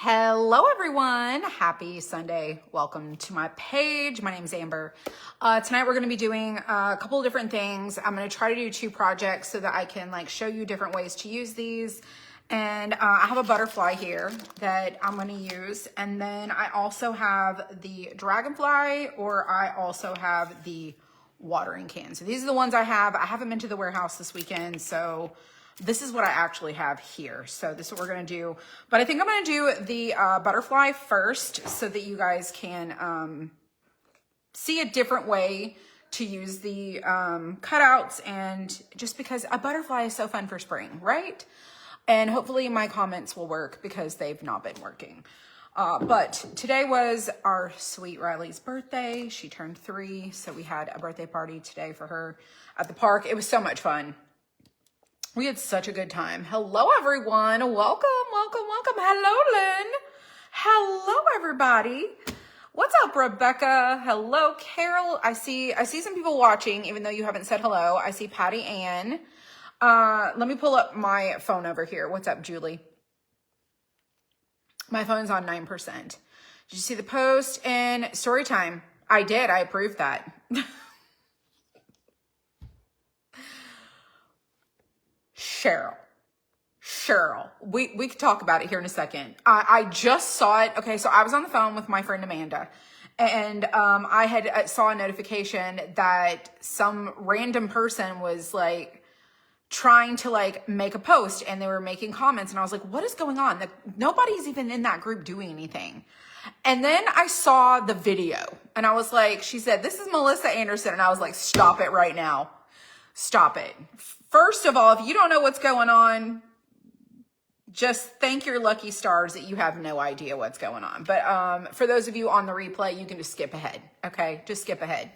Hello everyone, happy Sunday. Welcome to my page. My name is Amber. Tonight we're going to be doing a couple of different things. I'm going to try to do 2 projects so that I can show you different ways to use these. And I have a butterfly here that I'm going to use. And then I also have the dragonfly, or I also have the watering can. So these are the ones I have. I haven't been to the warehouse this weekend, so this is what I actually have here. So this is what we're going to do. But I think I'm going to do the butterfly first so that you guys can see a different way to use the cutouts. And just because a butterfly is so fun for spring, right? And hopefully my comments will work because they've not been working. But today was our sweet Riley's birthday. She turned 3. So we had a birthday party today for her at the park. It was so much fun. We had such a good time. Hello, everyone. Welcome, welcome, welcome. Hello, Lynn. Hello, everybody. What's up, Rebecca? Hello, Carol. I see some people watching, even though you haven't said hello. I see Patty Ann. Let me pull up my phone over here. What's up, Julie? My phone's on 9%. Did you see the post in story time? I did. I approved that. Cheryl, we could talk about it here in a second. I just saw it. Okay, so I was on the phone with my friend Amanda, and I had saw a notification that some random person was trying to make a post, and they were making comments, and I was like, what is going on? Nobody's even in that group doing anything. And then I saw the video, and I was like, she said, this is Melissa Anderson, and I was like, stop it right now. Stop it. First of all, if you don't know what's going on, just thank your lucky stars that you have no idea what's going on. But for those of you on the replay, you can just skip ahead. Okay, just skip ahead.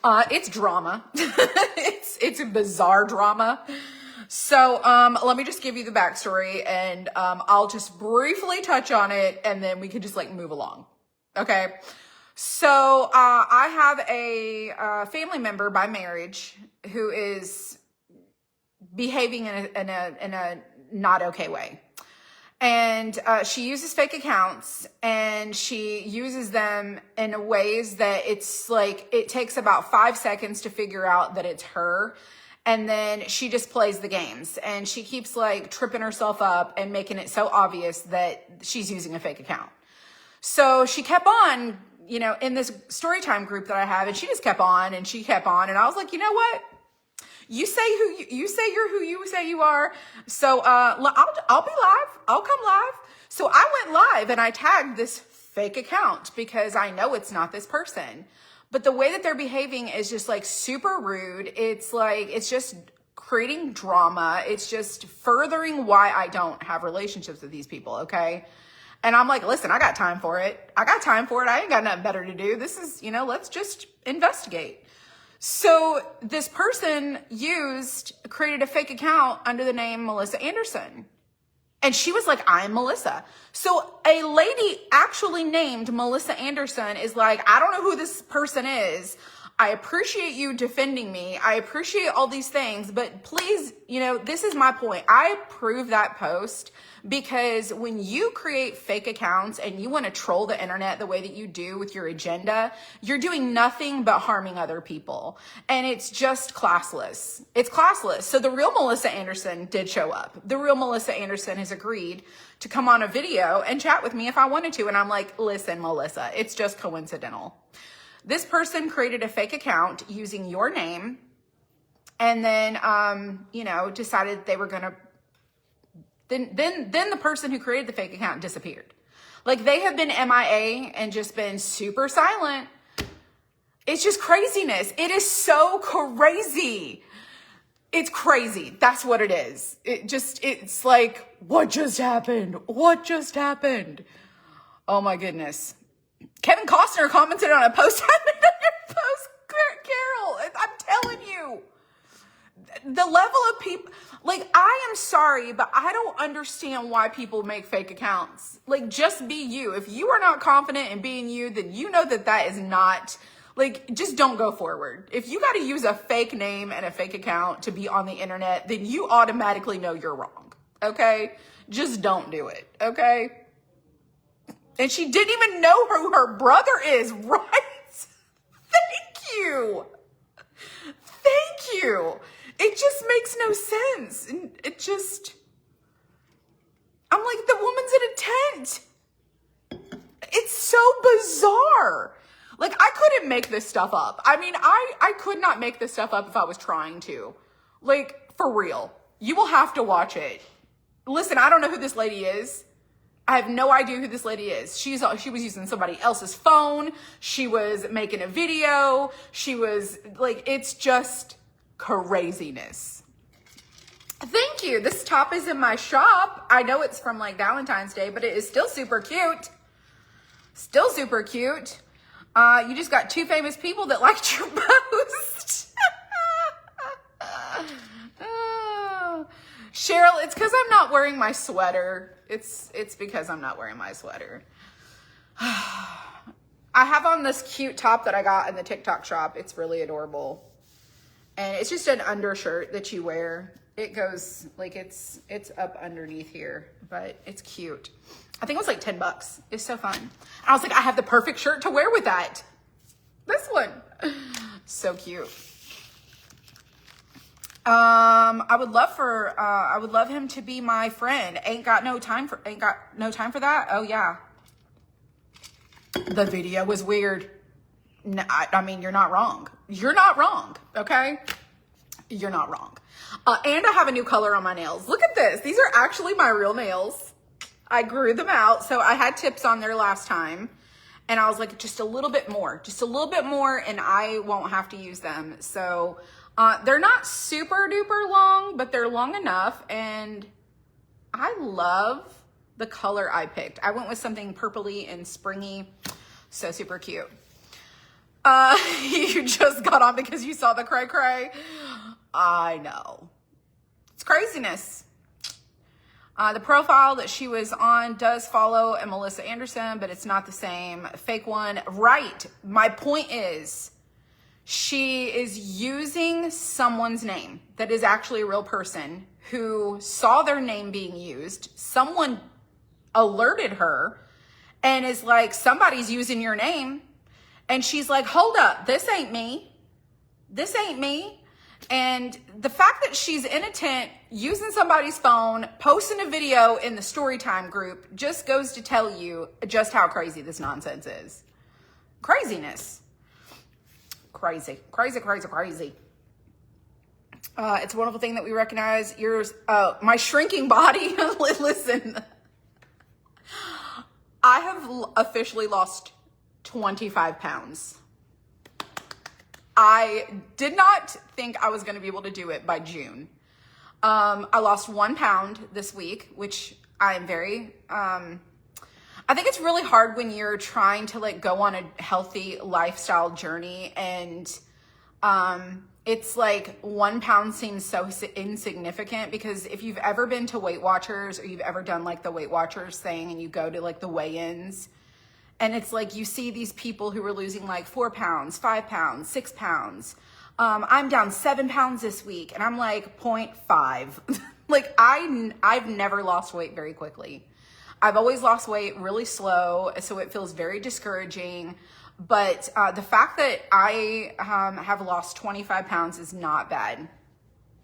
It's drama. it's a bizarre drama. So let me just give you the backstory, and I'll just briefly touch on it, and then we can just move along. Okay. So I have a family member by marriage who is behaving in a not okay way. And she uses fake accounts, and she uses them in ways that it's it takes about 5 seconds to figure out that it's her. And then she just plays the games, and she keeps tripping herself up and making it so obvious that she's using a fake account. So she kept on, in this storytime group that I have, and she just kept on, and she kept on. And I was like, you know what? You say you say you're who you say you are. So I'll be live. I'll come live. So I went live, and I tagged this fake account because I know it's not this person. But the way that they're behaving is just super rude. It's just creating drama. It's just furthering why I don't have relationships with these people. Okay. And I'm like, listen, I got time for it. I ain't got nothing better to do. This is, let's just investigate. So this person created a fake account under the name Melissa Anderson. And she was like, I'm Melissa. So a lady actually named Melissa Anderson is like, I don't know who this person is. I appreciate you defending me. I appreciate all these things, but please, this is my point. I approve that post because when you create fake accounts and you want to troll the internet the way that you do with your agenda, you're doing nothing but harming other people. And it's just classless. It's classless. So the real Melissa Anderson did show up. The real Melissa Anderson has agreed to come on a video and chat with me if I wanted to. And I'm like, listen, Melissa, it's just coincidental. This person created a fake account using your name, and then, decided they were going to, then the person who created the fake account disappeared. They have been MIA and just been super silent. It's just craziness. It is so crazy. It's crazy. That's what it is. It's what just happened? What just happened? Oh my goodness. Kevin Costner commented on a post I made on your post, Carol. I'm telling you, the level of people, I am sorry, but I don't understand why people make fake accounts. Just be you. If you are not confident in being you, then you know that is not, just don't go forward. If you got to use a fake name and a fake account to be on the internet, then you automatically know you're wrong. Okay? Just don't do it. Okay? And she didn't even know who her brother is, right? Thank you. Thank you. It just makes no sense. And it just, I'm like, the woman's in a tent. It's so bizarre. Like, I couldn't make this stuff up. I mean, I could not make this stuff up if I was trying to. Like, for real. You will have to watch it. Listen, I don't know who this lady is. I have no idea who this lady is. She was using somebody else's phone. She was making a video. She was like, it's just craziness. Thank you. This top is in my shop. I know it's from like Valentine's Day, but it is still super cute. Still super cute. You just got 2 famous people that liked your post. Oh. Cheryl, it's because I'm not wearing my sweater. It's because I'm not wearing my sweater. I have on this cute top that I got in the TikTok shop. It's really adorable. And it's just an undershirt that you wear. It goes like it's up underneath here, but it's cute. I think it was like $10. It's so fun. And I was like, I have the perfect shirt to wear with that. This one. So cute. I would love him to be my friend. Ain't got no time for that. Oh yeah. The video was weird. No, I mean, you're not wrong. You're not wrong. Okay. You're not wrong. And I have a new color on my nails. Look at this. These are actually my real nails. I grew them out. So I had tips on there last time. And I was like, just a little bit more, and I won't have to use them. So they're not super duper long, but they're long enough. And I love the color I picked. I went with something purpley and springy. So super cute. You just got on because you saw the cray cray. I know. It's craziness. The profile that she was on does follow a Melissa Anderson, but it's not the same fake one. Right. My point is she is using someone's name that is actually a real person who saw their name being used. Someone alerted her and is like, somebody's using your name. And she's like, hold up, this ain't me. This ain't me. And the fact that she's in a tent using somebody's phone, posting a video in the Storytime group just goes to tell you just how crazy this nonsense is. Craziness. Crazy, crazy, crazy, crazy. It's a wonderful thing that we recognize yours. My shrinking body. Listen, I have officially lost 25 pounds. I did not think I was going to be able to do it by June. I lost 1 pound this week, which I am very, I think it's really hard when you're trying to like go on a healthy lifestyle journey and, it's like 1 pound seems so insignificant because if you've ever been to Weight Watchers or you've ever done like the Weight Watchers thing and you go to like the weigh-ins, and it's like you see these people who are losing like 4 pounds, 5 pounds, 6 pounds. I'm down 7 pounds this week. And I'm like 0.5. Like I've never lost weight very quickly. I've always lost weight really slow. So it feels very discouraging. But the fact that I have lost 25 pounds is not bad.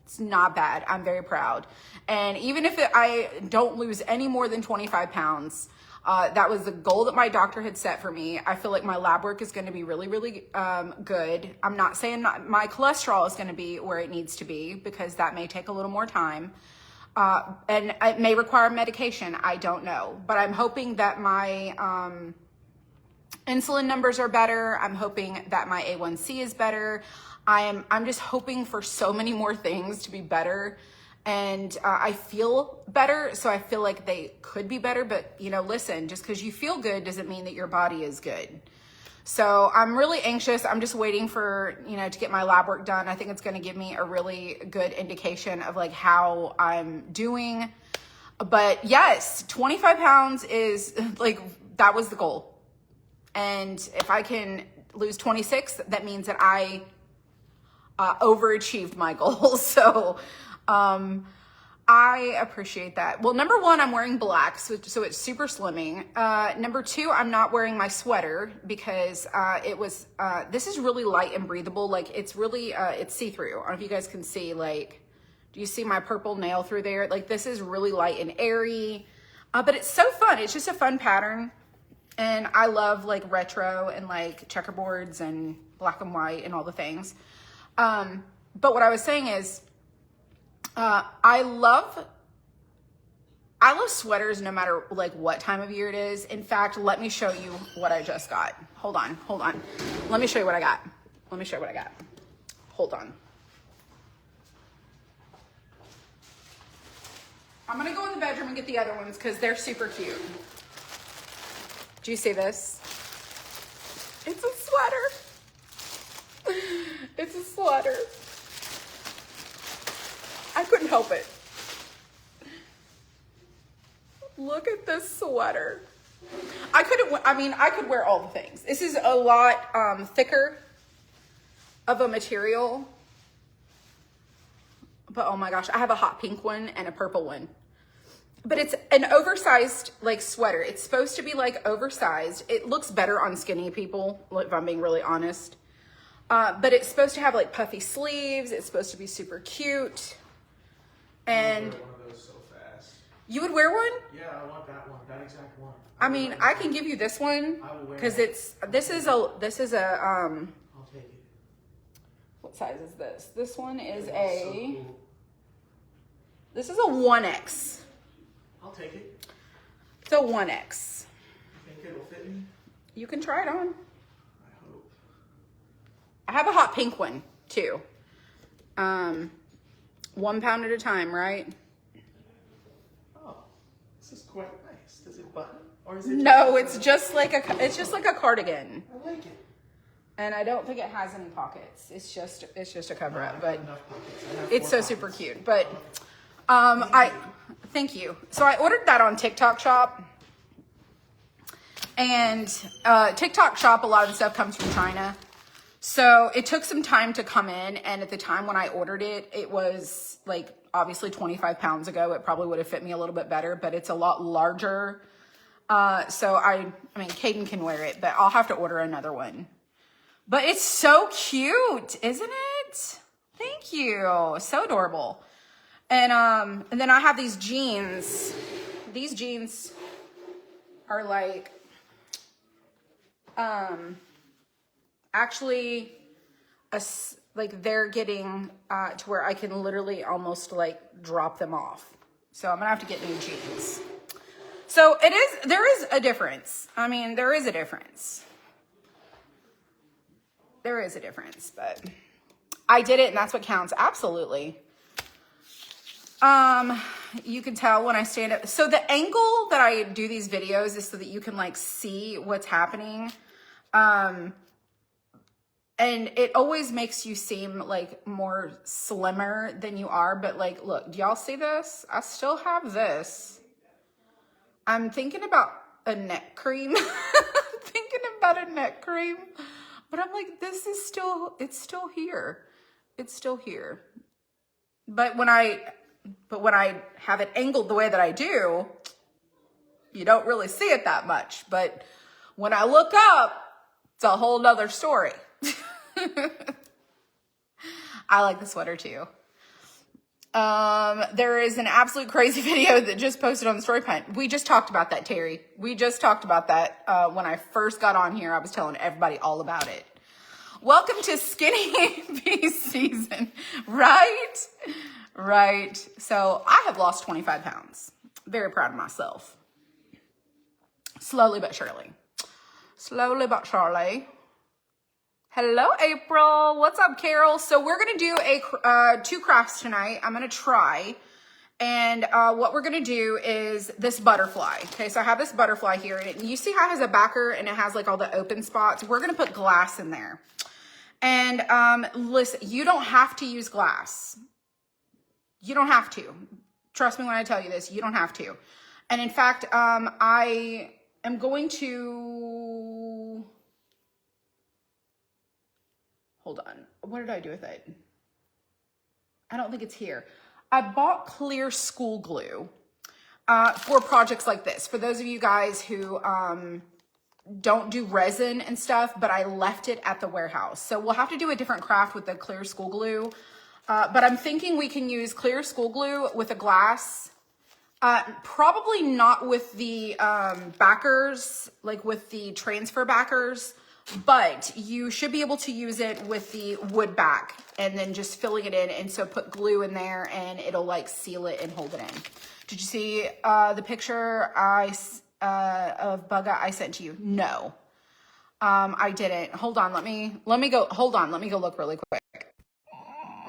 It's not bad. I'm very proud. And even if I don't lose any more than 25 pounds, that was the goal that my doctor had set for me. I feel like my lab work is going to be really, really good. I'm not saying my cholesterol is going to be where it needs to be because that may take a little more time. And it may require medication. I don't know. But I'm hoping that my insulin numbers are better. I'm hoping that my A1C is better. I'm just hoping for so many more things to be better. And I feel better, so I feel like they could be better. But, you know, listen, just because you feel good doesn't mean that your body is good. So I'm really anxious. I'm just waiting for, you know, to get my lab work done. I think it's going to give me a really good indication of like how I'm doing. But yes, 25 pounds is like, that was the goal. And if I can lose 26, that means that I overachieved my goal. So, I appreciate that. Well, number one, I'm wearing black, so it's super slimming. Number two, I'm not wearing my sweater because this is really light and breathable. Like it's really, it's see-through. I don't know if you guys can see, like, do you see my purple nail through there? Like this is really light and airy, but it's so fun. It's just a fun pattern. And I love like retro and like checkerboards and black and white and all the things. But what I was saying is, I love sweaters no matter like what time of year it is. In fact, let me show you what I just got. Hold on. Let me show you what I got. Hold on. I'm gonna go in the bedroom and get the other ones because they're super cute. Do you see this? It's a sweater. It's a sweater. I couldn't help it. Look at this sweater. I could wear all the things. This is a lot thicker of a material. But oh my gosh, I have a hot pink one and a purple one. But it's an oversized like sweater. It's supposed to be like oversized. It looks better on skinny people, if I'm being really honest. But it's supposed to have like puffy sleeves. It's supposed to be super cute. And one of those so fast. You would wear one? Yeah, I want that one, that exact one. I mean, I can give you this one because this is a I'll take it. What size is this? This one is So cool. This is a 1X. I'll take it. It's a 1X. You think it'll fit me? You can try it on. I hope. I have a hot pink one too. 1 pound at a time, right? Oh, this is quite nice. Does it button? Or is it No, it's just like a cardigan. I like it. And I don't think it has any pockets. It's just a cover up, but it's so super cute. But thank you. So I ordered that on TikTok Shop. And TikTok Shop, a lot of the stuff comes from China. So it took some time to come in. And at the time when I ordered it, it was like obviously 25 pounds ago. It probably would have fit me a little bit better, but it's a lot larger. So I mean, Caden can wear it, but I'll have to order another one. But it's so cute, isn't it? Thank you. So adorable. And then I have these jeans. These jeans are like, actually, like they're getting to where I can literally almost like drop them off. So I'm gonna have to get new jeans. So there is a difference. I mean, there is a difference. There is a difference, but I did it and that's what counts. Absolutely. You can tell when I stand up. So the angle that I do these videos is so that you can like see what's happening. And it always makes you seem like more slimmer than you are. But like, look, do y'all see this? I still have this. I'm thinking about a neck cream. But I'm like, it's still here. It's still here. But when I have it angled the way that I do, you don't really see it that much. But when I look up, it's a whole nother story. I like the sweater too. There is an absolute crazy video that just posted on the story punt. We just talked about that, Terry. We just talked about that. When I first got on here, I was telling everybody all about it. Welcome to skinny pea season, right? Right. So I have lost 25 pounds. Very proud of myself. Slowly but surely. Slowly but surely. Hello, April. What's up, Carol? So we're going to do two crafts tonight. I'm going to try. And what we're going to do is this butterfly. Okay, so I have this butterfly here. And you see how it has a backer and it has like all the open spots? We're going to put glass in there. And listen, you don't have to use glass. You don't have to. Trust me when I tell you this. You don't have to. And in fact, I am going to... Hold on. What did I do with it? I don't think it's here. I bought clear school glue for projects like this. For those of you guys who don't do resin and stuff, but I left it at the warehouse. So we'll have to do a different craft with the clear school glue. But I'm thinking we can use clear school glue with a glass. Probably not with the backers, like with the transfer backers, but you should be able to use it with the wood back and then just filling it in. And so put glue in there and it'll like seal it and hold it in. Did you see the picture of Bug Eye I sent to you? No, I didn't. Hold on. Let me go. Hold on. Let me go look really quick.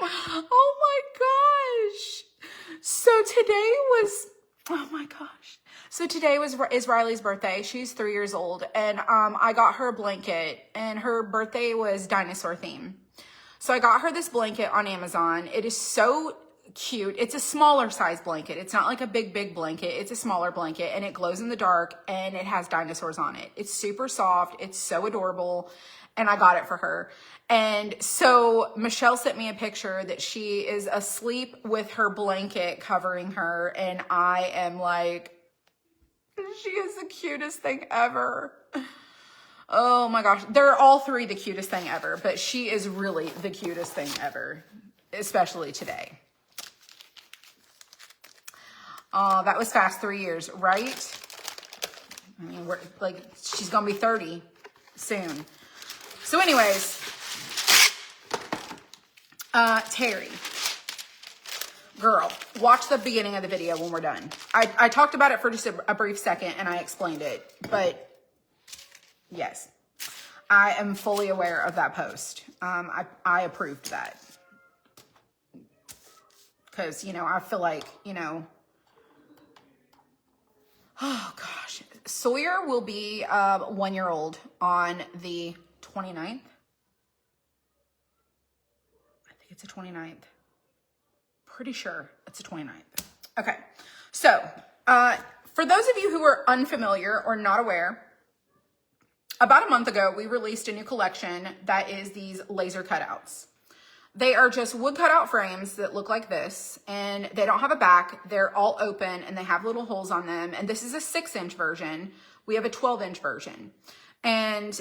Oh my gosh. So today was, oh my gosh. So today is Riley's birthday. She's 3 years old, and I got her a blanket, and her birthday was dinosaur theme. So I got her this blanket on Amazon. It is so cute. It's a smaller size blanket. It's not like a big blanket. It's a smaller blanket, and it glows in the dark, and it has dinosaurs on it. It's super soft. It's so adorable, and I got it for her. And so Michelle sent me a picture that she is asleep with her blanket covering her, and I am like, she is the cutest thing ever. Oh my gosh. They're all three the cutest thing ever, but she is really the cutest thing ever, especially today. Oh, that was fast, 3 years, right? I mean, we're like, she's gonna be 30 soon. So anyways, Terry, girl, watch the beginning of the video when we're done. I talked about it for just a brief second and I explained it, but yes, I am fully aware of that post. I approved that because, you know, I feel like, you know, oh gosh, Sawyer will be 1 year old on the 29th. I think it's the 29th. Pretty sure it's the 29th. Okay. So, for those of you who are unfamiliar or not aware, about a month ago, we released a new collection that is these laser cutouts. They are just wood cutout frames that look like this, and they don't have a back. They're all open and they have little holes on them. And this is a 6-inch version. We have a 12-inch version. And,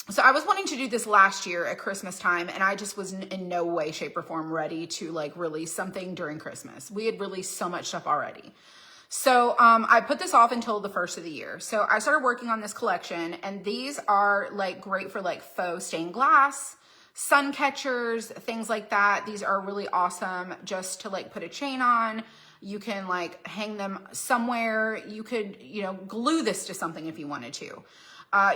so I was wanting to do this last year at Christmas time, and I just was in no way, shape, or form ready to like release something during Christmas. We had released so much stuff already. So I put this off until the first of the year. So I started working on this collection, and these are like great for like faux stained glass, sun catchers, things like that. These are really awesome just to like put a chain on. You can like hang them somewhere. You could, you know, glue this to something if you wanted to.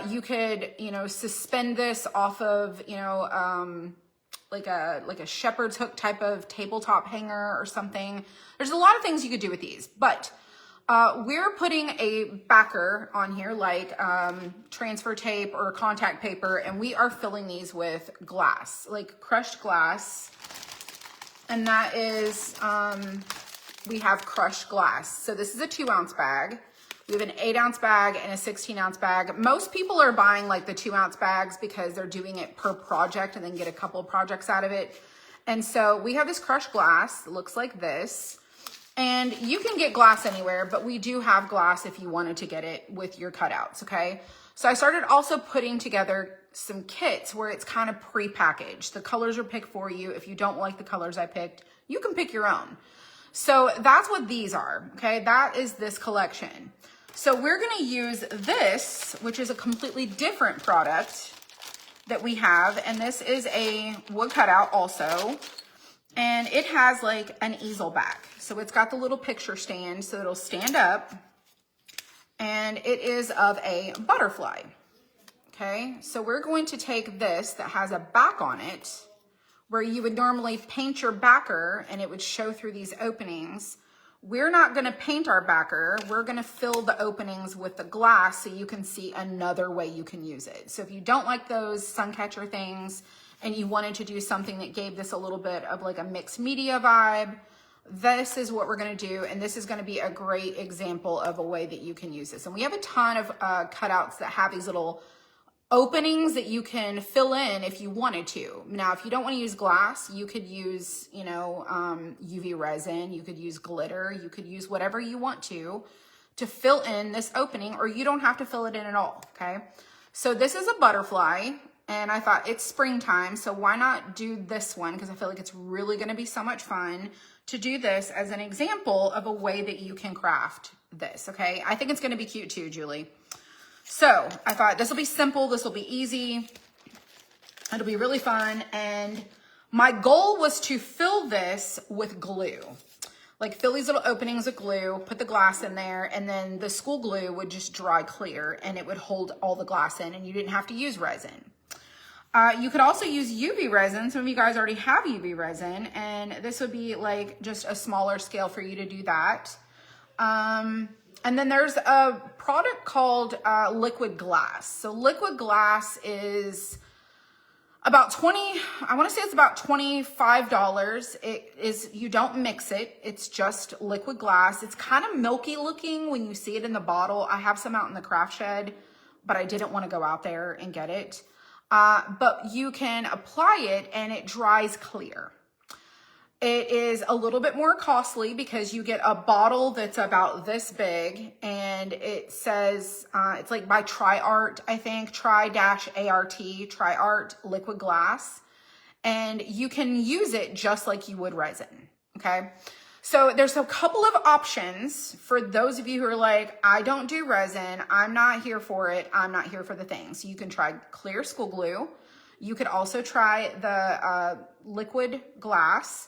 You could, you know, suspend this off of, you know, like a shepherd's hook type of tabletop hanger or something. There's a lot of things you could do with these, but we're putting a backer on here, like transfer tape or contact paper, and we are filling these with glass, like crushed glass. And that is, we have crushed glass. So this is a 2-ounce bag. We have an 8-ounce bag and a 16-ounce bag. Most people are buying like the 2-ounce bags because they're doing it per project and then get a couple of projects out of it. And so we have this crushed glass. It looks like this. And you can get glass anywhere, but we do have glass if you wanted to get it with your cutouts, okay? So I started also putting together some kits where it's kind of pre-packaged. The colors are picked for you. If you don't like the colors I picked, you can pick your own. So that's what these are, okay? That is this collection. So we're gonna use this, which is a completely different product that we have. And this is a wood cutout also. And it has like an easel back. So it's got the little picture stand, so it'll stand up. And it is of a butterfly. Okay, so we're going to take this that has a back on it, where you would normally paint your backer and it would show through these openings. We're not gonna paint our backer. We're gonna fill the openings with the glass so you can see another way you can use it. So if you don't like those sun catcher things and you wanted to do something that gave this a little bit of like a mixed media vibe, this is what we're gonna do. And this is gonna be a great example of a way that you can use this. And we have a ton of cutouts that have these little openings that you can fill in if you wanted to. Now, if you don't want to use glass, you could use, you know, UV resin, you could use glitter, you could use whatever you want to fill in this opening, or you don't have to fill it in at all, okay? So this is a butterfly, and I thought it's springtime, so why not do this one? Because I feel like it's really gonna be so much fun to do this as an example of a way that you can craft this, okay? I think it's gonna be cute too, Julie. So I thought this will be simple, this will be easy, it'll be really fun, and my goal was to fill this with glue. Like fill these little openings with glue, put the glass in there, and then the school glue would just dry clear and it would hold all the glass in and you didn't have to use resin. You could also use UV resin. Some of you guys already have UV resin, and this would be like just a smaller scale for you to do that. And then there's a product called liquid glass. So liquid glass is about I want to say it's about $25. It is, you don't mix it. It's just liquid glass. It's kind of milky looking when you see it in the bottle. I have some out in the craft shed, but I didn't want to go out there and get it. But you can apply it and it dries clear. It is a little bit more costly because you get a bottle that's about this big, and it says, it's like by TriArt, I think, Tri-ART, TriArt liquid glass. And you can use it just like you would resin, okay? So there's a couple of options for those of you who are like, I don't do resin, I'm not here for it, I'm not here for the thing. So you can try clear school glue. You could also try the liquid glass.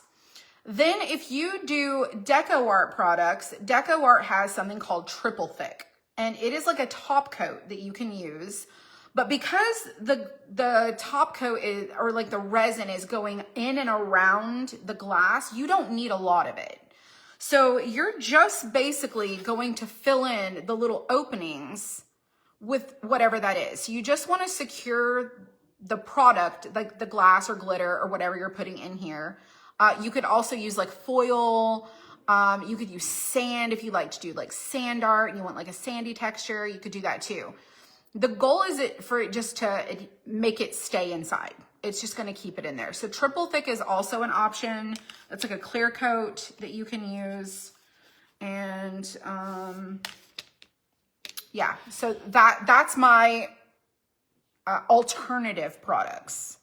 Then if you do DecoArt products, DecoArt has something called triple thick, and it is like a top coat that you can use. But because the top coat is, or like the resin is going in and around the glass, you don't need a lot of it. So you're just basically going to fill in the little openings with whatever that is. So you just want to secure the product, like the glass or glitter or whatever you're putting in here. You could also use like foil. You could use sand if you like to do like sand art and you want like a sandy texture, you could do that too. The goal is for it just to make it stay inside. It's just going to keep it in there. So triple thick is also an option. That's like a clear coat that you can use. And yeah, so that's my alternative products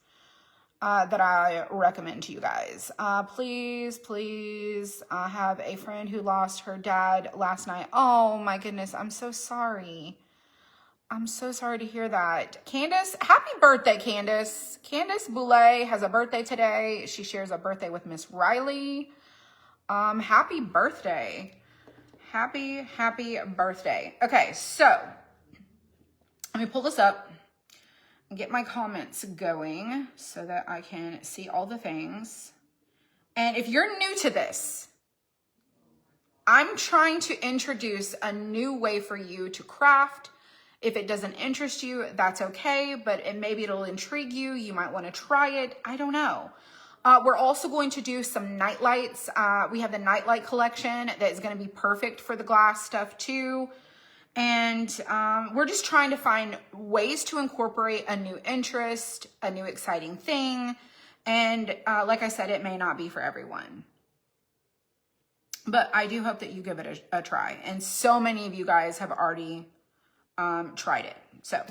that I recommend to you guys. Please, I have a friend who lost her dad last night. Oh my goodness, I'm so sorry. I'm so sorry to hear that. Candace, happy birthday, Candace. Candace Boulay has a birthday today. She shares a birthday with Miss Riley. Happy birthday. Happy birthday. Okay, so let me pull this up and get my comments going so that I can see all the things. And if you're new to this, I'm trying to introduce a new way for you to craft. If it doesn't interest you, that's okay, but maybe it'll intrigue you. You might want to try it. I don't know. We're also going to do some night lights. We have the nightlight collection that is going to be perfect for the glass stuff too. And we're just trying to find ways to incorporate a new interest, a new exciting thing. And like I said, it may not be for everyone. But I do hope that you give it a try. And so many of you guys have already tried it. So,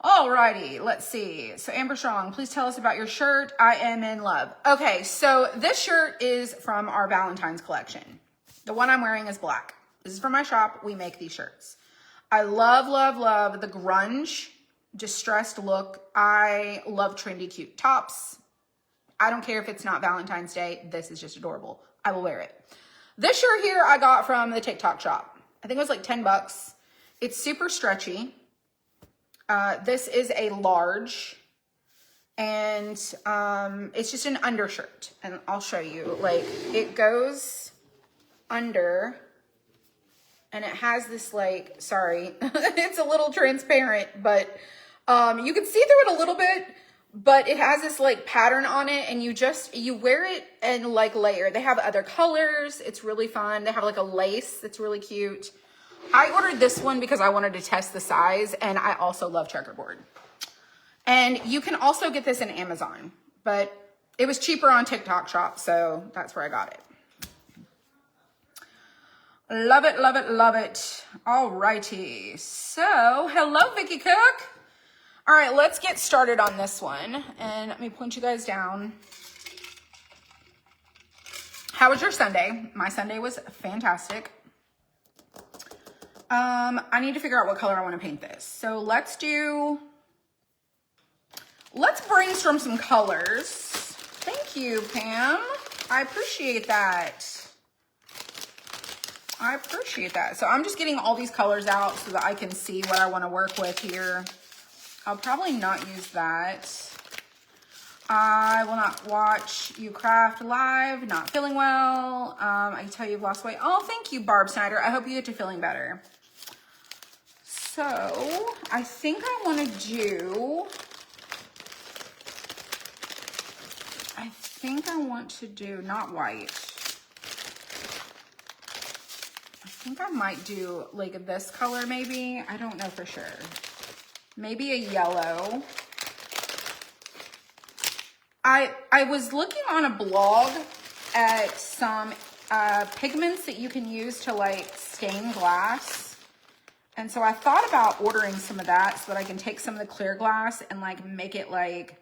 alrighty, let's see. So Amber Strong, please tell us about your shirt. I am in love. Okay, so this shirt is from our Valentine's collection. The one I'm wearing is black. This is from my shop. We make these shirts. I love the grunge, distressed look. I love trendy, cute tops. I don't care if it's not Valentine's Day. This is just adorable. I will wear it. This shirt here I got from the TikTok shop. I think it was like 10 bucks. It's super stretchy. This is a large, and it's just an undershirt. And I'll show you, like, it goes under, and it has this, like, sorry, it's a little transparent, but you can see through it a little bit, but it has this like pattern on it, and you wear it and like layer. They have other colors. It's really fun. They have like a lace that's really cute. I ordered this one because I wanted to test the size, and I also love checkerboard. And you can also get this in Amazon, but it was cheaper on TikTok Shop, so that's where I got it. Love it, love it, love it. All righty. So, hello, Vicky Cook. All right, let's get started on this one. And let me point you guys down. How was your Sunday? My Sunday was fantastic. I need to figure out what color I want to paint this. So let's brainstorm some colors. Thank you, Pam. I appreciate that. I appreciate that. So I'm just getting all these colors out so that I can see what I want to work with here. I'll probably not use that. I will not watch you craft live. Not feeling well. I can tell you've lost weight. Oh, thank you, Barb Snyder. I hope you get to feeling better. So I think I want to do, not white. I think I might do like this color maybe. I don't know for sure. Maybe a yellow. I was looking on a blog at some pigments that you can use to like stain glass. And so I thought about ordering some of that so that I can take some of the clear glass and like make it like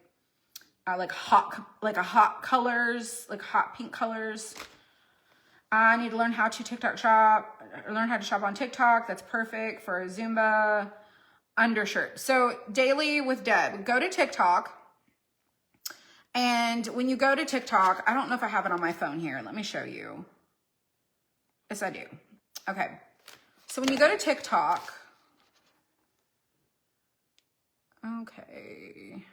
hot colors, like hot pink colors. I need to learn how to learn how to shop on TikTok. That's perfect for a Zumba undershirt. So Daily with Deb, go to TikTok. And when you go to TikTok, I don't know if I have it on my phone here. Let me show you. Yes, I do. Okay. So when you go to TikTok, okay.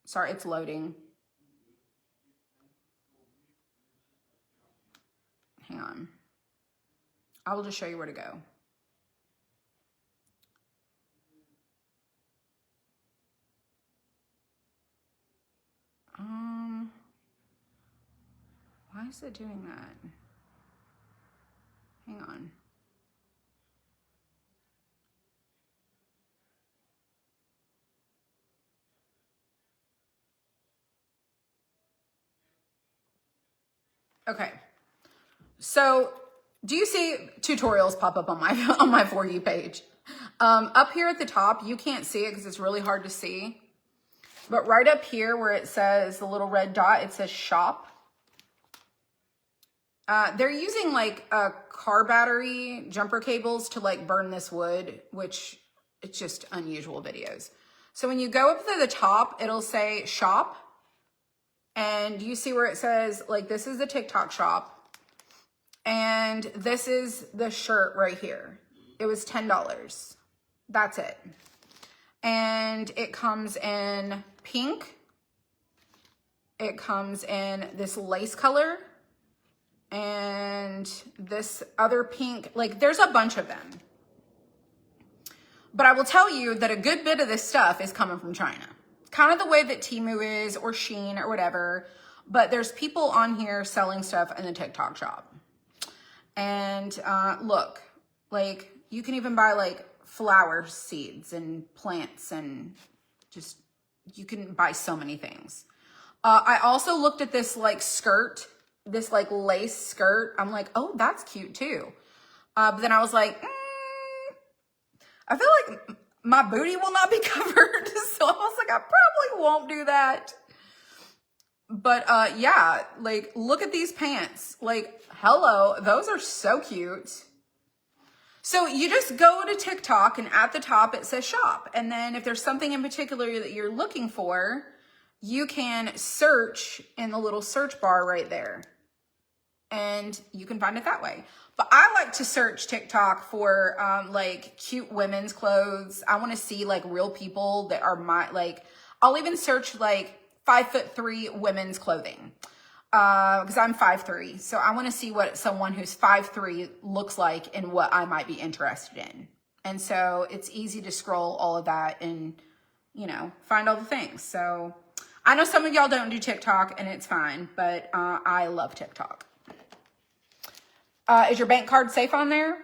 Sorry, it's loading. Hang on. I will just show you where to go. Why is it doing that? Hang on. Okay. So do you see tutorials pop up on my For You page? Up here at the top, you can't see it because it's really hard to see. But right up here where it says the little red dot, it says shop. They're using like car battery jumper cables to like burn this wood, which it's just unusual videos. So when you go up to the top, it'll say shop. And you see where it says like, this is the TikTok shop. And this is the shirt right here. It was $10. That's it. And it comes in pink. It comes in this lace color. And this other pink, like there's a bunch of them. But I will tell you that a good bit of this stuff is coming from China. Kind of the way that Temu is or Shein or whatever. But there's people on here selling stuff in the TikTok shop. And look, like you can even buy like flower seeds and plants and just, you can buy so many things. I also looked at this like skirt, this like lace skirt. I'm like, oh, that's cute too. But then I was like, I feel like my booty will not be covered. So I was like, I probably won't do that. But yeah, like look at these pants. Like, hello, those are so cute. So you just go to TikTok and at the top it says shop. And then if there's something in particular that you're looking for, you can search in the little search bar right there. And you can find it that way. But I like to search TikTok for like cute women's clothes. I want to see like real people that are I'll even search like 5'3" women's clothing. Because I'm 5'3", so I want to see what someone who's 5'3" looks like and what I might be interested in. And so it's easy to scroll all of that and, you know, find all the things. So I know some of y'all don't do TikTok and it's fine, but I love TikTok. Is your bank card safe on there?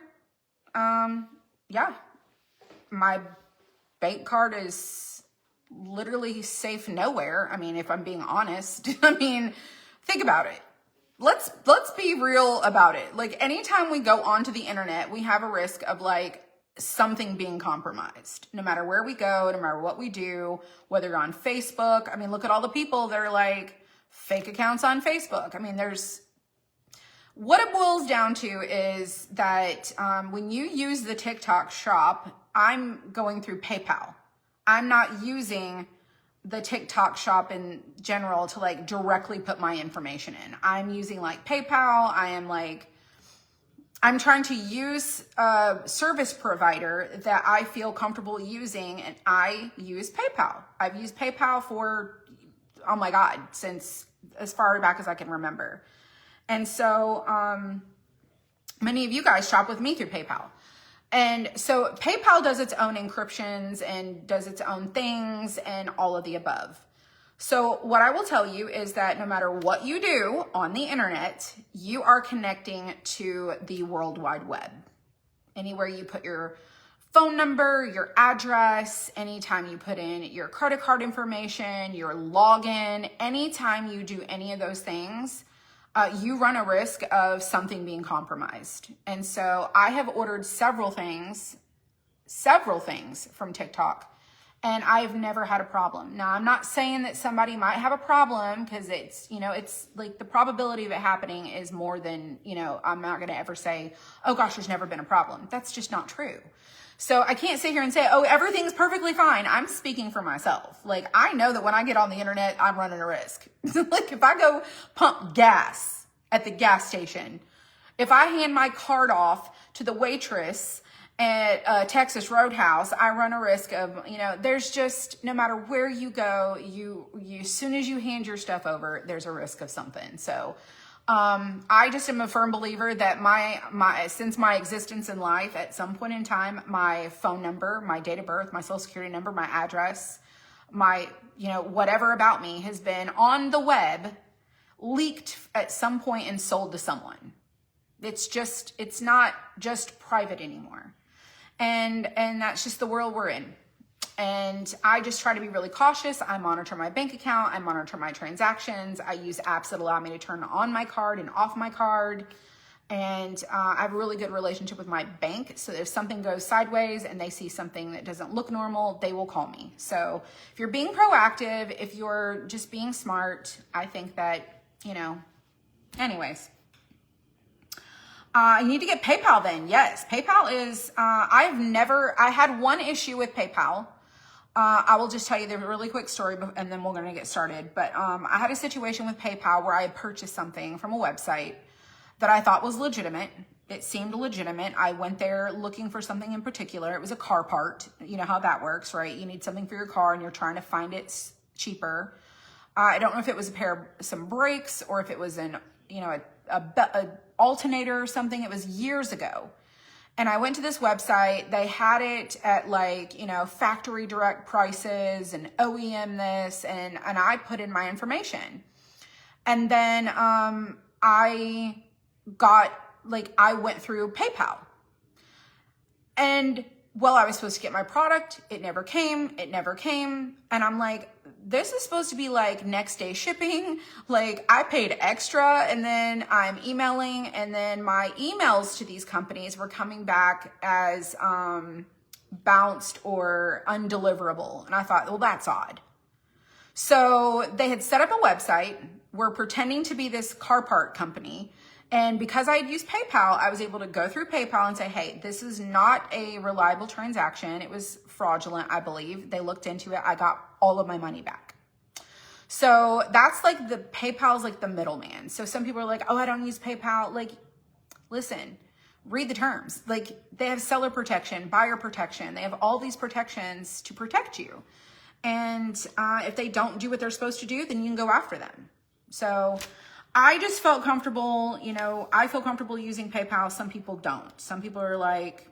Yeah. My bank card is literally safe nowhere. I mean, if I'm being honest, I mean, think about it. Let's be real about it. Like, anytime we go onto the internet, we have a risk of like something being compromised. No matter where we go, no matter what we do, whether you're on Facebook. I mean, look at all the people that are like fake accounts on Facebook. I mean, what it boils down to is that when you use the TikTok shop, I'm going through PayPal. I'm not using the TikTok shop in general to like directly put my information in. I'm using like PayPal. I'm trying to use a service provider that I feel comfortable using, and I use PayPal. I've used PayPal for, oh my God, since as far back as I can remember. And so many of you guys shop with me through PayPal. And so PayPal does its own encryptions and does its own things and all of the above. So what I will tell you is that no matter what you do on the internet, you are connecting to the World Wide Web. Anywhere you put your phone number, your address, anytime you put in your credit card information, your login, anytime you do any of those things, you run a risk of something being compromised. And so I have ordered several things from TikTok, and I've never had a problem. Now, I'm not saying that somebody might have a problem, because it's, it's like the probability of it happening is more than, I'm not going to ever say, oh gosh, there's never been a problem. That's just not true. So I can't sit here and say, oh, everything's perfectly fine. I'm speaking for myself. Like, I know that when I get on the internet, I'm running a risk. Like, if I go pump gas at the gas station, if I hand my card off to the waitress at Texas Roadhouse, I run a risk of, there's just, no matter where you go, you as soon as you hand your stuff over, there's a risk of something. So I just am a firm believer that since my existence in life, at some point in time, my phone number, my date of birth, my social security number, my address, my, whatever about me has been on the web, leaked at some point and sold to someone. It's not just private anymore. And that's just the world we're in. And I just try to be really cautious. I monitor my bank account. I monitor my transactions. I use apps that allow me to turn on my card and off my card. And I have a really good relationship with my bank. So if something goes sideways and they see something that doesn't look normal, they will call me. So if you're being proactive, if you're just being smart, I think that, anyways. I need to get PayPal then. Yes, PayPal is, I had one issue with PayPal. I will just tell you the really quick story and then we're going to get started. But I had a situation with PayPal where I had purchased something from a website that I thought was legitimate. It seemed legitimate. I went there looking for something in particular. It was a car part. You know how that works, right? You need something for your car and you're trying to find it cheaper. I don't know if it was some brakes or if it was an alternator or something. It was years ago. And I went to this website. They had it at factory direct prices and OEM this, and I put in my information. And then I went through PayPal. And I was supposed to get my product. It never came. And I'm like, this is supposed to be like next day shipping. Like, I paid extra, and then I'm emailing, and then my emails to these companies were coming back as bounced or undeliverable. And I thought, well, that's odd. So they had set up a website. We're pretending to be this car part company. And because I had used PayPal, I was able to go through PayPal and say, hey, this is not a reliable transaction. It was fraudulent, I believe. They looked into it. I got all of my money back. So that's like PayPal's like the middleman. So some people are like, oh, I don't use PayPal. Like, listen, read the terms. Like, they have seller protection, buyer protection. They have all these protections to protect you. And if they don't do what they're supposed to do, then you can go after them. So I just felt comfortable, I feel comfortable using PayPal. Some people don't. Some people are like,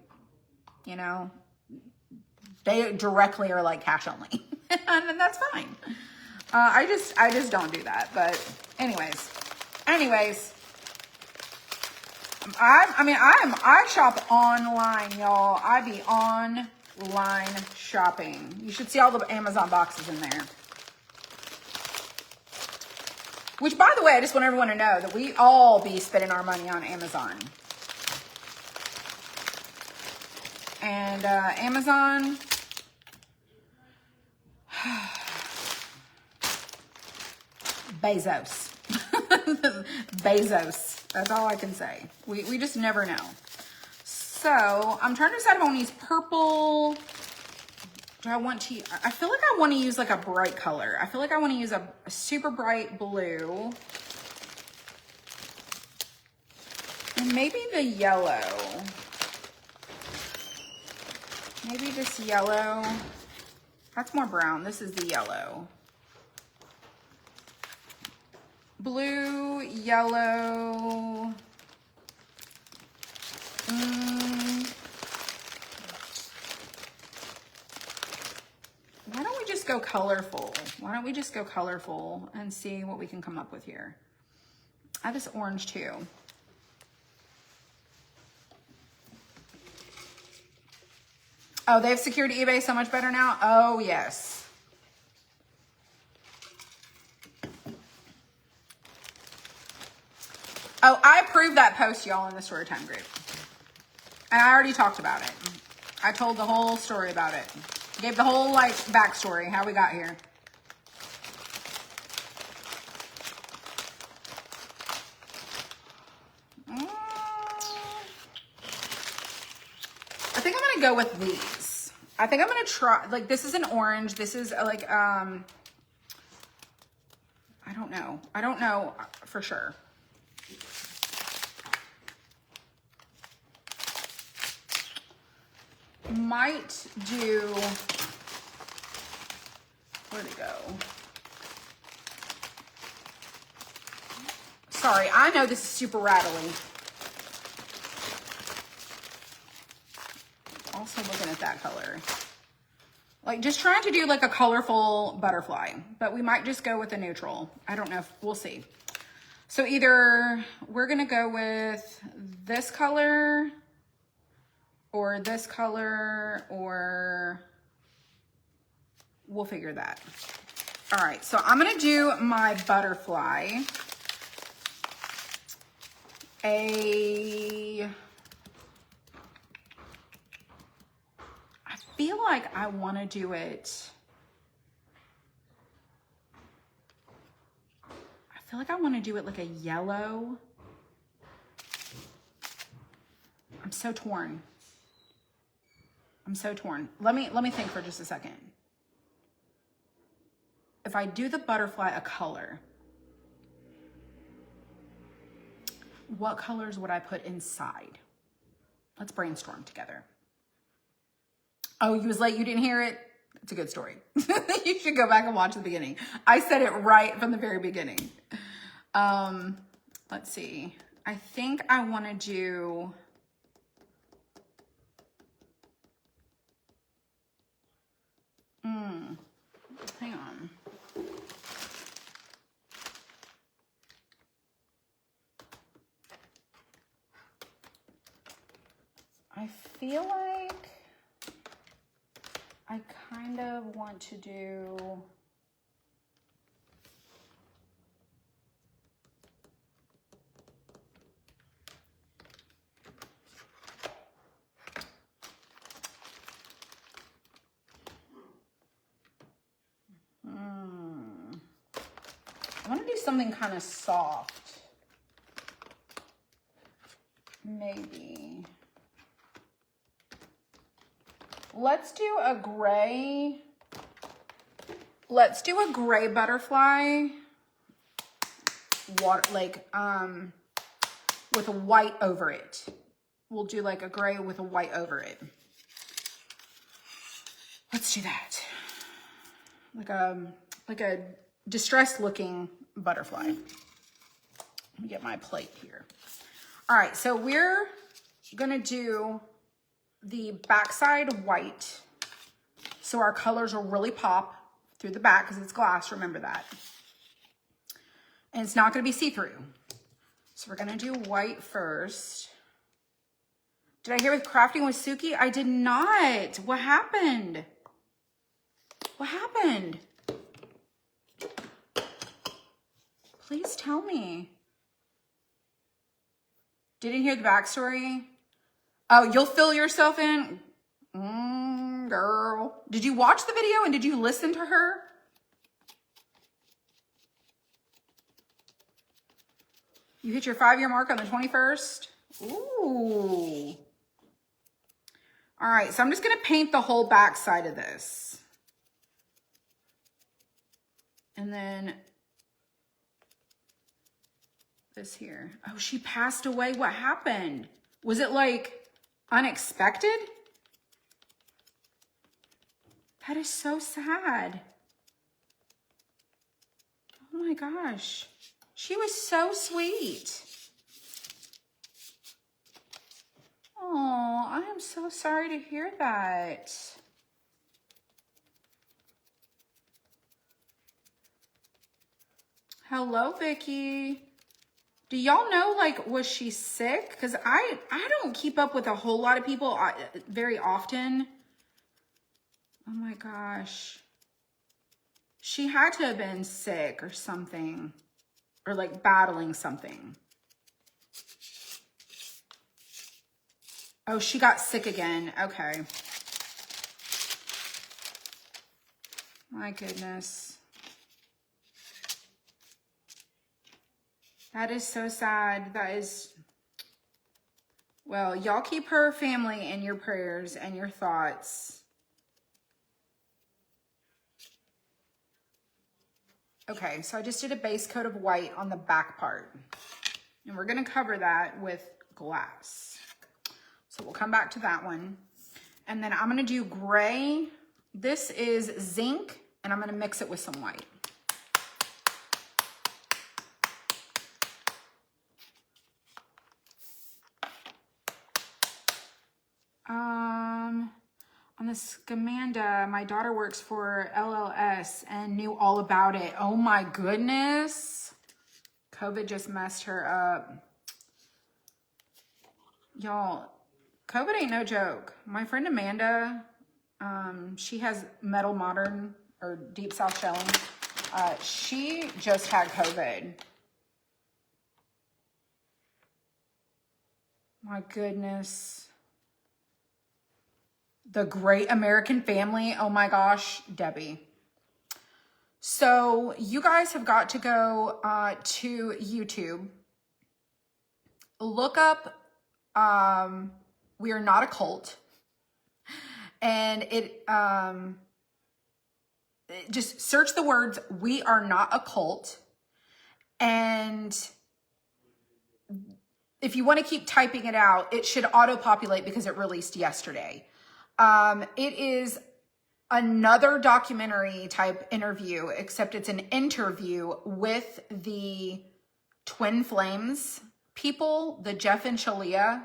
they directly are like cash only. And that's fine. I just don't do that. But anyways, I shop online, y'all. I be online. line shopping. You should see all the Amazon boxes in there. Which, by the way, I just want everyone to know that we all be spending our money on Amazon. And Amazon, Bezos. Bezos. That's all I can say. We just never know. So I'm trying to decide if I want to use purple. Do I want to, I feel like I want to use like a bright color. I feel like I want to use a super bright blue. And maybe the yellow. Maybe this yellow. That's more brown. This is the yellow. Blue, yellow. Why don't we just go colorful? Why don't we just go colorful and see what we can come up with here? I have this orange too. Oh, they've secured eBay so much better now? Oh, yes. Oh, I approved that post, y'all, in the Storytime group. And I already talked about it. I told the whole story about it. Gave the whole, like, backstory, how we got here. I think I'm going to go with these. I think I'm going to try, like, this is an orange. This is, like, I don't know. I don't know for sure. Might do, where'd it go? Sorry, I know this is super rattly. Also looking at that color. Like just trying to do like a colorful butterfly, but we might just go with a neutral. I don't know, we'll see. So either we're gonna go with this color or this color, or we'll figure that. All right, so I'm gonna do my butterfly. I feel like I wanna do it. I feel like I wanna do it like a yellow. I'm so torn. I'm so torn. Let me think for just a second. If I do the butterfly a color, what colors would I put inside? Let's brainstorm together. Oh, you was late, you didn't hear it? It's a good story. You should go back and watch the beginning. I said it right from the very beginning. Let's see. I think I want to do... hang on. I feel like I kind of want to do... I want to do something kind of soft. Maybe. Let's do a gray. Let's do a gray butterfly. Water, like, with a white over it. We'll do like a gray with a white over it. Let's do that. Like a distressed looking butterfly. Let me get my plate here. All right, so we're gonna do the backside white so our colors will really pop through the back because it's glass, remember that. And it's not gonna be see-through. So we're gonna do white first. Did I hear with crafting with Suki? I did not. What happened? What happened? Please tell me. Didn't hear the backstory? Oh, you'll fill yourself in? Girl. Did you watch the video and did you listen to her? You hit your 5-year mark on the 21st? Ooh. All right, so I'm just gonna paint the whole back side of this. And then this here. Oh, she passed away. What happened? Was it like unexpected? That is so sad. Oh my gosh. She was so sweet. Oh, I am so sorry to hear that. Hello, Vicky. Do y'all know, like, was she sick? Because I don't keep up with a whole lot of people very often. Oh my gosh. She had to have been sick or something. Or like battling something. Oh, she got sick again. Okay. My goodness. That is so sad. That is... Well, y'all keep her family in your prayers and your thoughts. Okay, so I just did a base coat of white on the back part. And we're going to cover that with glass. So we'll come back to that one. And then I'm going to do gray. This is zinc, and I'm going to mix it with some white. On the Scamanda, my daughter works for LLS and knew all about it. Oh my goodness. COVID just messed her up. Y'all, COVID ain't no joke. My friend Amanda, she has Metal Modern or Deep South Shelling. She just had COVID. My goodness. The Great American Family. Oh my gosh, Debbie. So you guys have got to go to YouTube. Look up We Are Not a Cult. And just search the words We Are Not a Cult. And if you want to keep typing it out, it should auto-populate because it released yesterday. It is another documentary type interview, except it's an interview with the Twin Flames people, the Jeff and Shalia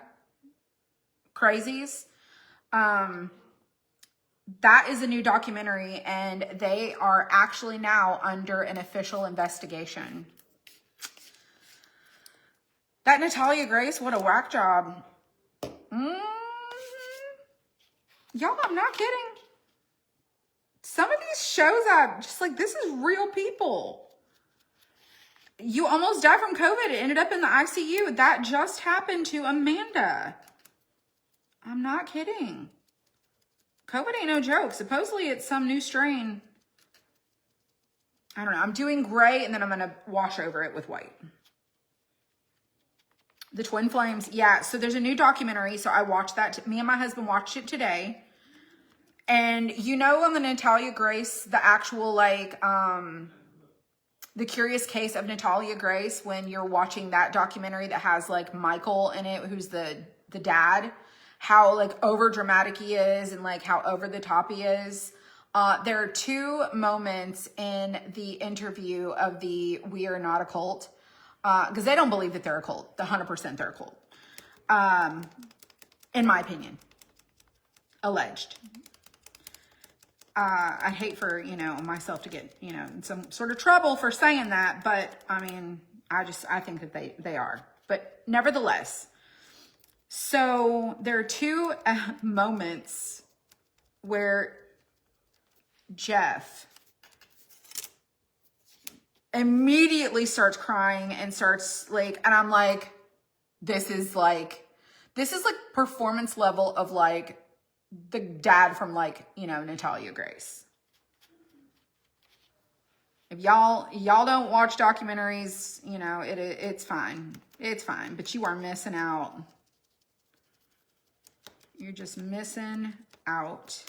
crazies. That is a new documentary, and they are actually now under an official investigation. That Natalia Grace, what a whack job. Y'all, I'm not kidding. Some of these shows I'm just like, this is real people. You almost died from COVID. It ended up in the ICU. That just happened to Amanda. I'm not kidding. COVID ain't no joke. Supposedly it's some new strain. I don't know. I'm doing gray and then I'm going to wash over it with white. The Twin Flames. Yeah. So there's a new documentary. So I watched that. Me and my husband watched it today. And you know, on the Natalia Grace, the actual like, the Curious Case of Natalia Grace, when you're watching that documentary that has like Michael in it, who's the dad, how like over dramatic he is and like how over the top he is. There are two moments in the interview of the We Are Not a Cult, because they don't believe that they're a cult. 100% they're a cult. In my opinion. Alleged. I'd hate for, you know, myself to get, you know, in some sort of trouble for saying that, but I mean, I think that they are, but nevertheless. So there are two moments where Jeff immediately starts crying and starts like, and I'm like, this is like performance level of like the dad from like, you know, Natalia Grace. If y'all don't watch documentaries, you know, it's fine. It's fine, but you are missing out. You're just missing out.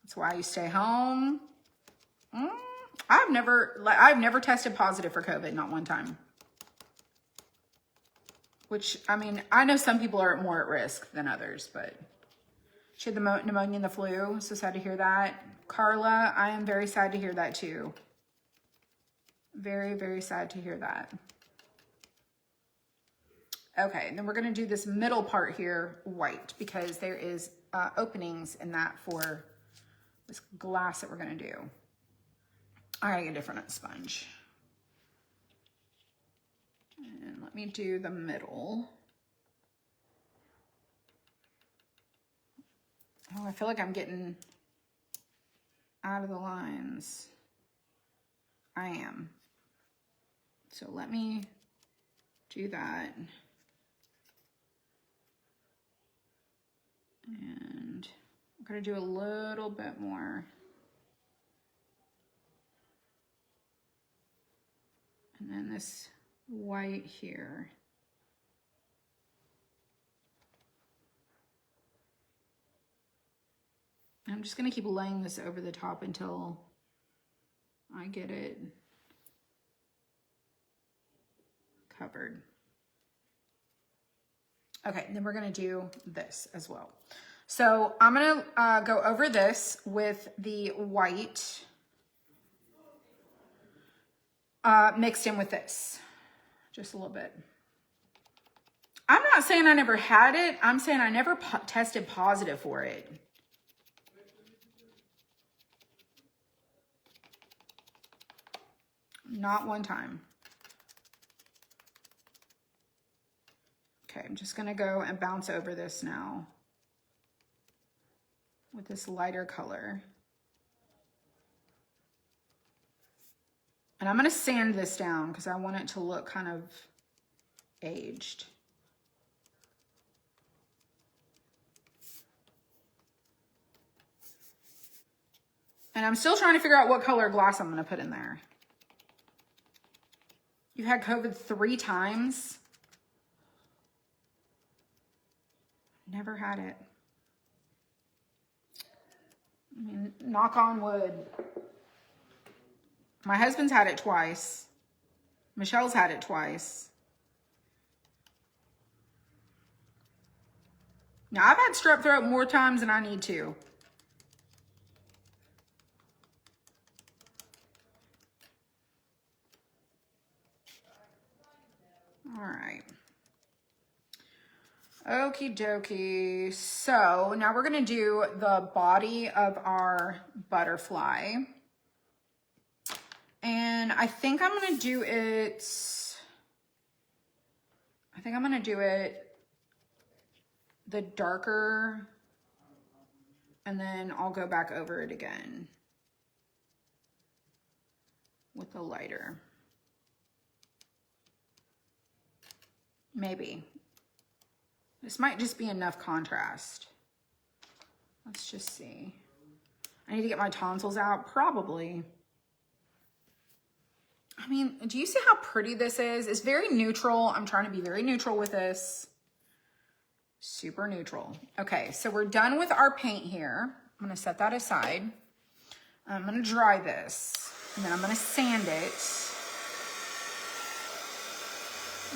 That's why you stay home. I've never tested positive for COVID, not one time. Which, I mean, I know some people are more at risk than others, but she had the pneumonia and the flu, so sad to hear that. Carla, I am very sad to hear that too. Very, very sad to hear that. Okay, and then we're gonna do this middle part here white because there is openings in that for this glass that we're gonna do. I gotta get a different sponge. And let me do the middle. Oh, I feel like I'm getting out of the lines. I am. So let me do that. And I'm gonna do a little bit more. And then this white here. I'm just gonna keep laying this over the top until I get it covered. Okay, then we're gonna do this as well. So I'm gonna go over this with the white mixed in with this, just a little bit. I'm not saying I never had it. I'm saying I never tested positive for it. Not one time. Okay, I'm just gonna go and bounce over this now with this lighter color. And I'm gonna sand this down because I want it to look kind of aged. And I'm still trying to figure out what color glass I'm gonna put in there. You had COVID 3 times? Never had it. I mean, knock on wood. My husband's had it twice. Michelle's had it twice. Now, I've had strep throat more times than I need to. All right. Okie dokie. So now we're going to do the body of our butterfly. And I think I'm going to do it, the darker, and then I'll go back over it again with the lighter. Maybe. This might just be enough contrast. Let's just see. I need to get my tonsils out, probably. I mean, do you see how pretty this is? It's very neutral. I'm trying to be very neutral with this. Super neutral. Okay, so we're done with our paint here. I'm gonna set that aside. I'm gonna dry this, and then I'm gonna sand it.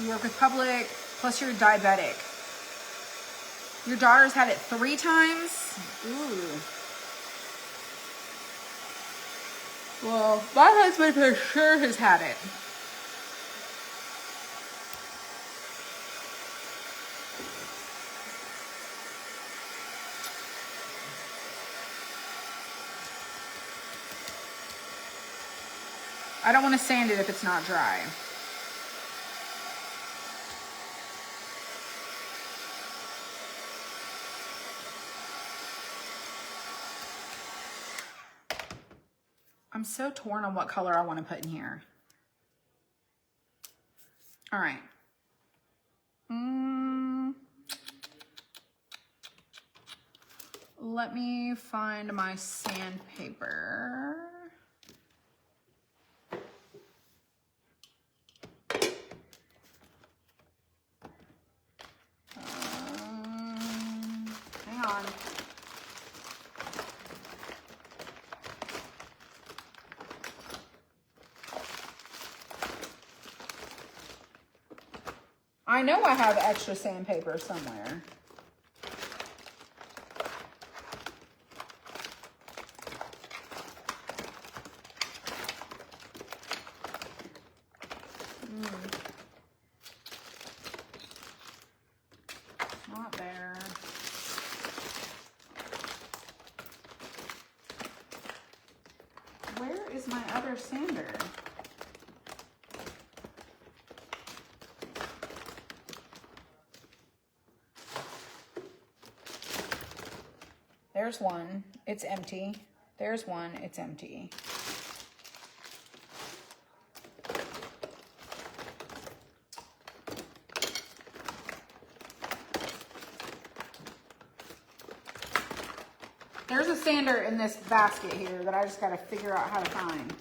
You work with public, plus you're diabetic. Your daughter's had it 3 times? Ooh. Well, my husband for sure has had it. I don't want to sand it if it's not dry. I'm so torn on what color I want to put in here. All right. Let me find my sandpaper. Hang on. I know I have extra sandpaper somewhere. Not there. Where is my other sander? There's one, it's empty. There's one, it's empty. There's a sander in this basket here that I just got to figure out how to find.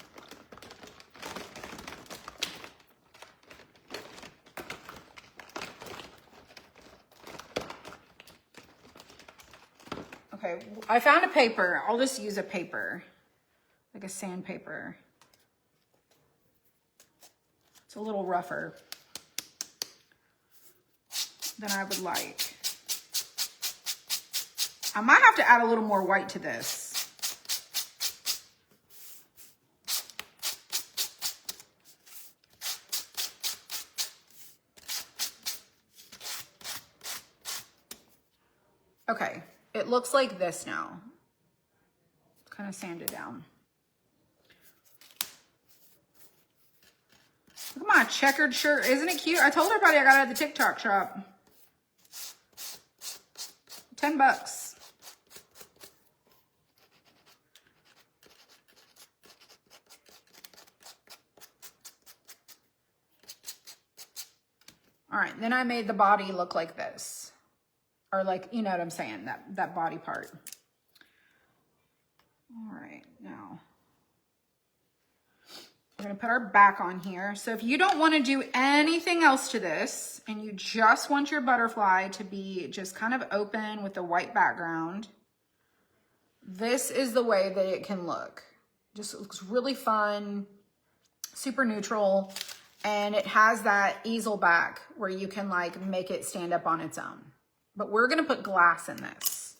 Okay, I found a paper. I'll just use a paper, like a sandpaper. It's a little rougher than I would like. I might have to add a little more white to this. Okay, it looks like this now. Kind of sanded down. Look at my checkered shirt. Isn't it cute? I told everybody I got it at the TikTok shop. $10. All right, then I made the body look like this. Or like, you know what I'm saying, that body part. All right, now we're gonna put our back on here. So if you don't wanna do anything else to this and you just want your butterfly to be just kind of open with a white background, this is the way that it can look. Just looks really fun, super neutral. And it has that easel back where you can like make it stand up on its own. But we're gonna put glass in this.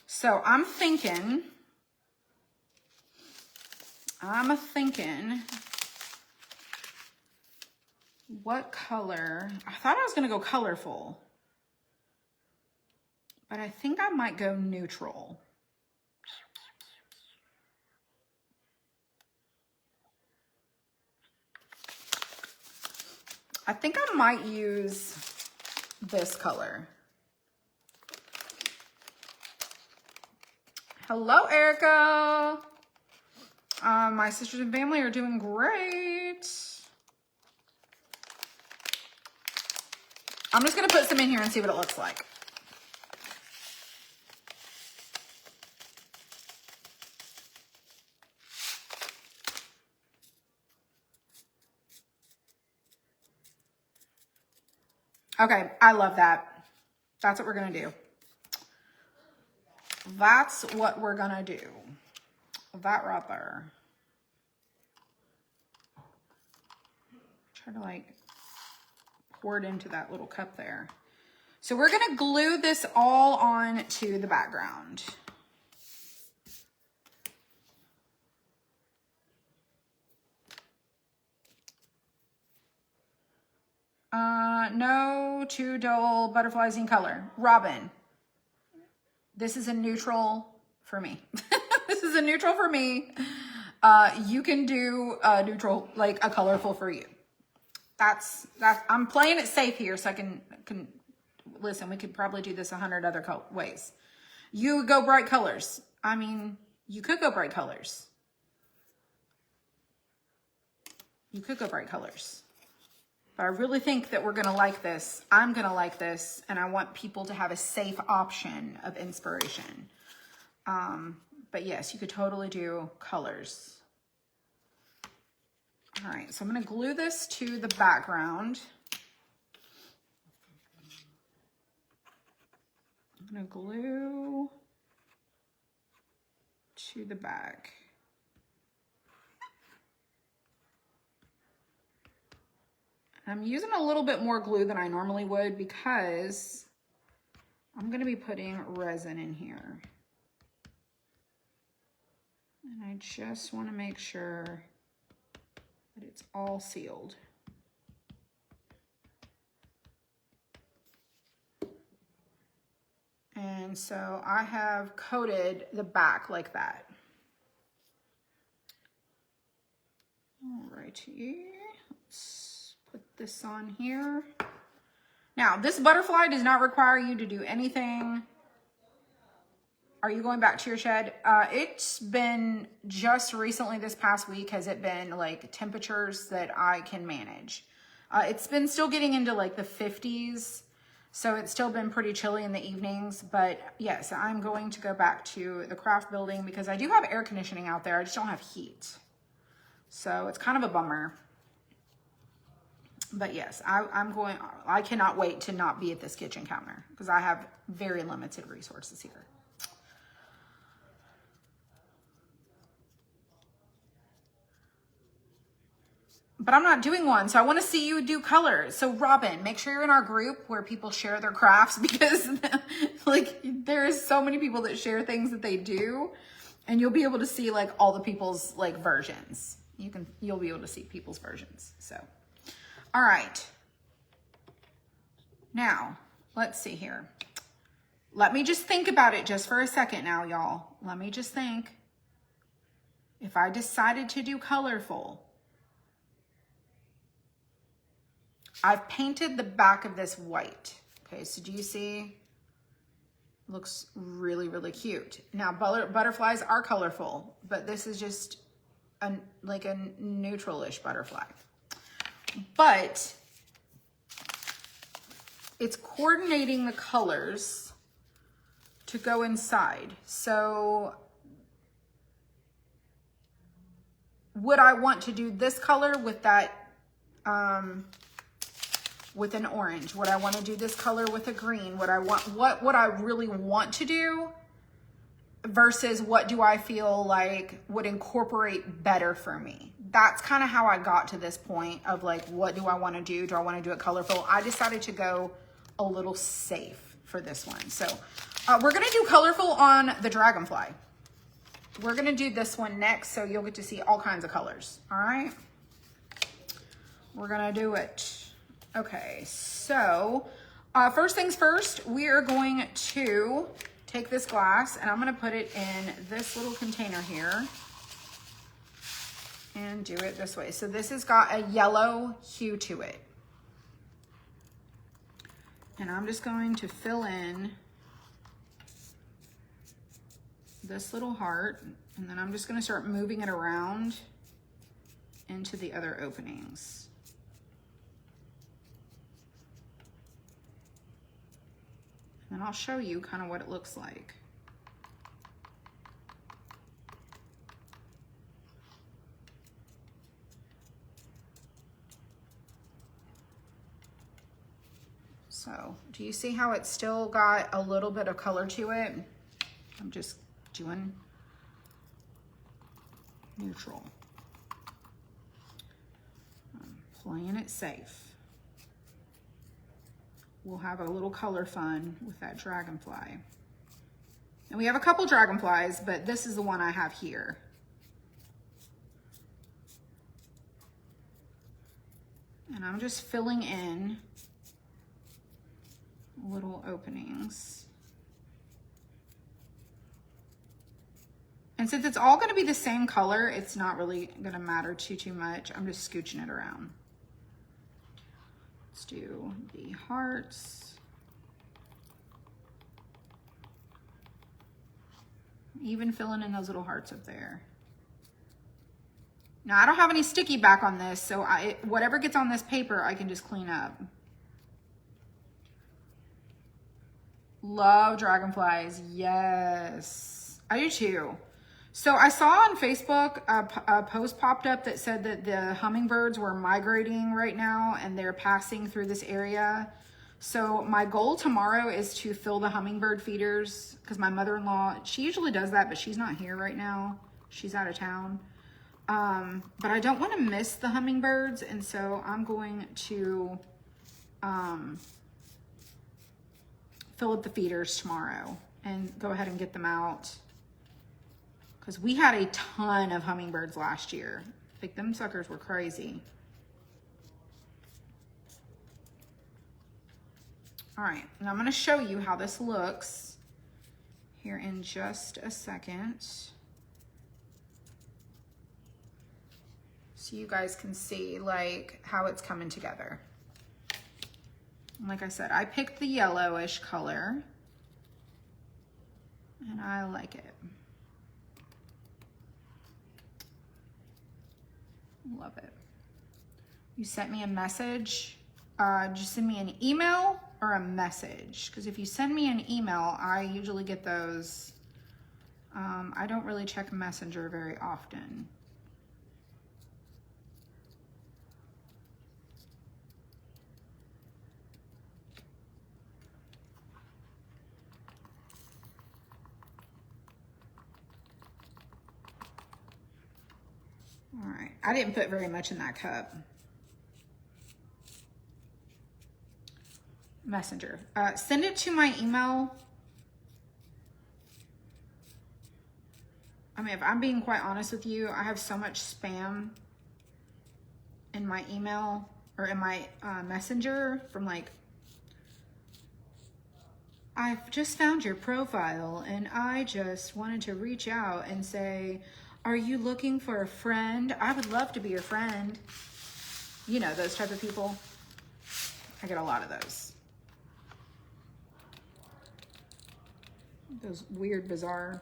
So I'm thinking, what color? I thought I was gonna go colorful, but I think I might go neutral. I think I might use this color. Hello, Erica. My sisters and family are doing great. I'm just gonna put some in here and see what it looks like. Okay, I love that. That's what we're gonna do. That's what we're gonna do. That right there. Try to like pour it into that little cup there. So we're gonna glue this all on to the background. No too dull butterflies in color. Robin, this is a neutral for me. This is a neutral for me. You can do a neutral, like a colorful for you. That's I'm playing it safe here, so I can listen. We could probably do this 100 other ways. You go bright colors. I mean, you could go bright colors. You could go bright colors. But I really think that we're gonna like this. I'm gonna like this, and I want people to have a safe option of inspiration. But yes, you could totally do colors. All right, so I'm gonna glue this to the background. I'm gonna glue to the back. I'm using a little bit more glue than I normally would because I'm gonna be putting resin in here. And I just wanna make sure that it's all sealed. And so I have coated the back like that. Alrighty, let's put this on here. Now, this butterfly does not require you to do anything. Are you going back to your shed? It's been just recently this past week, has it been like temperatures that I can manage. It's been still getting into like the 50s. So it's still been pretty chilly in the evenings, but yes, I'm going to go back to the craft building because I do have air conditioning out there. I just don't have heat. So it's kind of a bummer. But yes, I cannot wait to not be at this kitchen counter because I have very limited resources here. But I'm not doing one, so I want to see you do colors. So Robin, make sure you're in our group where people share their crafts because like there is so many people that share things that they do, and you'll be able to see like all the people's like versions. You'll be able to see people's versions. So, all right. Now, let's see here. Let me just think about it just for a second now, y'all. Let me just think. If I decided to do colorful, I've painted the back of this white. Okay, so do you see? Looks really, really cute. Now, butterflies are colorful, but this is just like a neutral-ish butterfly. But it's coordinating the colors to go inside. So would I want to do this color with that, with an orange? Would I want to do this color with a green? What would I really want to do versus what do I feel like would incorporate better for me? That's kind of how I got to this point of like, what do I want to do? Do I want to do it colorful? I decided to go a little safe for this one. So we're going to do colorful on the Dragonfly. We're going to do this one next, so you'll get to see all kinds of colors. All right. We're going to do it. Okay, so first things first, we are going to take this glass and I'm going to put it in this little container here and do it this way. So this has got a yellow hue to it. And I'm just going to fill in this little heart, and then I'm just going to start moving it around into the other openings. And I'll show you kind of what it looks like. So, do you see how it's still got a little bit of color to it? I'm just doing neutral. I'm playing it safe. We'll have a little color fun with that dragonfly. And we have a couple dragonflies, but this is the one I have here. And I'm just filling in little openings. And since it's all going to be the same color, it's not really going to matter too much. I'm just scooching it around. Let's do the hearts. Even filling in those little hearts up there. Now I don't have any sticky back on this, so whatever gets on this paper, I can just clean up. Love dragonflies, yes. I do too. So I saw on Facebook a post popped up that said that the hummingbirds were migrating right now and they're passing through this area. So my goal tomorrow is to fill the hummingbird feeders because my mother-in-law, she usually does that, but she's not here right now. She's out of town. But I don't want to miss the hummingbirds, and so I'm going to fill up the feeders tomorrow and go ahead and get them out. Because we had a ton of hummingbirds last year. Like, them suckers were crazy. All right, and I'm gonna show you how this looks here in just a second. So you guys can see like how it's coming together. Like I said, I picked the yellowish color and I like it. Love it. You sent me a message. Just send me an email or a message. Because if you send me an email, I usually get those. I don't really check Messenger very often. All right, I didn't put very much in that cup. Messenger. Send it to my email. I mean, if I'm being quite honest with you, I have so much spam in my email or in my messenger from like, I've just found your profile and I just wanted to reach out and say, are you looking for a friend? I would love to be your friend. You know, those type of people. I get a lot of those. Those weird, bizarre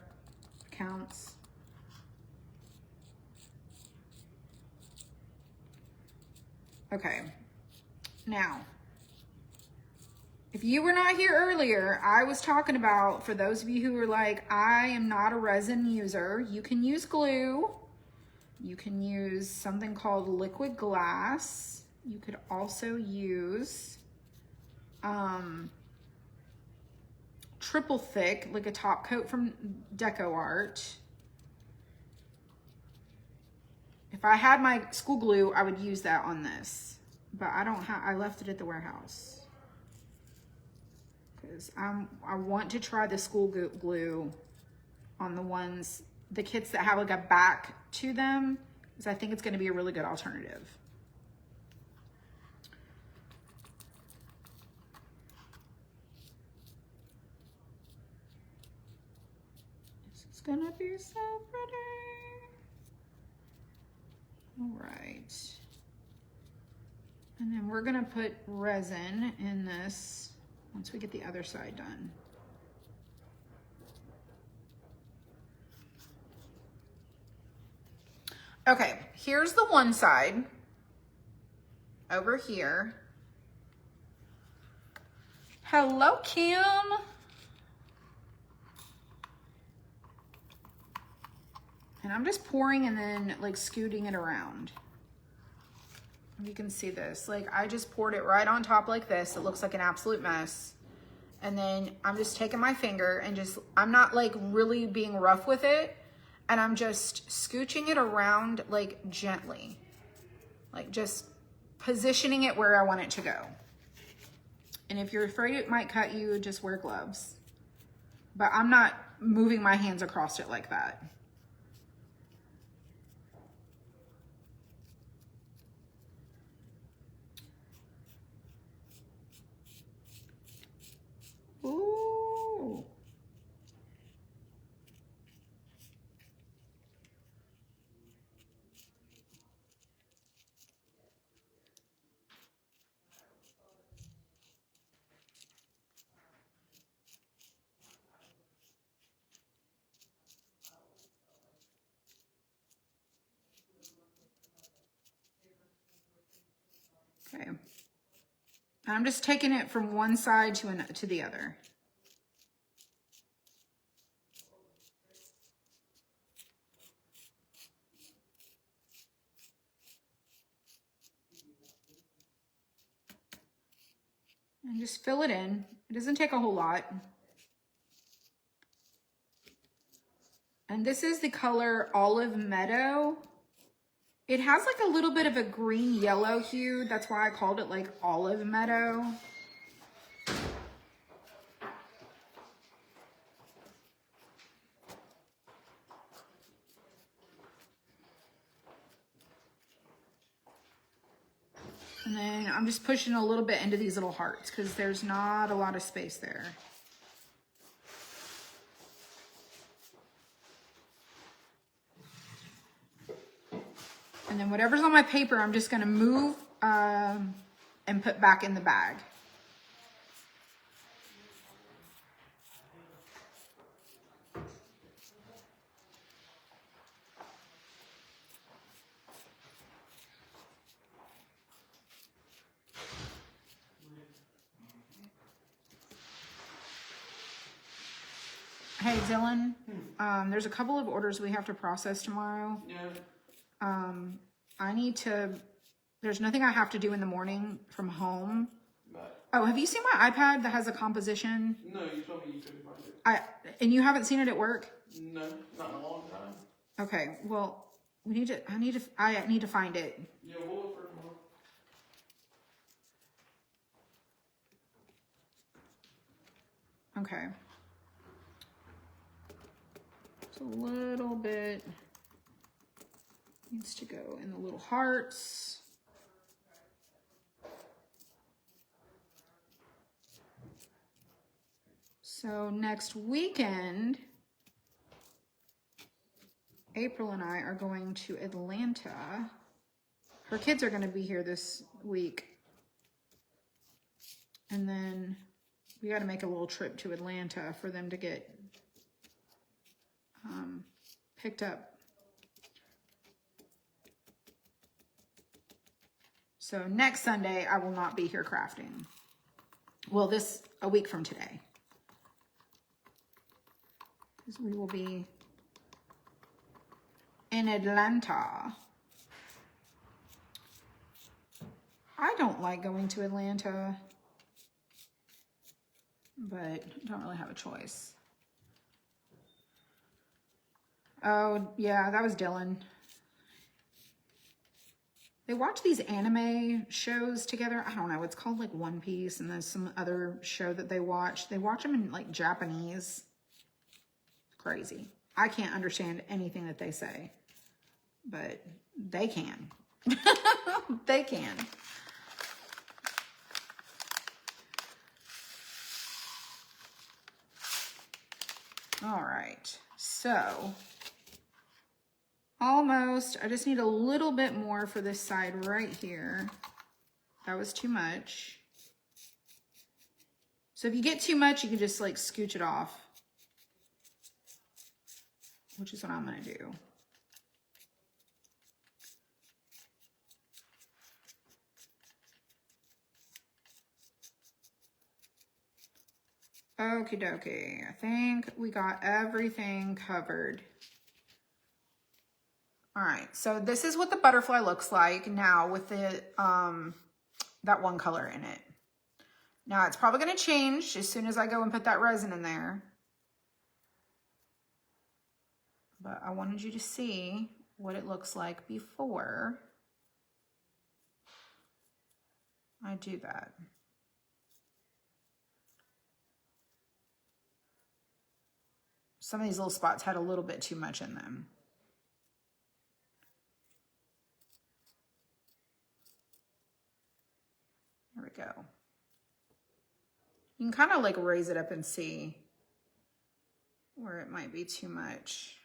accounts. Okay, now, if you were not here earlier, I was talking about, for those of you who are like, I am not a resin user, you can use glue. You can use something called liquid glass. You could also use triple thick, like a top coat from Deco Art. If I had my school glue, I would use that on this, but I don't have, I left it at the warehouse. Because I want to try the school glue on the ones, the kits that have like a back to them, because I think it's going to be a really good alternative. This is going to be so pretty. All right. And then we're going to put resin in this once we get the other side done. Okay, here's the one side over here. Hello, Kim. And I'm just pouring and then like scooting it around. You can see this, like I just poured it right on top like this. It looks like an absolute mess. And then I'm just taking my finger and just, I'm not like really being rough with it. And I'm just scooching it around like gently, like just positioning it where I want it to go. And if you're afraid it might cut you, just wear gloves. But I'm not moving my hands across it like that. Ooh. Okay. I'm just taking it from one side to the other. And just fill it in. It doesn't take a whole lot. And this is the color Olive Meadow. It has like a little bit of a green yellow hue. That's why I called it like Olive Meadow. And then I'm just pushing a little bit into these little hearts because there's not a lot of space there. And then whatever's on my paper, I'm just gonna move and put back in the bag. Hey, Dylan, there's a couple of orders we have to process tomorrow. Yeah. I need to, there's nothing I have to do in the morning from home. Right. Oh, have you seen my iPad that has a composition? No, you told me you couldn't find it. And you haven't seen it at work? No, not in a long time. Okay, well, I need to find it. Yeah, we'll look for it more. Okay. Just a little bit needs to go in the little hearts. So next weekend, April and I are going to Atlanta. Her kids are going to be here this week. And then we got to make a little trip to Atlanta for them to get picked up. So next Sunday, I will not be here crafting. Well, a week from today. Because we will be in Atlanta. I don't like going to Atlanta, but don't really have a choice. Oh, yeah, that was Dylan. They watch these anime shows together. I don't know. It's called like One Piece, and there's some other show that they watch. They watch them in like Japanese. Crazy. I can't understand anything that they say, but they can. They can. All right. So almost, I just need a little bit more for this side right here. That was too much. So if you get too much, you can just like scooch it off, which is what I'm gonna do. Okie dokie, I think we got everything covered. All right, so this is what the butterfly looks like now with the that one color in it. Now it's probably gonna change as soon as I go and put that resin in there. But I wanted you to see what it looks like before I do that. Some of these little spots had a little bit too much in them. There we go. You can kind of like raise it up and see where it might be too much.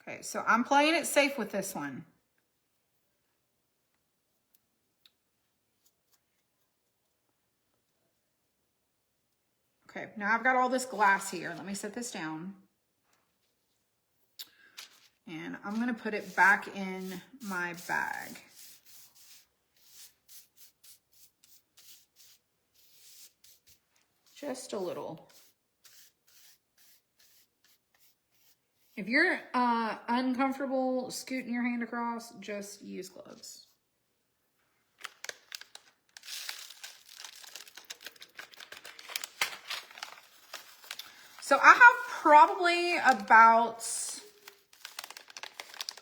Okay, so I'm playing it safe with this one. Okay, now I've got all this glass here. Let me set this down. And I'm gonna put it back in my bag. Just a little. If you're uncomfortable scooting your hand across, just use gloves. So I have probably about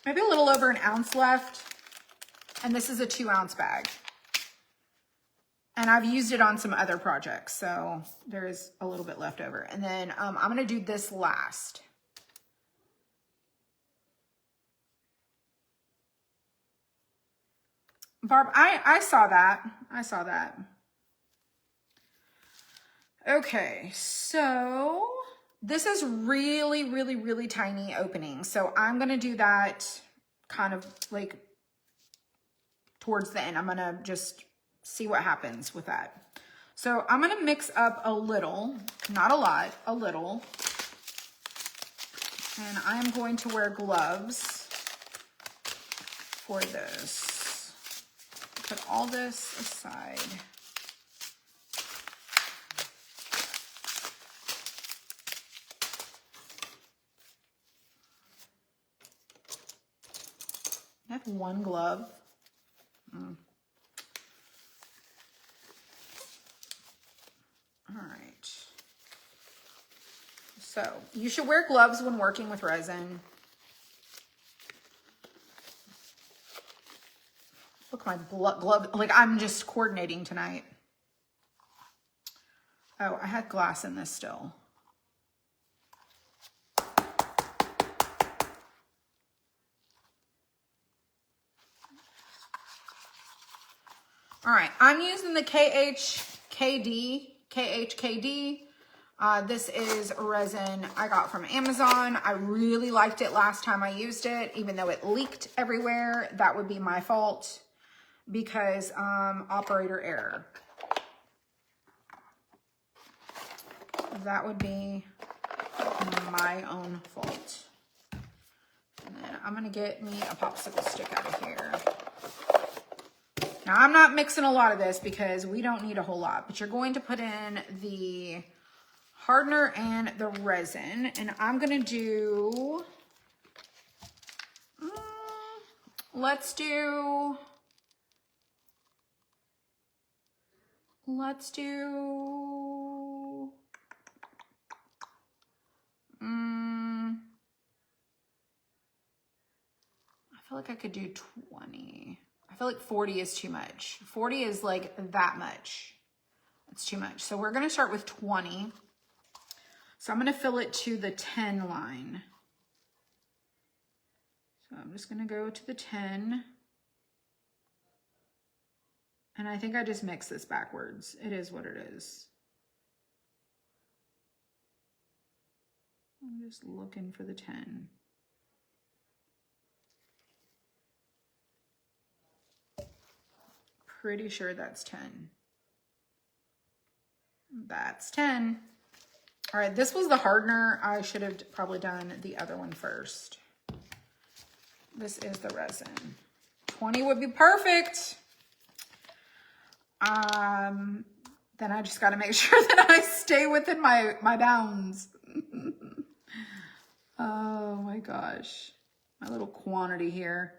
maybe a little over an ounce left. And this is a 2-ounce bag. And I've used it on some other projects, so there is a little bit left over. And then I'm gonna do this last. Barb, I saw that. I saw that. Okay, so this is really, really, really tiny opening. So I'm gonna do that kind of like towards the end. I'm gonna just see what happens with that. So I'm gonna mix up a little, not a lot, a little. And I am going to wear gloves for this. Put all this aside. I have one glove. All right. So you should wear gloves when working with resin. Look, my glove, like I'm just coordinating tonight. Oh, I had glass in this still. All right, I'm using the KHKD. This is resin I got from Amazon. I really liked it last time I used it, even though it leaked everywhere. That would be my fault because operator error. That would be my own fault. And then I'm gonna get me a popsicle stick out of here. Now, I'm not mixing a lot of this because we don't need a whole lot, but you're going to put in the hardener and the resin, and I'm going to do, let's do, I feel like I could do 20. I feel like 40 is too much. 40 is like that much. It's too much. So we're going to start with 20. So I'm going to fill it to the 10 line. So I'm just going to go to the 10. And I think I just mixed this backwards. It is what it is. I'm just looking for the 10. Pretty sure that's 10. That's 10. All right, this was the hardener. I should have probably done the other one first. This is the resin. 20 would be perfect. Then I just got to make sure that I stay within my bounds. Oh my gosh. My little quantity here.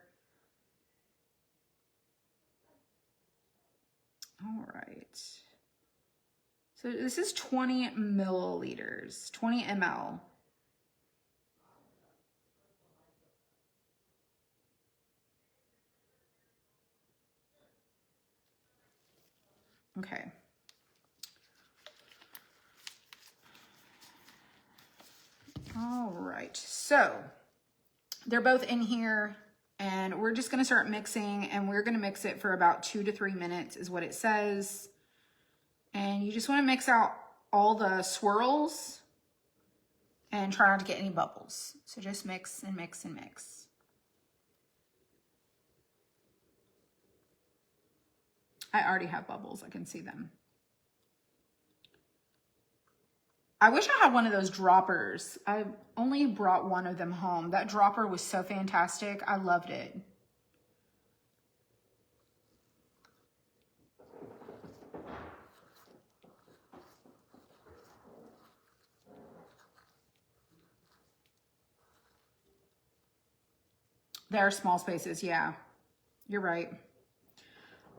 All right. So this is 20 milliliters, 20 ml. Okay. All right. So they're both in here. And we're just going to start mixing, and we're going to mix it for about 2 to 3 minutes is what it says. And you just want to mix out all the swirls and try not to get any bubbles. So just mix and mix and mix. I already have bubbles. I can see them. I wish I had one of those droppers. I only brought one of them home. That dropper was so fantastic. I loved it. There are small spaces. Yeah, you're right.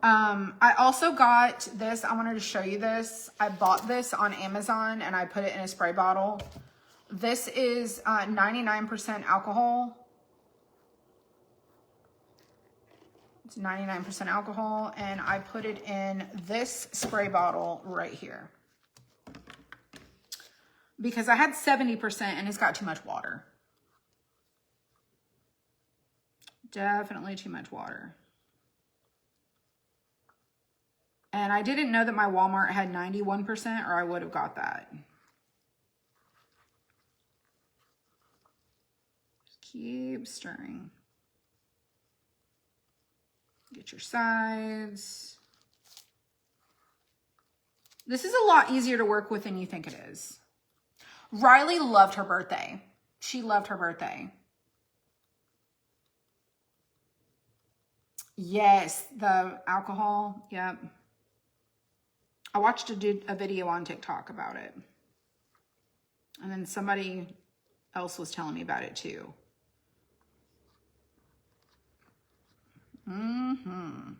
I also got this. I wanted to show you this. I bought this on Amazon and I put it in a spray bottle. This is 99% alcohol. It's 99% alcohol, and I put it in this spray bottle right here because I had 70% and it's got too much water. Definitely too much water. And I didn't know that my Walmart had 91%, or I would have got that. Just keep stirring. Get your sides. This is a lot easier to work with than you think it is. Riley loved her birthday. She loved her birthday. Yes, the alcohol. Yep. I watched a video on TikTok about it. And then somebody else was telling me about it too. Mm-hmm.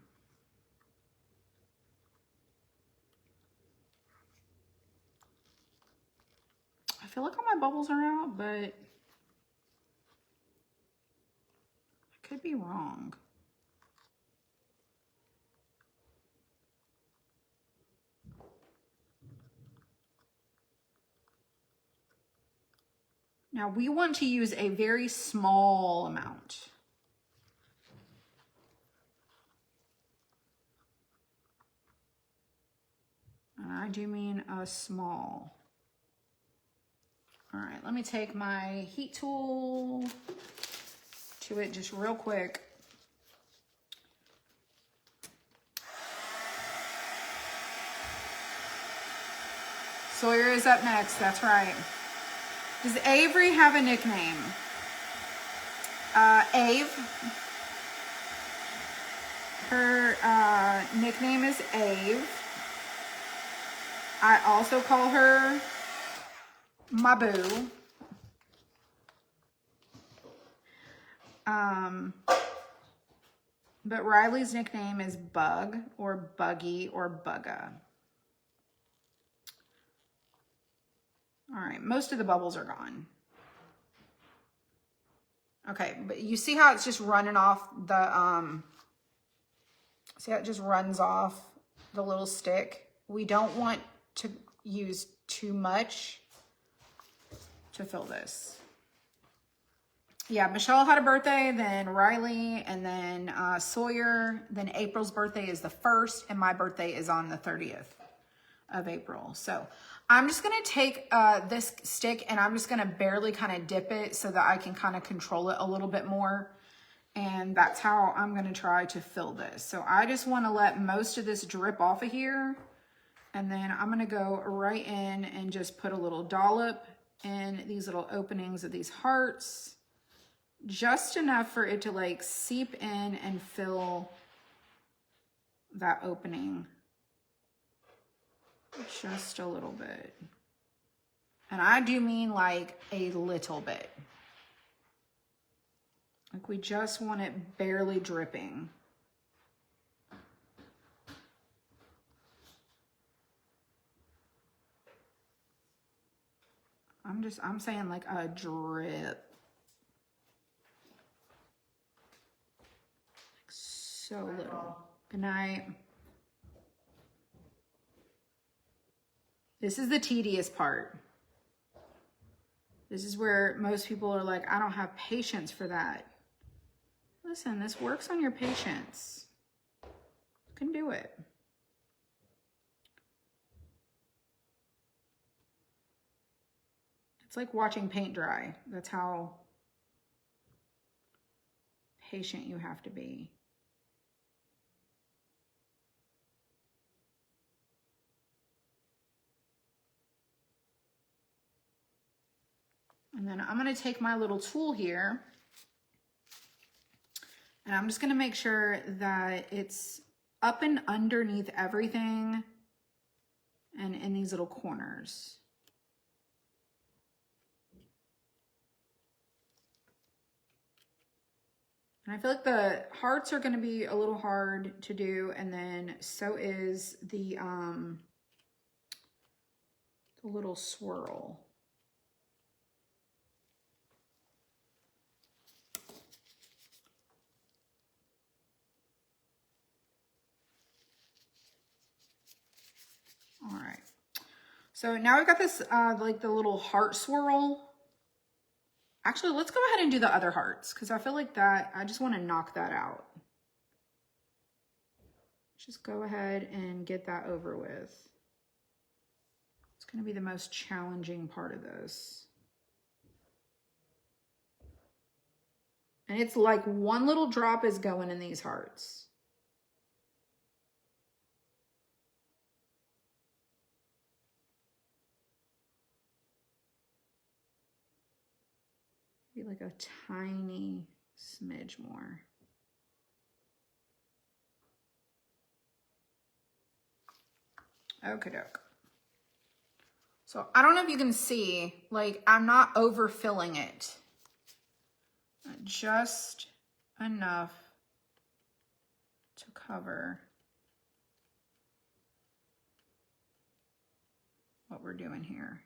I feel like all my bubbles are out, but I could be wrong. Now we want to use a very small amount. And I do mean a small. All right, let me take my heat tool to it just real quick. Sawyer is up next, that's right. Does Avery have a nickname? Ave. Her nickname is Ave. I also call her my boo. But Riley's nickname is Bug or Buggy or Bugga. All right, most of the bubbles are gone. Okay, but you see how it's just running off the, see how it just runs off the little stick? We don't want to use too much to fill this. Yeah, Michelle had a birthday, then Riley, and then Sawyer. Then April's birthday is the 1st, and my birthday is on the 30th of April. So I'm just gonna take this stick and I'm just gonna barely kind of dip it so that I can kind of control it a little bit more. And that's how I'm gonna try to fill this. So I just wanna let most of this drip off of here. And then I'm gonna go right in and just put a little dollop in these little openings of these hearts. Just enough for it to like seep in and fill that opening. Just a little bit. And I do mean like a little bit. Like we just want it barely dripping. I'm saying like a drip. Like so little. Good night. This is the tedious part. This is where most people are like, I don't have patience for that. Listen, this works on your patience. You can do it. It's like watching paint dry. That's how patient you have to be. And then I'm gonna take my little tool here and I'm just gonna make sure that it's up and underneath everything and in these little corners. And I feel like the hearts are gonna be a little hard to do, and then so is the little swirl. All right, so now we've got this like the little heart swirl. Actually, let's go ahead and do the other hearts because I feel like that, I just want to knock that out. Just go ahead and get that over with. It's going to be the most challenging part of this. And it's like one little drop is going in these hearts. Maybe like a tiny smidge more. Okie doke. So I don't know if you can see, like I'm not overfilling it. Just enough to cover what we're doing here.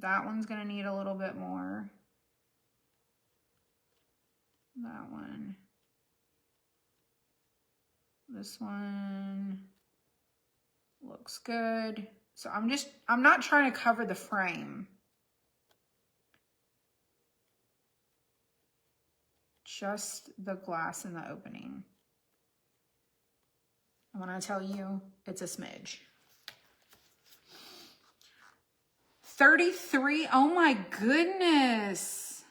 That one's gonna need a little bit more. That one. This one looks good. So I'm not trying to cover the frame. Just the glass in the opening. And when I tell you, it's a smidge. 33, oh my goodness.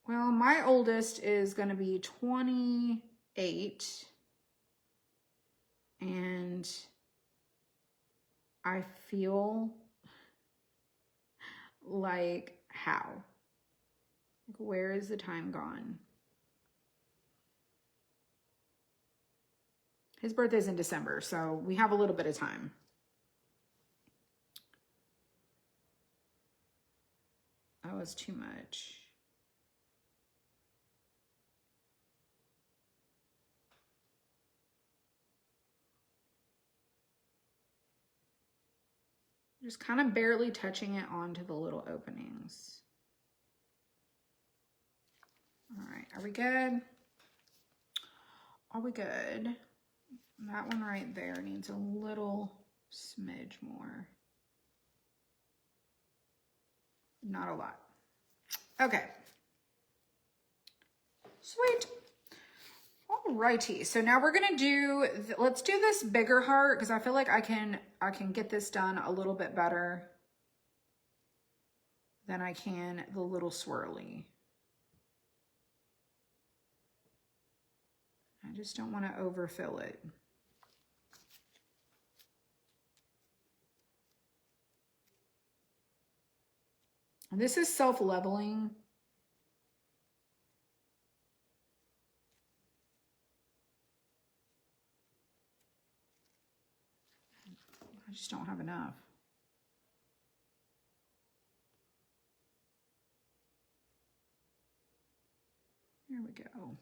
Well, my oldest is gonna be 28. And I feel like, how? Like, where is the time gone? His birthday's in December, so we have a little bit of time. That was too much. Just kind of barely touching it onto the little openings. All right, are we good? Are we good? That one right there needs a little smidge more. Not a lot. Okay. Sweet. Alrighty, so now we're gonna do, let's do this bigger heart because I feel like I can get this done a little bit better than I can the little swirly. I just don't want to overfill it. And this is self-leveling. I just don't have enough. There we go.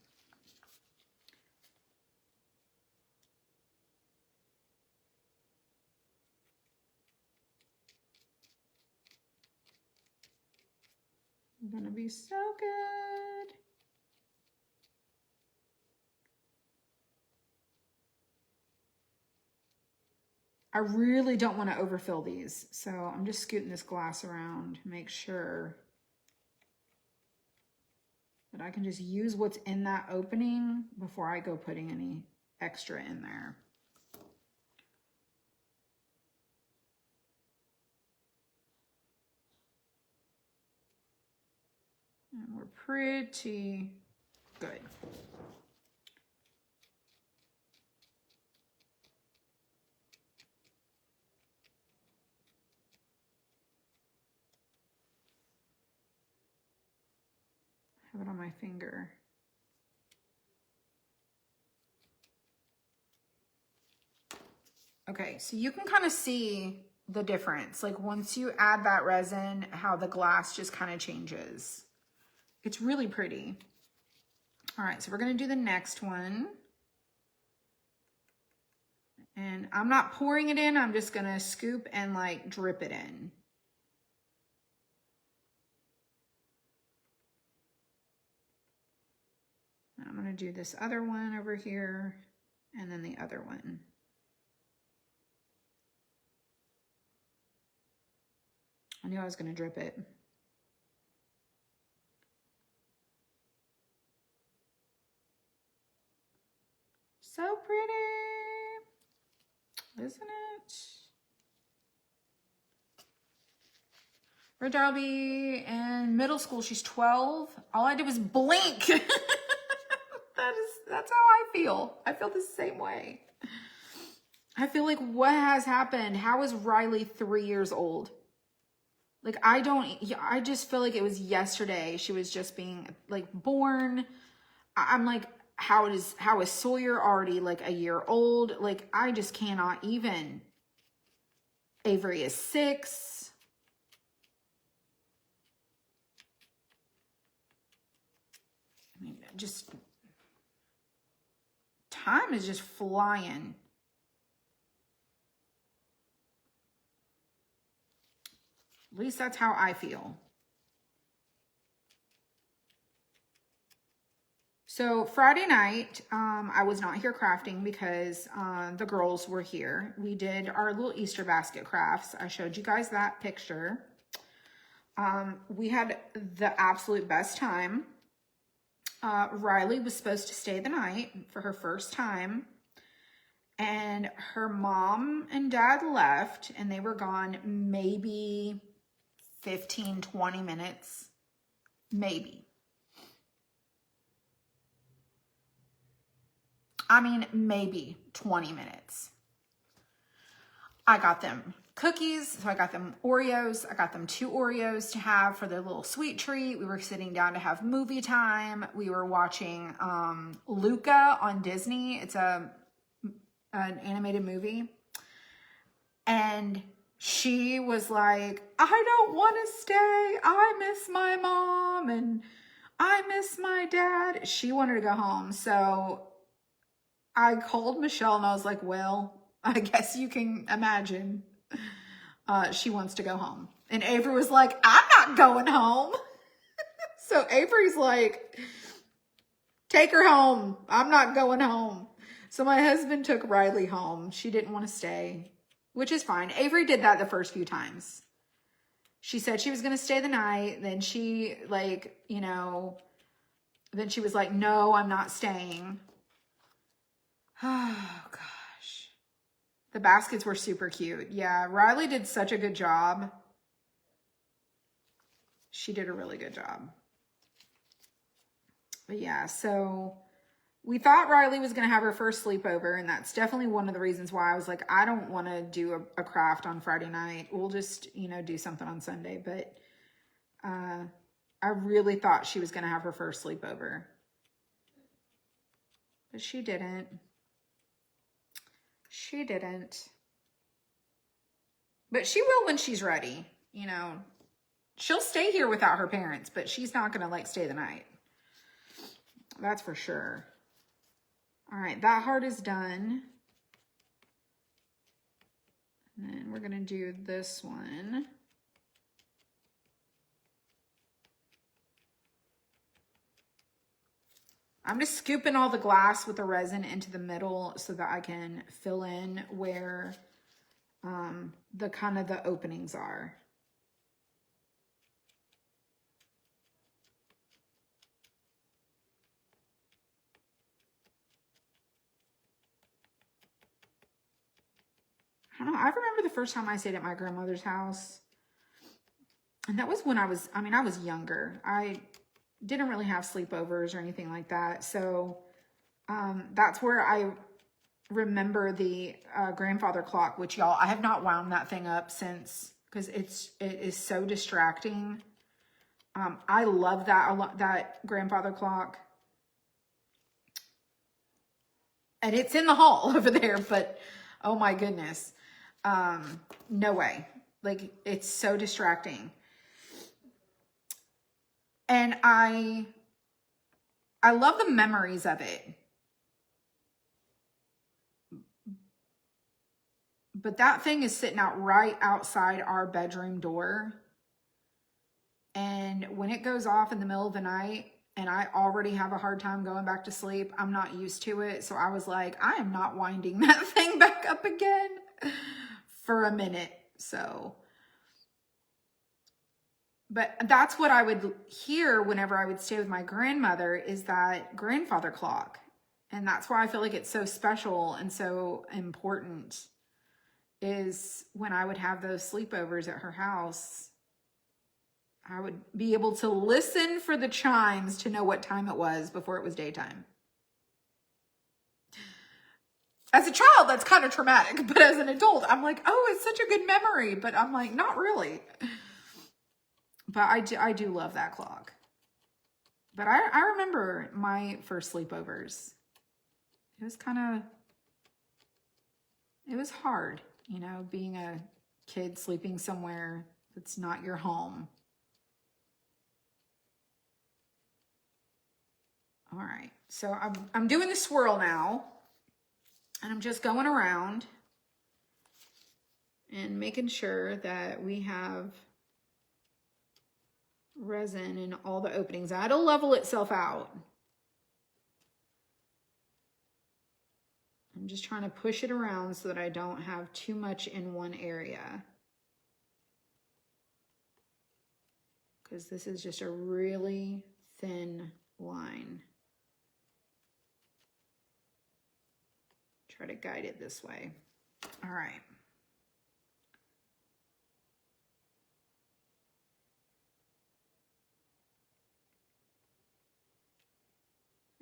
Gonna be so good. I really don't want to overfill these, so I'm just scooting this glass around to make sure that I can just use what's in that opening before I go putting any extra in there. And we're pretty good. have it on my finger. Okay, so you can kind of see the difference. Like once you add that resin, how the glass just kind of changes. It's really pretty. All right, so we're gonna do the next one. And I'm not pouring it in, I'm just gonna scoop and like drip it in. I'm gonna do this other one over here and then the other one. I knew I was gonna drip it. So pretty, isn't it? Red Darby in middle school, she's 12. All I did was blink. That's how I feel. I feel the same way. I feel like what has happened? How is Riley 3 years old? Like I just feel like it was yesterday. She was just being like born. I'm like, how is Sawyer already like a year old? Like I just cannot even. Avery is 6. I mean, just time is just flying. At least that's how I feel. So Friday night, I was not here crafting because the girls were here. We did our little Easter basket crafts. I showed you guys that picture. We had the absolute best time. Riley was supposed to stay the night for her first time. And her mom and dad left and they were gone maybe 15, 20 minutes, maybe. I mean, maybe 20 minutes. I got them cookies, so I got them Oreos. I got them 2 Oreos to have for their little sweet treat. We were sitting down to have movie time. We were watching Luca on Disney. It's an animated movie. And she was like, I don't want to stay. I miss my mom and I miss my dad. She wanted to go home. So I called Michelle and I was like, well, I guess you can imagine she wants to go home. And Avery was like, I'm not going home. So Avery's like, take her home. I'm not going home. So my husband took Riley home. She didn't want to stay, which is fine. Avery did that the first few times. She said she was going to stay the night. Then she like, you know, then she was like, no, I'm not staying. Oh, gosh. The baskets were super cute. Yeah, Riley did such a good job. She did a really good job. But yeah, so we thought Riley was going to have her first sleepover, and that's definitely one of the reasons why I was like, I don't want to do a craft on Friday night. We'll just, you know, do something on Sunday. But I really thought she was going to have her first sleepover. But she didn't. She didn't. But she will when she's ready. You know, she'll stay here without her parents, but she's not going to like stay the night. That's for sure. All right, that heart is done. And then we're going to do this one. I'm just scooping all the glass with the resin into the middle so that I can fill in where the kind of the openings are. I don't know. I remember the first time I stayed at my grandmother's house. And that was when I was younger. I didn't really have sleepovers or anything like that. So that's where I remember the grandfather clock, which y'all, I have not wound that thing up since, because it is so distracting. I love that a lot, that grandfather clock. And it's in the hall over there, but oh my goodness. No way. Like, it's so distracting. And I love the memories of it. But that thing is sitting out right outside our bedroom door. And when it goes off in the middle of the night and I already have a hard time going back to sleep, I'm not used to it. So I was like, I am not winding that thing back up again for a minute. So, but that's what I would hear whenever I would stay with my grandmother, is that grandfather clock. And that's why I feel like it's so special and so important, is when I would have those sleepovers at her house, I would be able to listen for the chimes to know what time it was before it was daytime. As a child, that's kind of traumatic, but as an adult, I'm like, oh, it's such a good memory, but I'm like, not really. But I do love that clock. But I remember my first sleepovers. It was hard, you know, being a kid sleeping somewhere that's not your home. All right, so I'm doing the swirl now, and I'm just going around and making sure that we have resin in all the openings. That'll level itself out. I'm just trying to push it around so that I don't have too much in one area, because this is just a really thin line. Try to guide it this way. All right.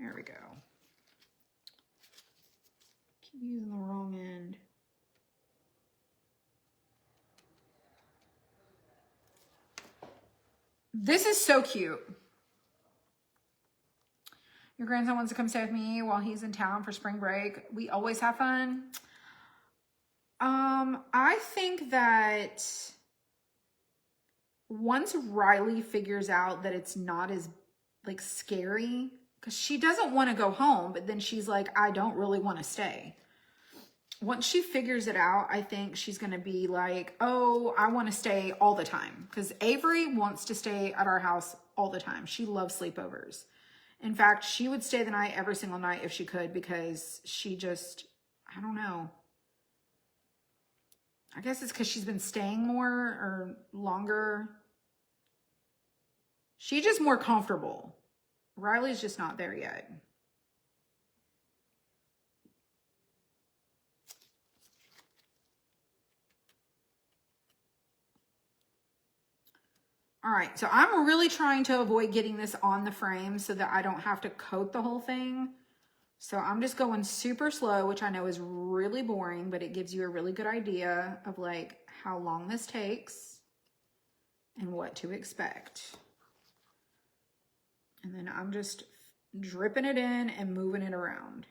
There we go. Keep using the wrong end. This is so cute. Your grandson wants to come stay with me while he's in town for spring break. We always have fun. I think that once Riley figures out that it's not as like scary, because she doesn't want to go home, but then she's like, I don't really want to stay. Once she figures it out, I think she's going to be like, oh, I want to stay all the time. Because Avery wants to stay at our house all the time. She loves sleepovers. In fact, she would stay the night every single night if she could, because she just, I don't know. I guess it's because she's been staying more or longer. She's just more comfortable. Riley's just not there yet. All right, so I'm really trying to avoid getting this on the frame so that I don't have to coat the whole thing. So I'm just going super slow, which I know is really boring, but it gives you a really good idea of like how long this takes and what to expect. And then I'm just dripping it in and moving it around.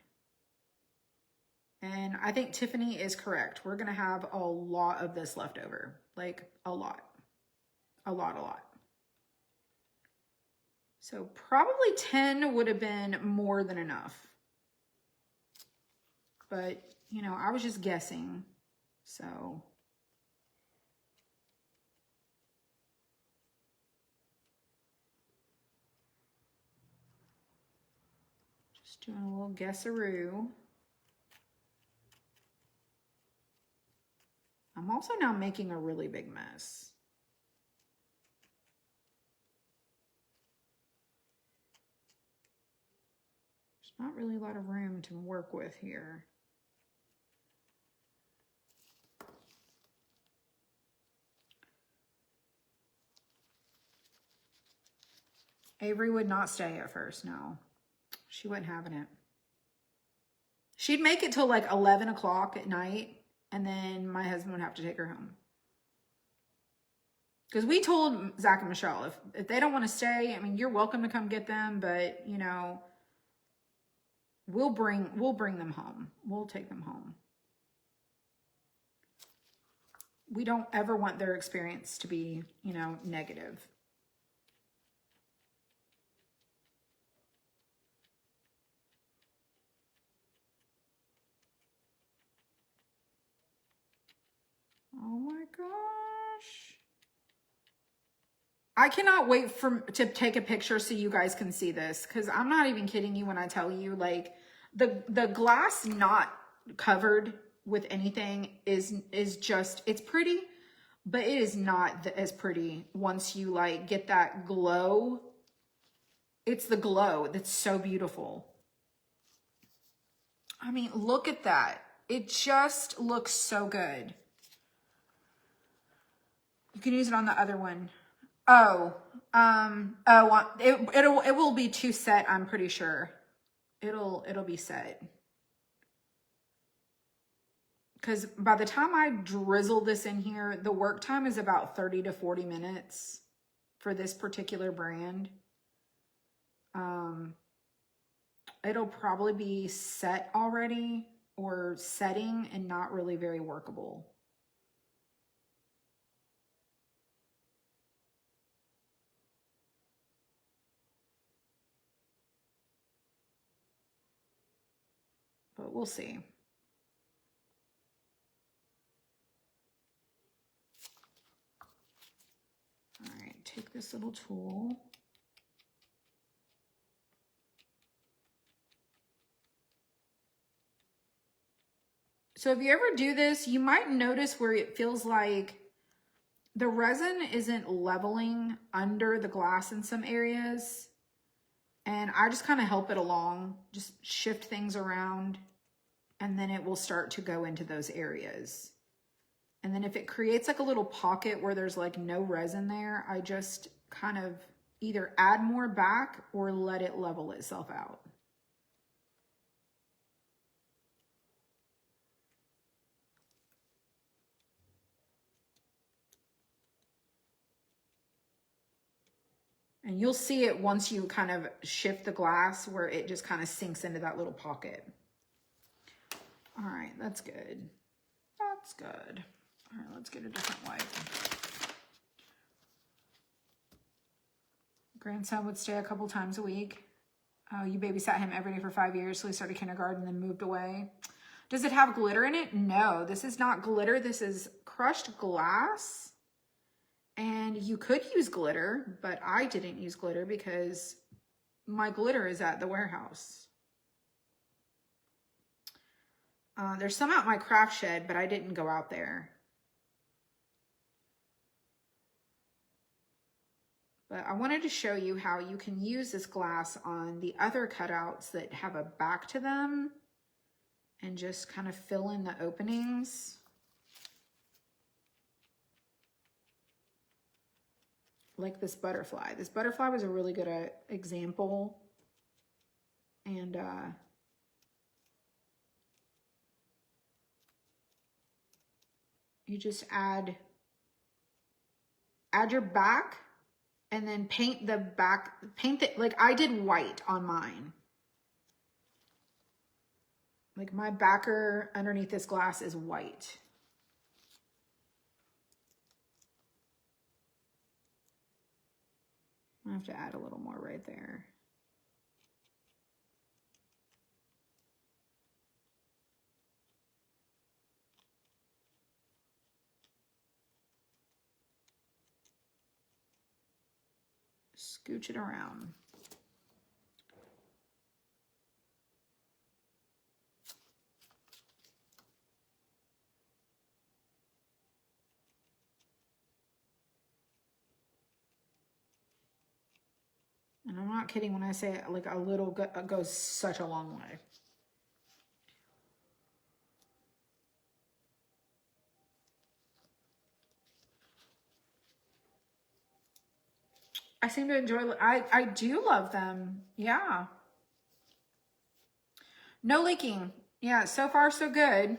And I think Tiffany is correct. We're gonna have a lot of this left over, like a lot. A lot. So probably 10 would have been more than enough. But, you know, I was just guessing. So just doing a little guessaroo. I'm also now making a really big mess. Not really a lot of room to work with here. Avery would not stay at first, no. She wasn't having it. She'd make it till like 11 o'clock at night, and then my husband would have to take her home. Because we told Zach and Michelle, if they don't want to stay, I mean, you're welcome to come get them, but you know, we'll bring them home. We'll take them home. We don't ever want their experience to be, you know, negative. Oh my gosh. I cannot wait to take a picture so you guys can see this, because I'm not even kidding you when I tell you, like, the glass not covered with anything is just, it's pretty, but it is not as pretty once you like get that glow. It's the glow that's so beautiful. I mean, look at that. It just looks so good. You can use it on the other one. Oh, it will be too set, I'm pretty sure. It'll be set. Because by the time I drizzle this in here, the work time is about 30 to 40 minutes for this particular brand. It'll probably be set already or setting and not really very workable. But we'll see. All right, take this little tool. So if you ever do this, you might notice where it feels like the resin isn't leveling under the glass in some areas. And I just kind of help it along, just shift things around, and then it will start to go into those areas. And then if it creates like a little pocket where there's like no resin there, I just kind of either add more back or let it level itself out. And you'll see it once you kind of shift the glass where it just kind of sinks into that little pocket. All right, that's good. That's good. All right, let's get a different wipe. Grandson would stay a couple times a week. Oh, you babysat him every day for 5 years, so he started kindergarten and then moved away. Does it have glitter in it? No, this is not glitter. This is crushed glass. And you could use glitter, but I didn't use glitter because my glitter is at the warehouse. There's some out in my craft shed, but I didn't go out there. But I wanted to show you how you can use this glass on the other cutouts that have a back to them and just kind of fill in the openings. Like this butterfly. This butterfly was a really good example. And you just add your back and then paint the back, like I did white on mine. Like my backer underneath this glass is white. I have to add a little more right there. Scooch it around. And I'm not kidding when I say like a little goes such a long way. I seem to enjoy, I do love them. Yeah. No leaking. Yeah, so far so good.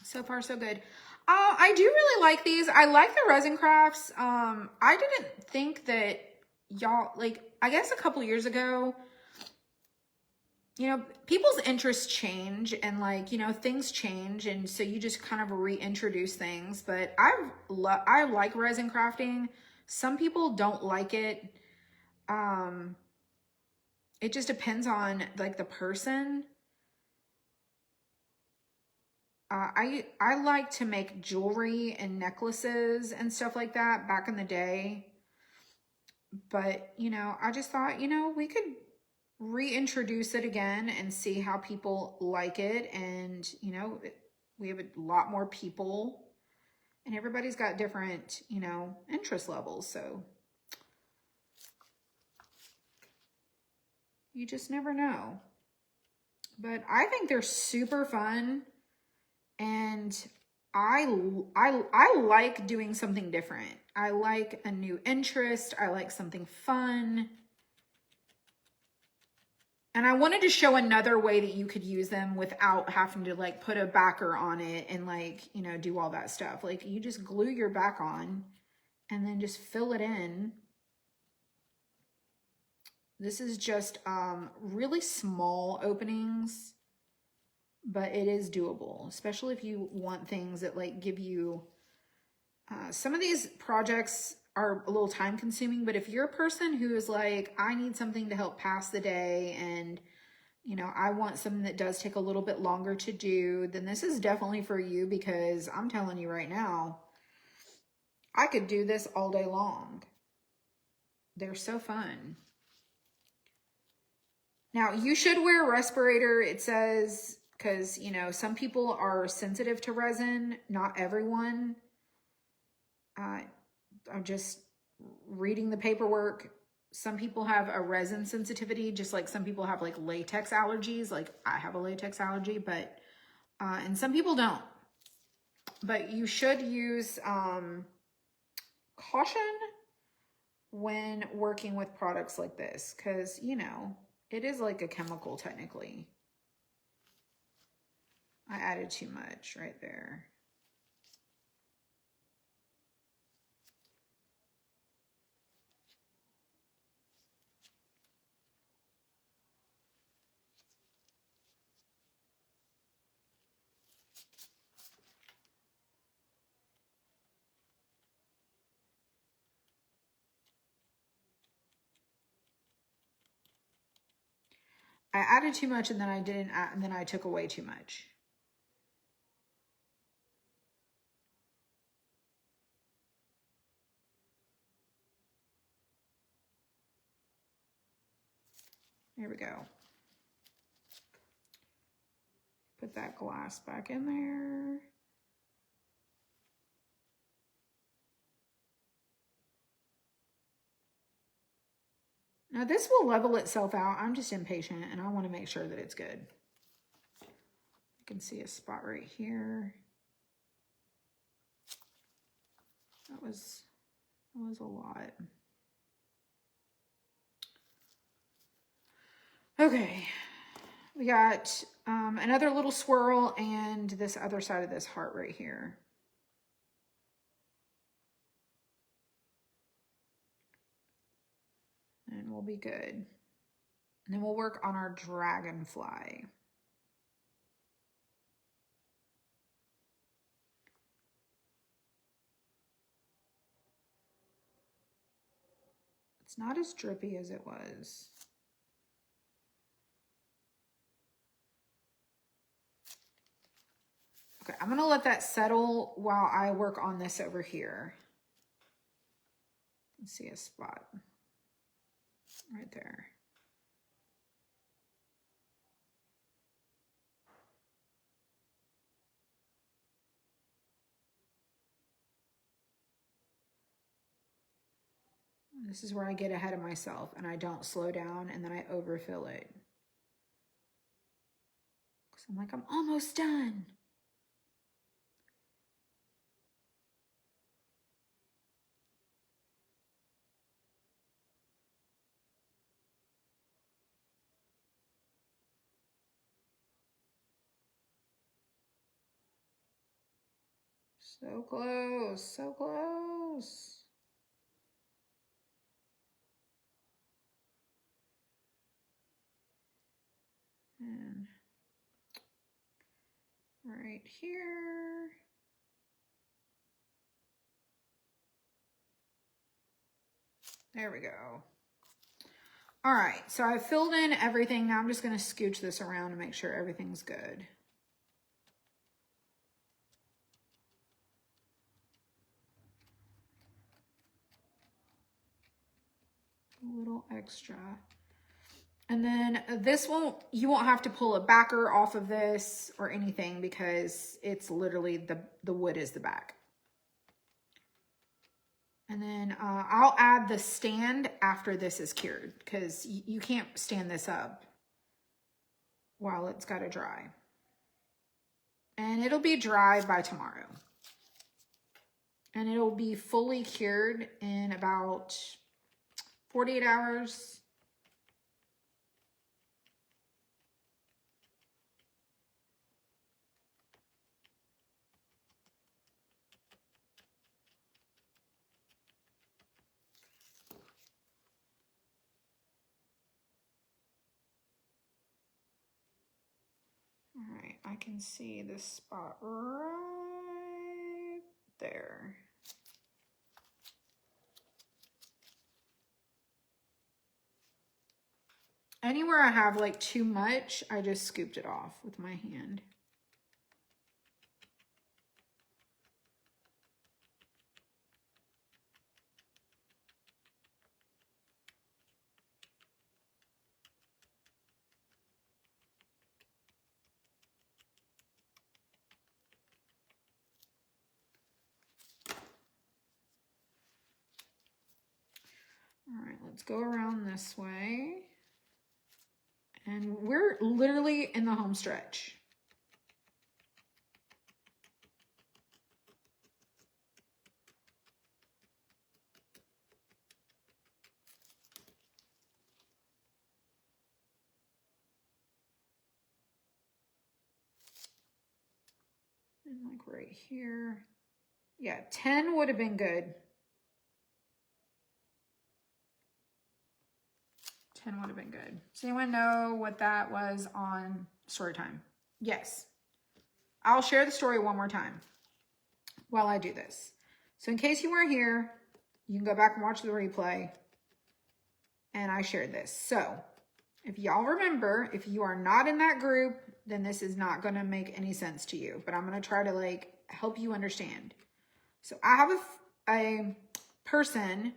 So far so good. I do really like these. I like the resin crafts. I didn't think that y'all, like, I guess a couple years ago, you know, people's interests change and like, you know, things change. And so you just kind of reintroduce things. But I like resin crafting. Some people don't like it. It just depends on like the person. I like to make jewelry and necklaces and stuff like that back in the day. But, you know, I just thought, you know, we could reintroduce it again and see how people like it. And, you know, we have a lot more people and everybody's got different, you know, interest levels. So you just never know. But I think they're super fun. And I like doing something different. I like a new interest. I like something fun. And I wanted to show another way that you could use them without having to like put a backer on it and like, you know, do all that stuff. Like you just glue your back on and then just fill it in. This is just really small openings, but it is doable, especially if you want things that like give you, some of these projects are a little time consuming, but if you're a person who is like, I need something to help pass the day and, you know, I want something that does take a little bit longer to do, then this is definitely for you because I'm telling you right now, I could do this all day long. They're so fun. Now, you should wear a respirator, it says, because, you know, some people are sensitive to resin, not everyone. I'm just reading the paperwork. Some people have a resin sensitivity, just like some people have like latex allergies. Like I have a latex allergy, but, and some people don't. But you should use caution when working with products like this, because, you know, it is like a chemical technically. I added too much right there. I added too much and then I didn't add, and then I took away too much. There we go. Put that glass back in there. Now this will level itself out. I'm just impatient and I want to make sure that it's good. You can see a spot right here. That was a lot. Okay, we got another little swirl and this other side of this heart right here. And we'll be good. And then we'll work on our dragonfly. It's not as drippy as it was. Okay, I'm gonna let that settle while I work on this over here. You can see a spot right there. This is where I get ahead of myself and I don't slow down and then I overfill it. Because I'm like, I'm almost done. So close, so close. And right here. There we go. All right, so I filled in everything. Now I'm just gonna scooch this around to make sure everything's good. A little extra. And then this you won't have to pull a backer off of this or anything because it's literally the wood is the back. And then I'll add the stand after this is cured because you can't stand this up while it's got to dry. And it'll be dry by tomorrow. And it'll be fully cured in about 48 hours. All right, I can see this spot right there. Anywhere I have like too much, I just scooped it off with my hand. All right, let's go around this way. And we're literally in the home stretch. And like right here. Yeah, 10 would have been good. 10 would have been good. Does anyone know what that was on story time? Yes. I'll share the story one more time while I do this. So in case you weren't here, you can go back and watch the replay. And I shared this. So if y'all remember, if you are not in that group, then this is not going to make any sense to you. But I'm going to try to like help you understand. So I have a person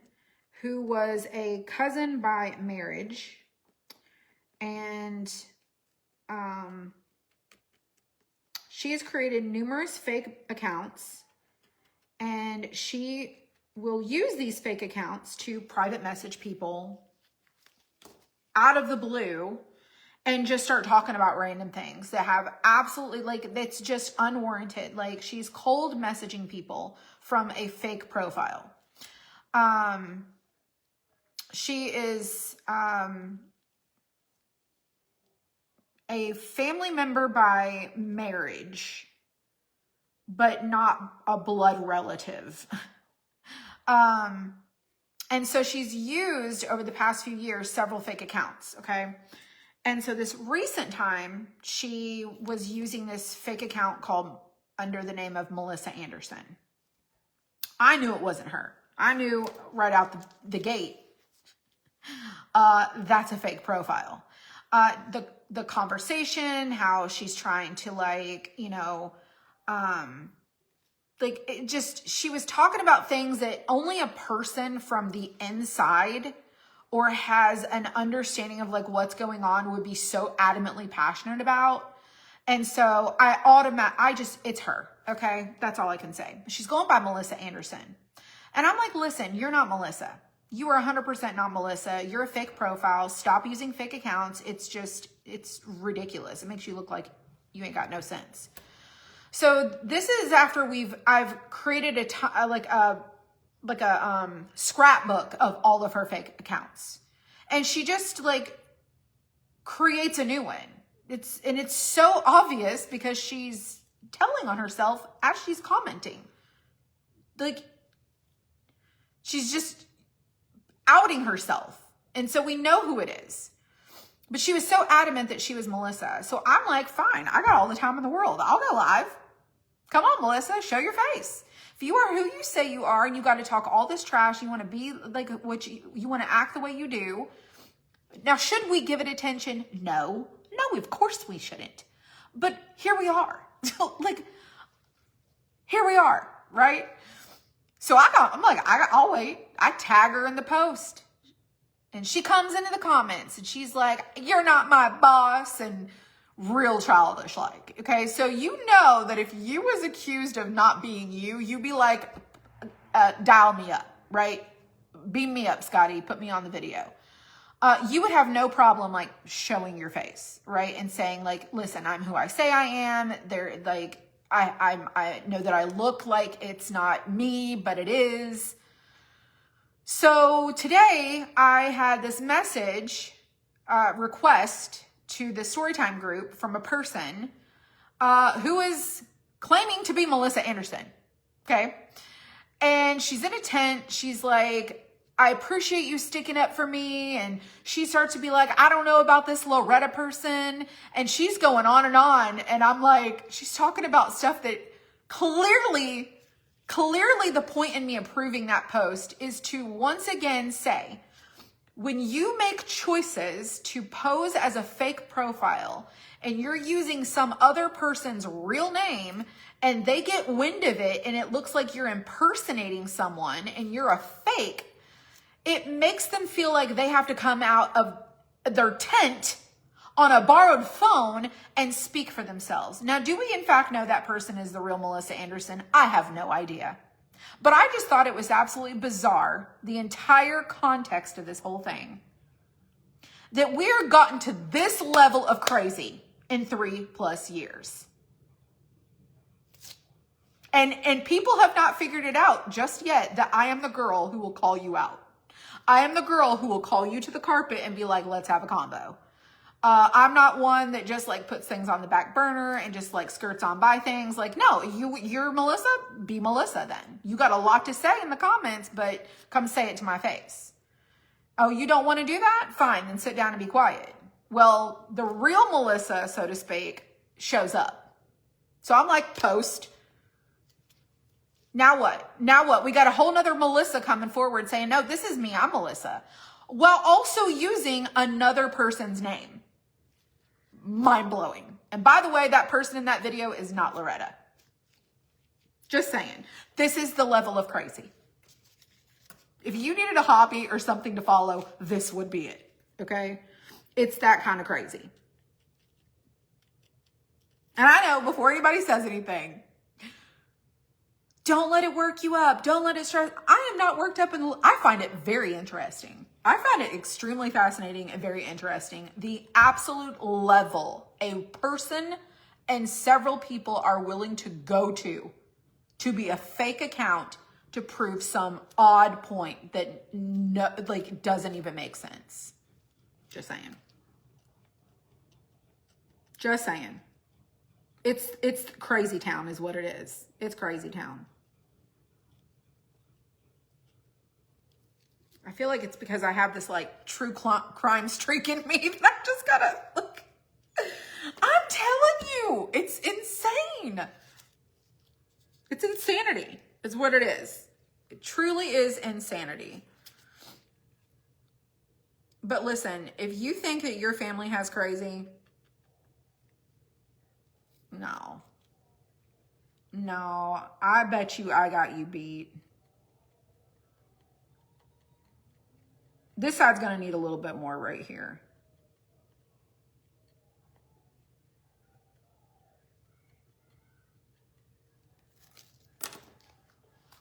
who was a cousin by marriage, and she has created numerous fake accounts, and she will use these fake accounts to private message people out of the blue and just start talking about random things that have absolutely, like, that's just unwarranted. Like, she's cold messaging people from a fake profile. She is a family member by marriage, but not a blood relative. And so she's used over the past few years several fake accounts, okay? And so this recent time, she was using this fake account called under the name of Melissa Anderson. I knew it wasn't her. I knew right out the gate, that's a fake profile. The conversation, how she's trying to like, you know, like it just, she was talking about things that only a person from the inside or has an understanding of like what's going on would be so adamantly passionate about. And so it's her. Okay. That's all I can say. She's going by Melissa Anderson. And I'm like, listen, you're not Melissa. You are 100% not Melissa. You're a fake profile. Stop using fake accounts. It's ridiculous. It makes you look like you ain't got no sense. So this is after I've created a scrapbook of all of her fake accounts. And she just like creates a new one. It's so obvious because she's telling on herself as she's commenting. Like, she's just outing herself. And so we know who it is. But she was so adamant that she was Melissa. So I'm like, fine, I got all the time in the world. I'll go live. Come on, Melissa, show your face. If you are who you say you are and you got to talk all this trash, you want to be like what you want to act the way you do. Now, should we give it attention? No, of course we shouldn't. But here we are. Like, here we are, right? So I'll wait. I tag her in the post. And she comes into the comments and she's like, you're not my boss, and real childish like. Okay, so you know that if you was accused of not being you, you'd be like, dial me up, right? Beam me up, Scotty, put me on the video. You would have no problem like showing your face, right? And saying like, listen, I'm who I say I am. They're like, I know that I look like it's not me, but it is. So today I had this message request to the Storytime group from a person who is claiming to be Melissa Anderson. Okay. And she's in a tent. She's like, I appreciate you sticking up for me. And she starts to be like, I don't know about this Loretta person. And she's going on. And I'm like, she's talking about stuff that clearly the point in me approving that post is to once again say, when you make choices to pose as a fake profile and you're using some other person's real name and they get wind of it and it looks like you're impersonating someone and you're a fake, it makes them feel like they have to come out of their tent on a borrowed phone and speak for themselves. Now, do we in fact know that person is the real Melissa Anderson? I have no idea. But I just thought it was absolutely bizarre, the entire context of this whole thing, that we're gotten to this level of crazy in 3+ years. And people have not figured it out just yet that I am the girl who will call you out. I am the girl who will call you to the carpet and be like, let's have a combo. I'm not one that just like puts things on the back burner and just like skirts on by things. Like, no, you're Melissa, be Melissa then. You got a lot to say in the comments, but come say it to my face. Oh, you don't want to do that? Fine, then sit down and be quiet. Well, the real Melissa, so to speak, shows up. So I'm like, post. Now what? We got a whole nother Melissa coming forward saying, no, this is me, I'm Melissa. While also using another person's name. Mind blowing. And by the way, that person in that video is not Loretta. Just saying. This is the level of crazy. If you needed a hobby or something to follow, this would be it. Okay? It's that kind of crazy. And I know before anybody says anything, don't let it work you up. Don't let it stress. I am not worked up. I find it very interesting. I find it extremely fascinating and very interesting. The absolute level a person and several people are willing to go to be a fake account to prove some odd point that doesn't even make sense. Just saying. Just saying. It's crazy town is what it is. It's crazy town. I feel like it's because I have this like true crime streak in me that I just gotta look. I'm telling you, it's insane. It's insanity is what it is. It truly is insanity. But listen, if you think that your family has crazy, no, I bet you I got you beat. This side's going to need a little bit more right here.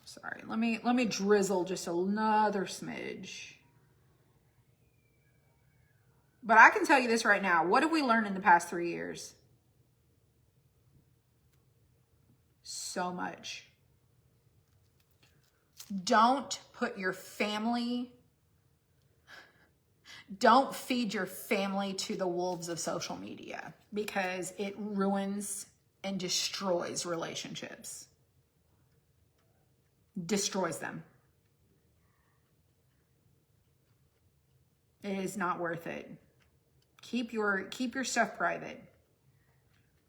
Sorry, let me drizzle just another smidge. But I can tell you this right now. What have we learned in the past 3 years? So much. Don't feed your family to the wolves of social media because it ruins and destroys relationships. destroys them. It is not worth it. Keep your stuff private.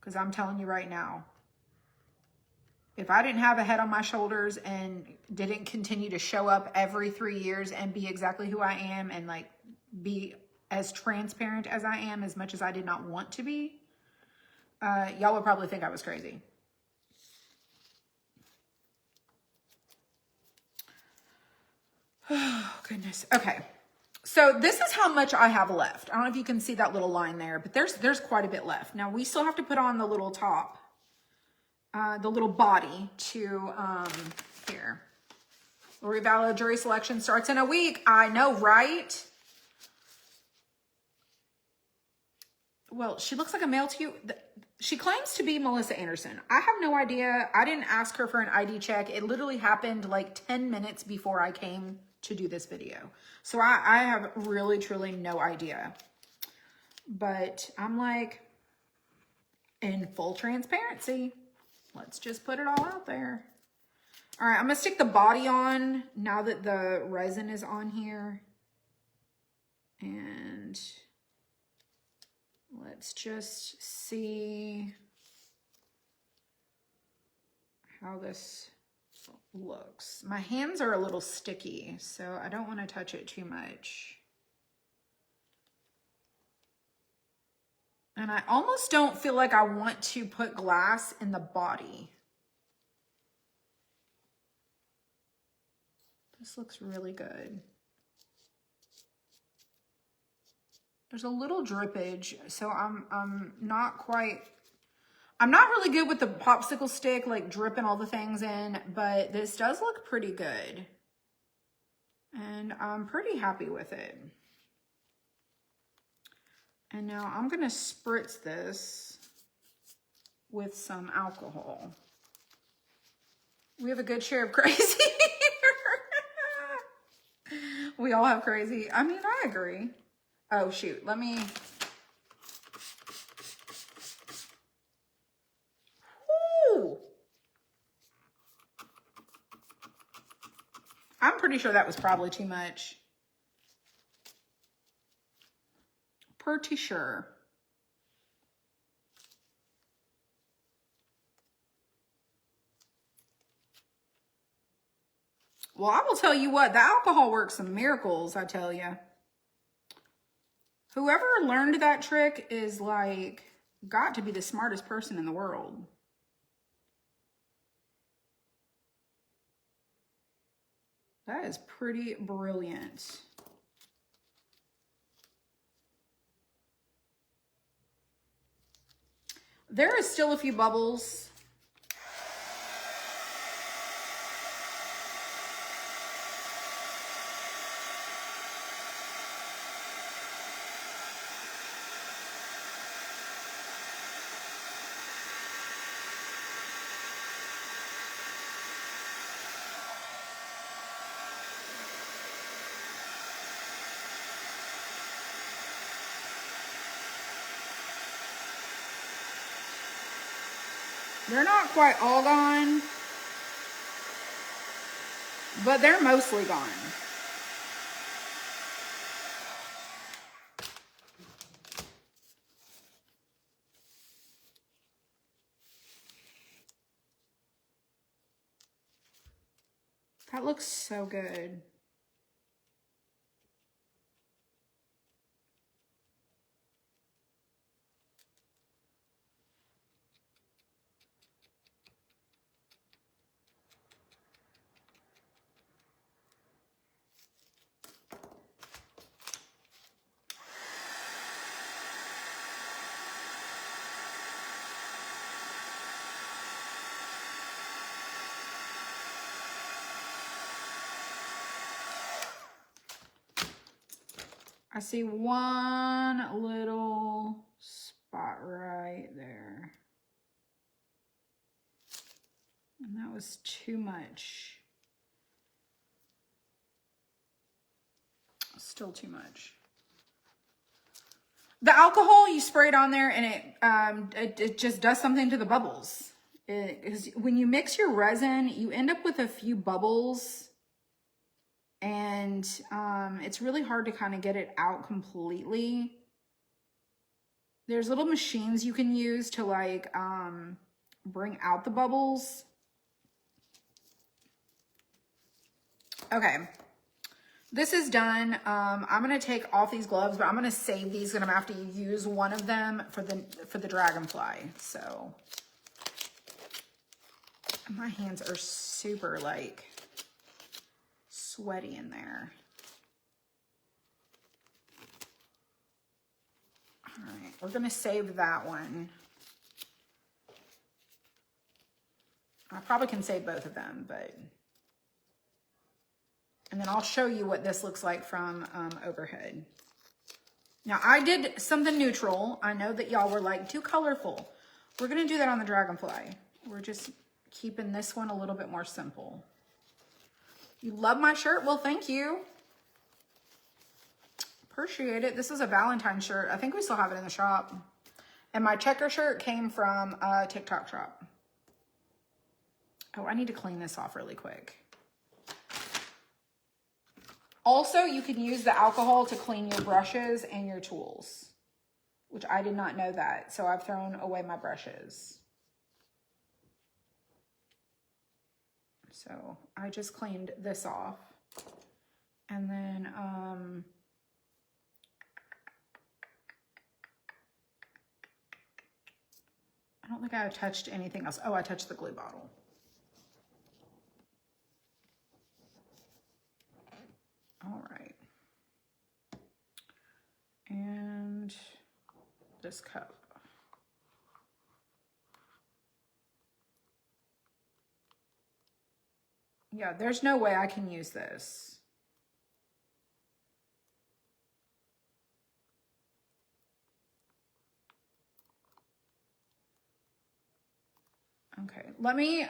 Because I'm telling you right now, if I didn't have a head on my shoulders and didn't continue to show up every 3 years and be exactly who I am and like be as transparent as I am, as much as I did not want to be, y'all would probably think I was crazy. Oh, goodness. Okay. So this is how much I have left. I don't know if you can see that little line there, but there's quite a bit left. Now we still have to put on the little top, the little body to, here. Lori Vallow jury selection starts in a week. I know, right? Well, she looks like a male to you. She claims to be Melissa Anderson. I have no idea. I didn't ask her for an ID check. It literally happened like 10 minutes before I came to do this video. So I have really, truly no idea. But I'm like, in full transparency, let's just put it all out there. All right, I'm gonna stick the body on now that the resin is on here. And let's just see how this looks. My hands are a little sticky, so I don't want to touch it too much. And I almost don't feel like I want to put glass in the body. This looks really good. There's a little drippage, so I'm not really good with the popsicle stick, like dripping all the things in, but this does look pretty good. And I'm pretty happy with it. And now I'm gonna spritz this with some alcohol. We have a good share of crazy here. We all have crazy. I mean, I agree. Oh, shoot. Let me... Woo! I'm pretty sure that was probably too much. Pretty sure. Well, I will tell you what, the alcohol works some miracles, I tell you. Whoever learned that trick is like, got to be the smartest person in the world. That is pretty brilliant. There is still a few bubbles. They're not quite all gone, but they're mostly gone. That looks so good. I see one little spot right there. And that was too much. Still too much. The alcohol, you spray it on there and it just does something to the bubbles. Because when you mix your resin, you end up with a few bubbles, and it's really hard to kind of get it out completely. There's little machines you can use to like bring out the bubbles. Okay, this is done. I'm gonna take off these gloves, but I'm gonna save these, and I'm gonna have to use one of them for the dragonfly. So my hands are super like sweaty in there. All right, we're gonna save that one. I probably can save both of them, but, and then I'll show you what this looks like from overhead. Now I did something neutral. I know that y'all were like, too colorful. We're gonna do that on the dragonfly. We're just keeping this one a little bit more simple. You love my shirt? Well, thank you. Appreciate it. This is a Valentine shirt. I think we still have it in the shop. And my checker shirt came from a TikTok shop. Oh, I need to clean this off really quick. Also, you can use the alcohol to clean your brushes and your tools, which I did not know that. So I've thrown away my brushes. So I just cleaned this off. And then, I don't think I touched anything else. Oh, I touched the glue bottle. All right. And this cup. Yeah, there's no way I can use this. Okay, let me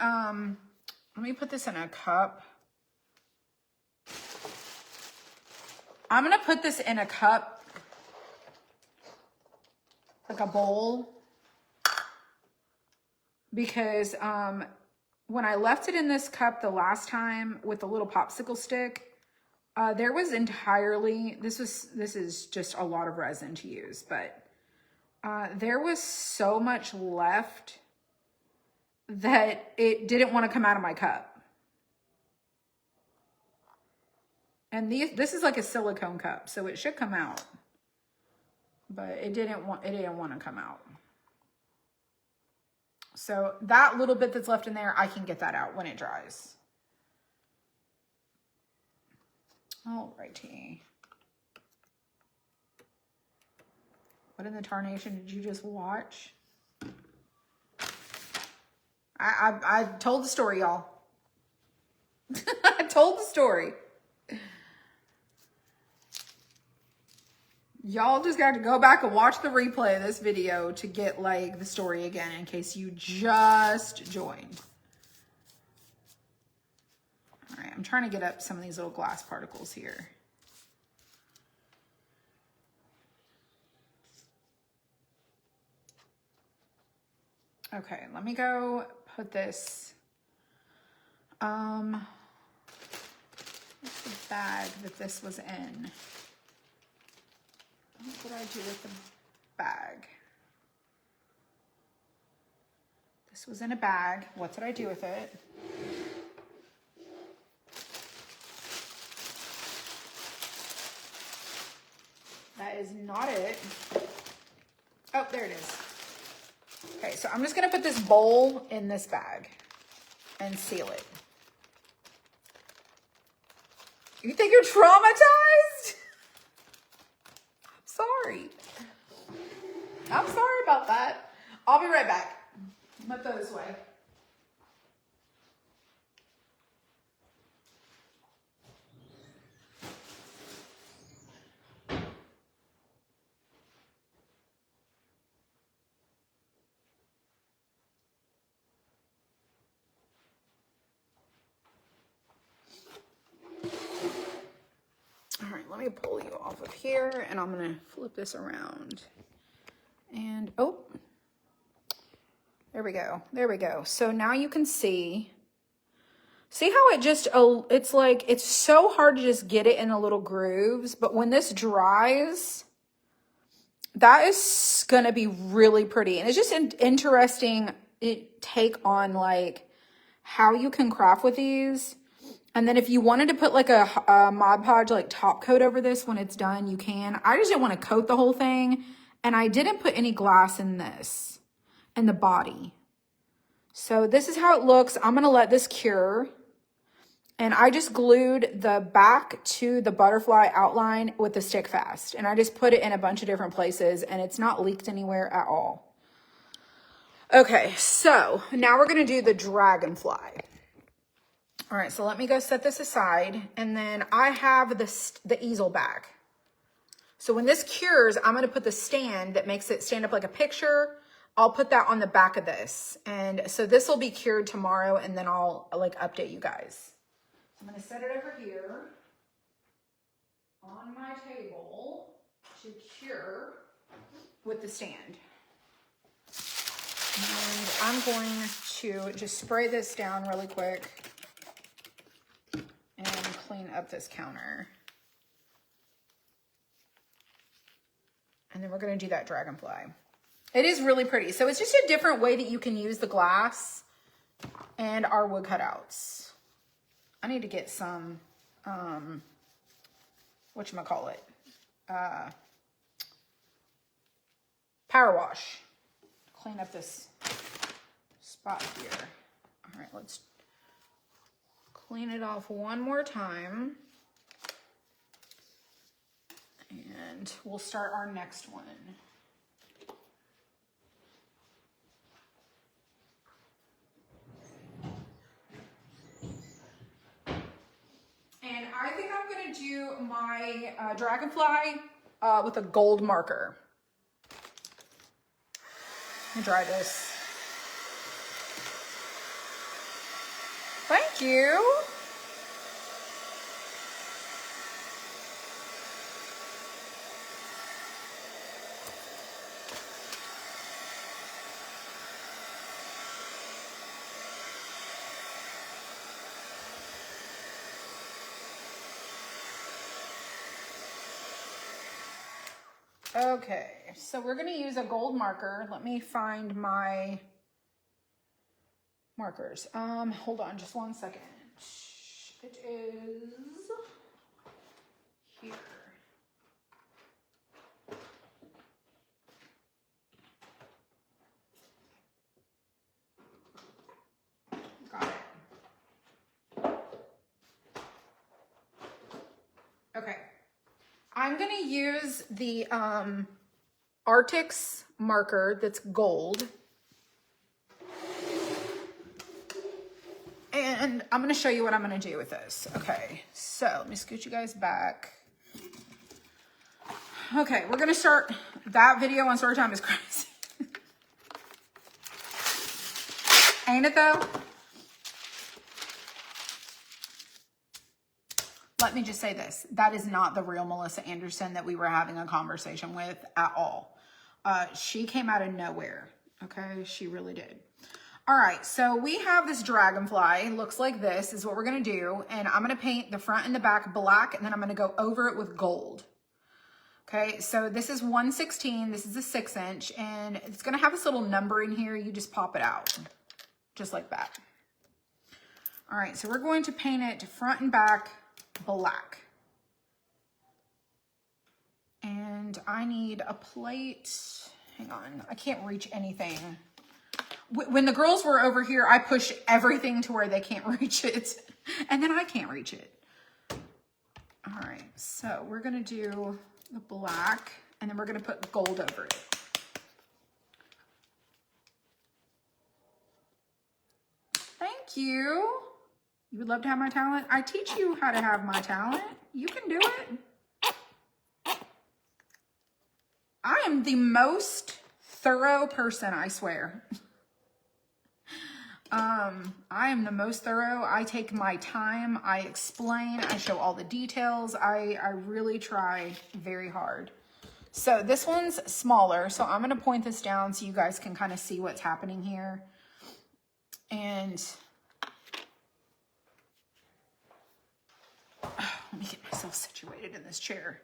put this in a cup. I'm gonna put this in a cup, like a bowl, because when I left it in this cup the last time with the little popsicle stick, there was entirely, this is just a lot of resin to use, but there was so much left that it didn't want to come out of my cup. And this is like a silicone cup, so it should come out, but it didn't want to come out. So that little bit that's left in there, I can get that out when it dries. Alrighty. What in the tarnation did you just watch? I told the story, y'all. I told the story. Y'all just got to go back and watch the replay of this video to get like the story again in case you just joined. All right, I'm trying to get up some of these little glass particles here. Okay, let me go put this, what's the bag that this was in? What did I do with the bag? This was in a bag. What did I do with it? That is not it. Oh, there it is. Okay, so I'm just gonna put this bowl in this bag and seal it. You think you're traumatized? Sorry. I'm sorry about that. I'll be right back. I'm gonna throw this away. All right, let me pull you off of here, and I'm gonna flip this around. And, oh, There we go. There we go. So now you can see how it just, it's like, it's so hard to just get it in the little grooves. But when this dries, that is going to be really pretty. And it's just an interesting take on like how you can craft with these. And then if you wanted to put like a Mod Podge like top coat over this when it's done, you can. I just didn't want to coat the whole thing. And I didn't put any glass in this, in the body. So this is how it looks. I'm going to let this cure. And I just glued the back to the butterfly outline with the stick fast. And I just put it in a bunch of different places and it's not leaked anywhere at all. Okay, so now we're going to do the dragonfly. All right, so let me go set this aside. And then I have the easel back. So when this cures, I'm going to put the stand that makes it stand up like a picture. I'll put that on the back of this. And so this will be cured tomorrow and then I'll like update you guys. I'm going to set it over here on my table to cure with the stand. And I'm going to just spray this down really quick and clean up this counter. And then we're going to do that dragonfly. It is really pretty. So it's just a different way that you can use the glass and our wood cutouts. I need to get some, whatchamacallit, power wash. Clean up this spot here. All right, let's clean it off one more time. And we'll start our next one. And I think I'm going to do my dragonfly with a gold marker. Let me dry this. Thank you. Okay, so we're going to use a gold marker. Let me find my markers. Hold on just one second. It is here. Got it. Okay. I'm going to use the Arctic's marker that's gold. And I'm going to show you what I'm going to do with this. Okay, so let me scoot you guys back. Okay, we're going to start. That video on story time is crazy. Ain't it though? Let me just say this. That is not the real Melissa Anderson that we were having a conversation with at all. She came out of nowhere. Okay, she really did. All right, so we have this dragonfly. It looks like this is what we're going to do. And I'm going to paint the front and the back black, and then I'm going to go over it with gold. Okay, so this is 1/16. This is a 6-inch, and it's going to have this little number in here. You just pop it out, just like that. All right, so we're going to paint it front and back black. And I need a plate. Hang on, I can't reach anything. When the girls were over here, I pushed everything to where they can't reach it. And then I can't reach it. All right, so we're gonna do the black and then we're gonna put gold over it. Thank you. You would love to have my talent? I teach you how to have my talent. You can do it. I am the most thorough person, I swear. I am the most thorough. I take my time. I explain. I show all the details. I really try very hard. So this one's smaller. So I'm going to point this down so you guys can kind of see what's happening here. And let me get myself situated in this chair.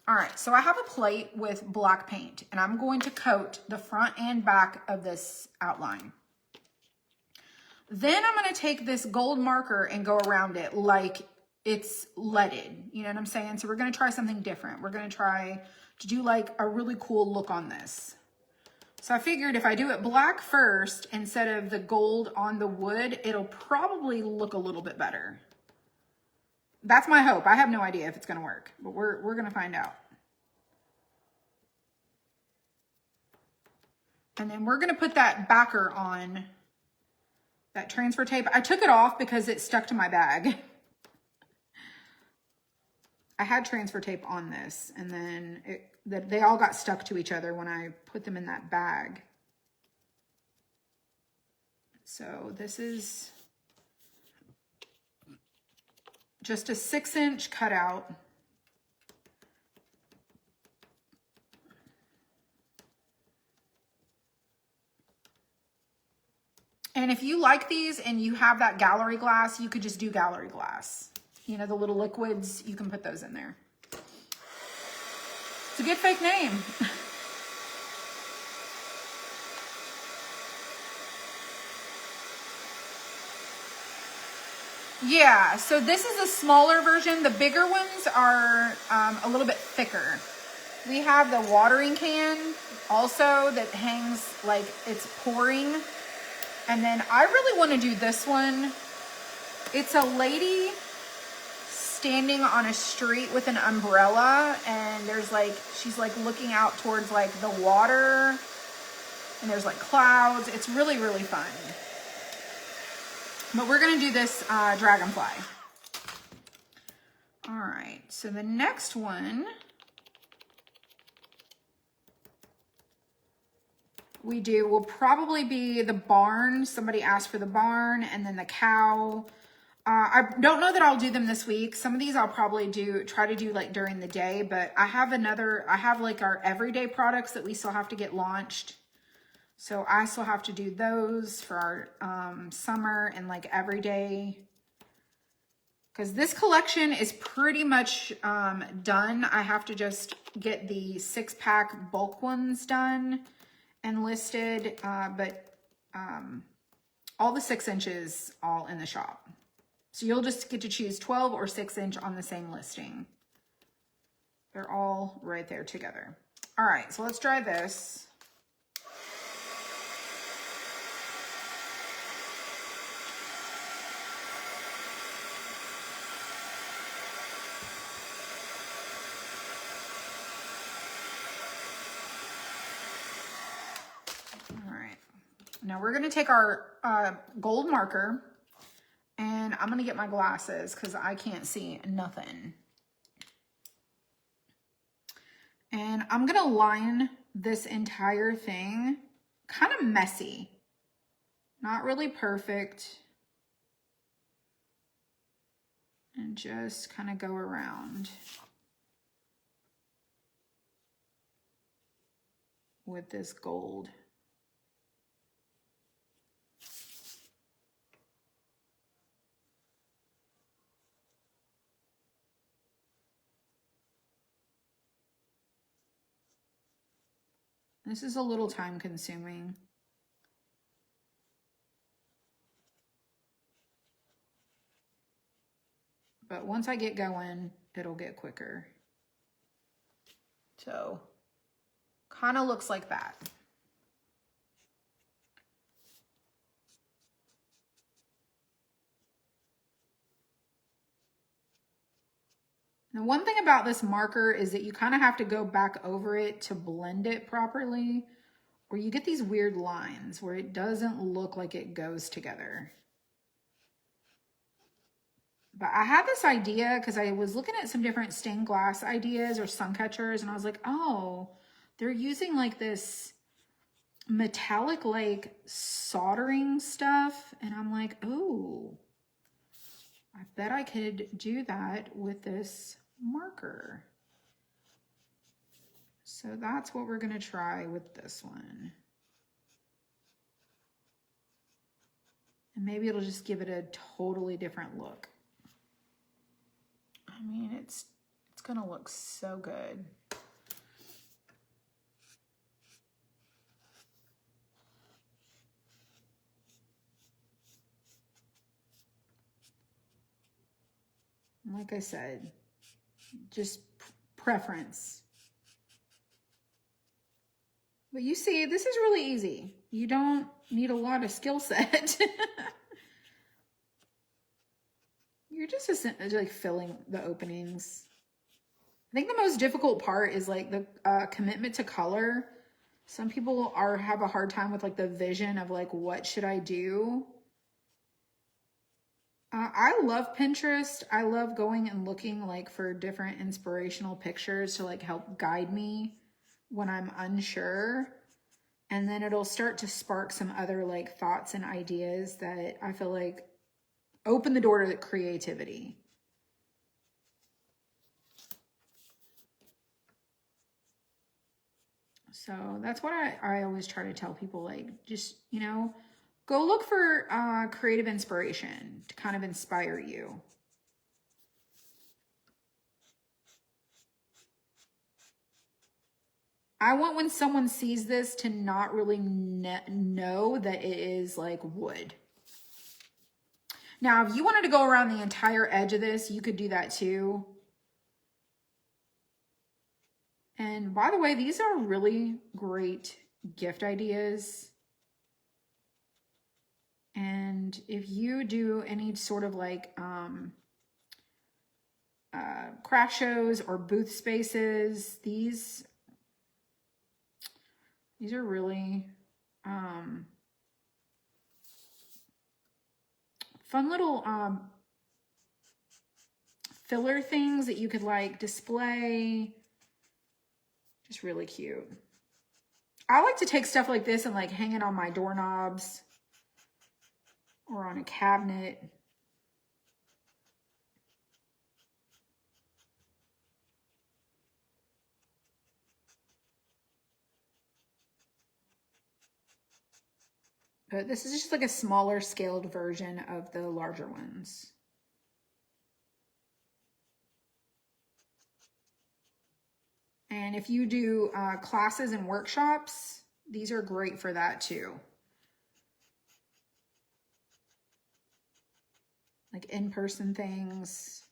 All right, so I have a plate with black paint, and I'm going to coat the front and back of this outline. Then I'm going to take this gold marker and go around it like it's leaded. You know what I'm saying? So we're going to try something different. We're going to try to do like a really cool look on this. So I figured if I do it black first instead of the gold on the wood, it'll probably look a little bit better. That's my hope. I have no idea if it's going to work, but we're going to find out. And then we're going to put that backer on, that transfer tape. I took it off because it stuck to my bag. I had transfer tape on this, and then they all got stuck to each other when I put them in that bag. So this is just a 6-inch cutout. And if you like these and you have that gallery glass, you could just do gallery glass. You know, the little liquids, you can put those in there. It's a good fake name. Yeah, so this is a smaller version. The bigger ones are a little bit thicker. We have the watering can also that hangs like it's pouring. And then I really want to do this one. It's a lady standing on a street with an umbrella, and there's like, she's like looking out towards like the water, and there's like clouds. It's really, really fun. But we're going to do this dragonfly. All right, so the next one we do will probably be the barn. Somebody asked for the barn, and then the cow. I don't know that I'll do them this week. Some of these I'll probably try to do like during the day, but I have like our everyday products that we still have to get launched. So I still have to do those for our summer and like everyday. Because this collection is pretty much done. I have to just get the 6-pack bulk ones done and listed, but all the 6 inches all in the shop. So you'll just get to choose 12 or 6-inch on the same listing. They're all right there together. All right, so let's try this. All right, now we're gonna take our gold marker, and I'm gonna get my glasses because I can't see nothing. And I'm gonna line this entire thing, kind of messy, not really perfect. And just kind of go around with this gold. This is a little time consuming. But once I get going, it'll get quicker. So, kind of looks like that. The one thing about this marker is that you kind of have to go back over it to blend it properly, or you get these weird lines where it doesn't look like it goes together. But I had this idea because I was looking at some different stained glass ideas or sun catchers, and I was like, oh, they're using like this metallic like soldering stuff. And I'm like, oh, I bet I could do that with this marker. So that's what we're gonna try with this one. And maybe it'll just give it a totally different look. I mean, it's gonna look so good. Like I said, just preference. But you see, this is really easy. You don't need a lot of skill set. You're just like filling the openings. I think the most difficult part is like the commitment to color. Some people have a hard time with like the vision of like, what should I do? I love Pinterest. I love going and looking like for different inspirational pictures to like help guide me when I'm unsure. And then it'll start to spark some other like thoughts and ideas that I feel like open the door to creativity. So that's what I always try to tell people, like, just, you know, go look for creative inspiration to kind of inspire you. I want when someone sees this to not really know that it is like wood. Now, if you wanted to go around the entire edge of this, you could do that too. And by the way, these are really great gift ideas. And if you do any sort of like craft shows or booth spaces, these are really fun little filler things that you could like display. Just really cute. I like to take stuff like this and like hang it on my doorknobs or on a cabinet. But this is just like a smaller scaled version of the larger ones. And if you do classes and workshops, these are great for that too. Like in-person things.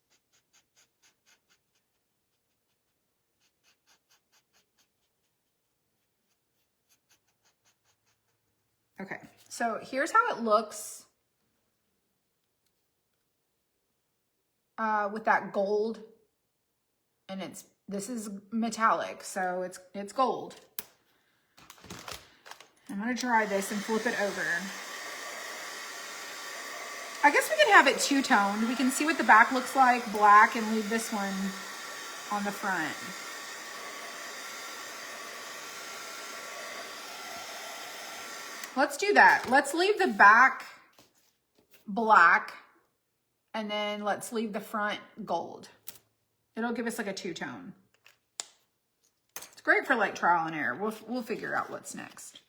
Okay, so here's how it looks with that gold, and this is metallic, so it's gold. I'm gonna try this and flip it over. I guess we can have it two-toned. We can see what the back looks like, black, and leave this one on the front. Let's do that. Let's leave the back black, and then let's leave the front gold. It'll give us like a two-tone. It's great for like trial and error. We'll figure out what's next.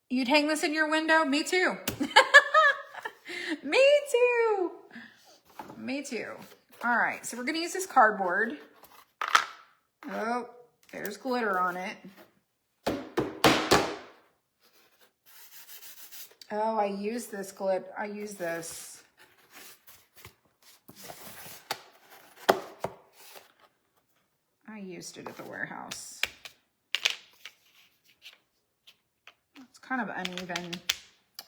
You'd hang this in your window? Me too. Me too. Me too. All right, so we're gonna use this cardboard. Oh, there's glitter on it. Oh, I use this glitter. I use this. I used it at the warehouse. It's kind of uneven.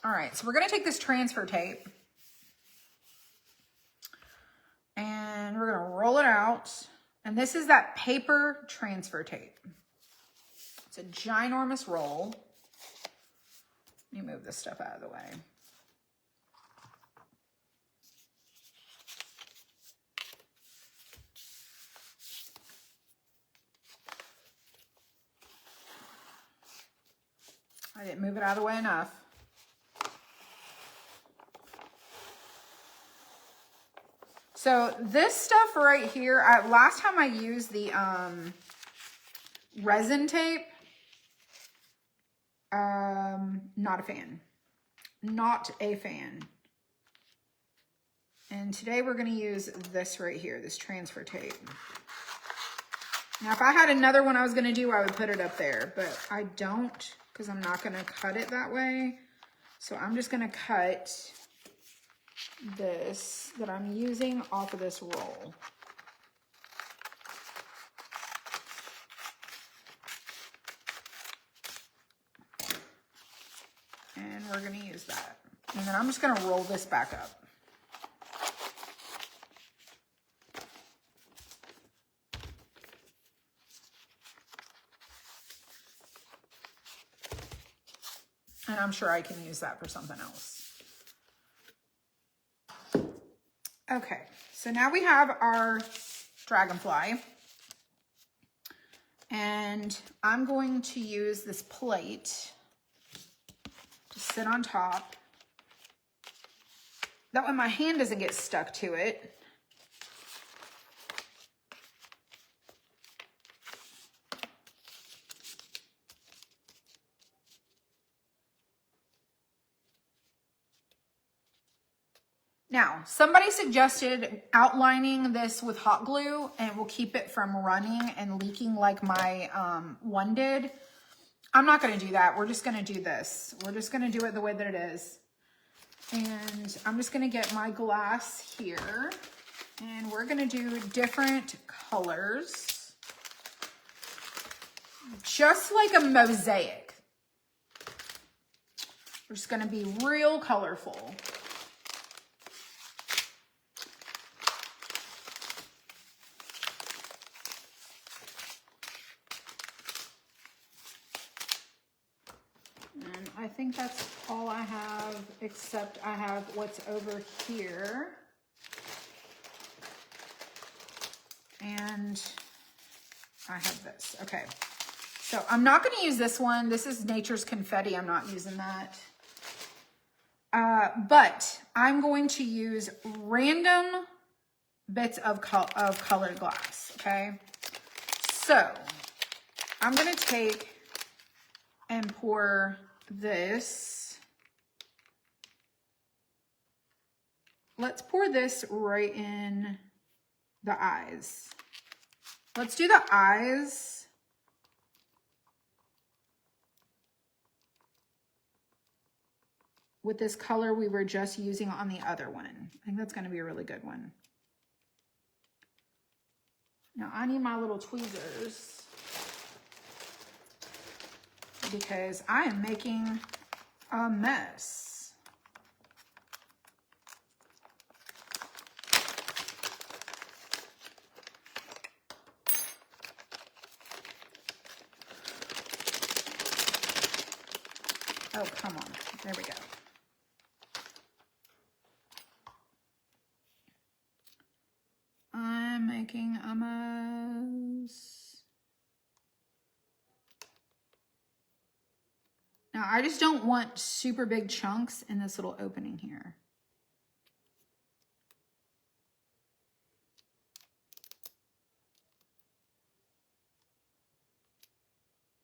All right, so we're gonna take this transfer tape and we're gonna roll it out. And this is that paper transfer tape. It's a ginormous roll. Let me move this stuff out of the way. I didn't move it out of the way enough. So this stuff right here, last time I used the Resin tape, not a fan. Not a fan. And today we're going to use this right here, this transfer tape. Now, if I had another one I was going to do, I would put it up there, but I don't because I'm not going to cut it that way. So I'm just going to cut this that I'm using off of this roll. And we're going to use that. And then I'm just going to roll this back up. And I'm sure I can use that for something else. Okay, so now we have our dragonfly. And I'm going to use this plate to sit on top. That way my hand doesn't get stuck to it. Now, somebody suggested outlining this with hot glue and it will keep it from running and leaking like my one did. I'm not going to do that. We're just going to do this. We're just going to do it the way that it is. And I'm just going to get my glass here and we're going to do different colors. Just like a mosaic. We're just going to be real colorful. I think that's all I have, except I have what's over here. And I have this. Okay. So I'm not going to use this one. This is Nature's Confetti. I'm not using that. But I'm going to use random bits of colored glass. Okay. So I'm going to take and pour this. Let's pour this right in the eyes. Let's do the eyes. With this color we were just using on the other one. I think that's going to be a really good one. Now I need my little tweezers, because I am making a mess. Oh, come on. There we go. I'm making a mess. Now, I just don't want super big chunks in this little opening here.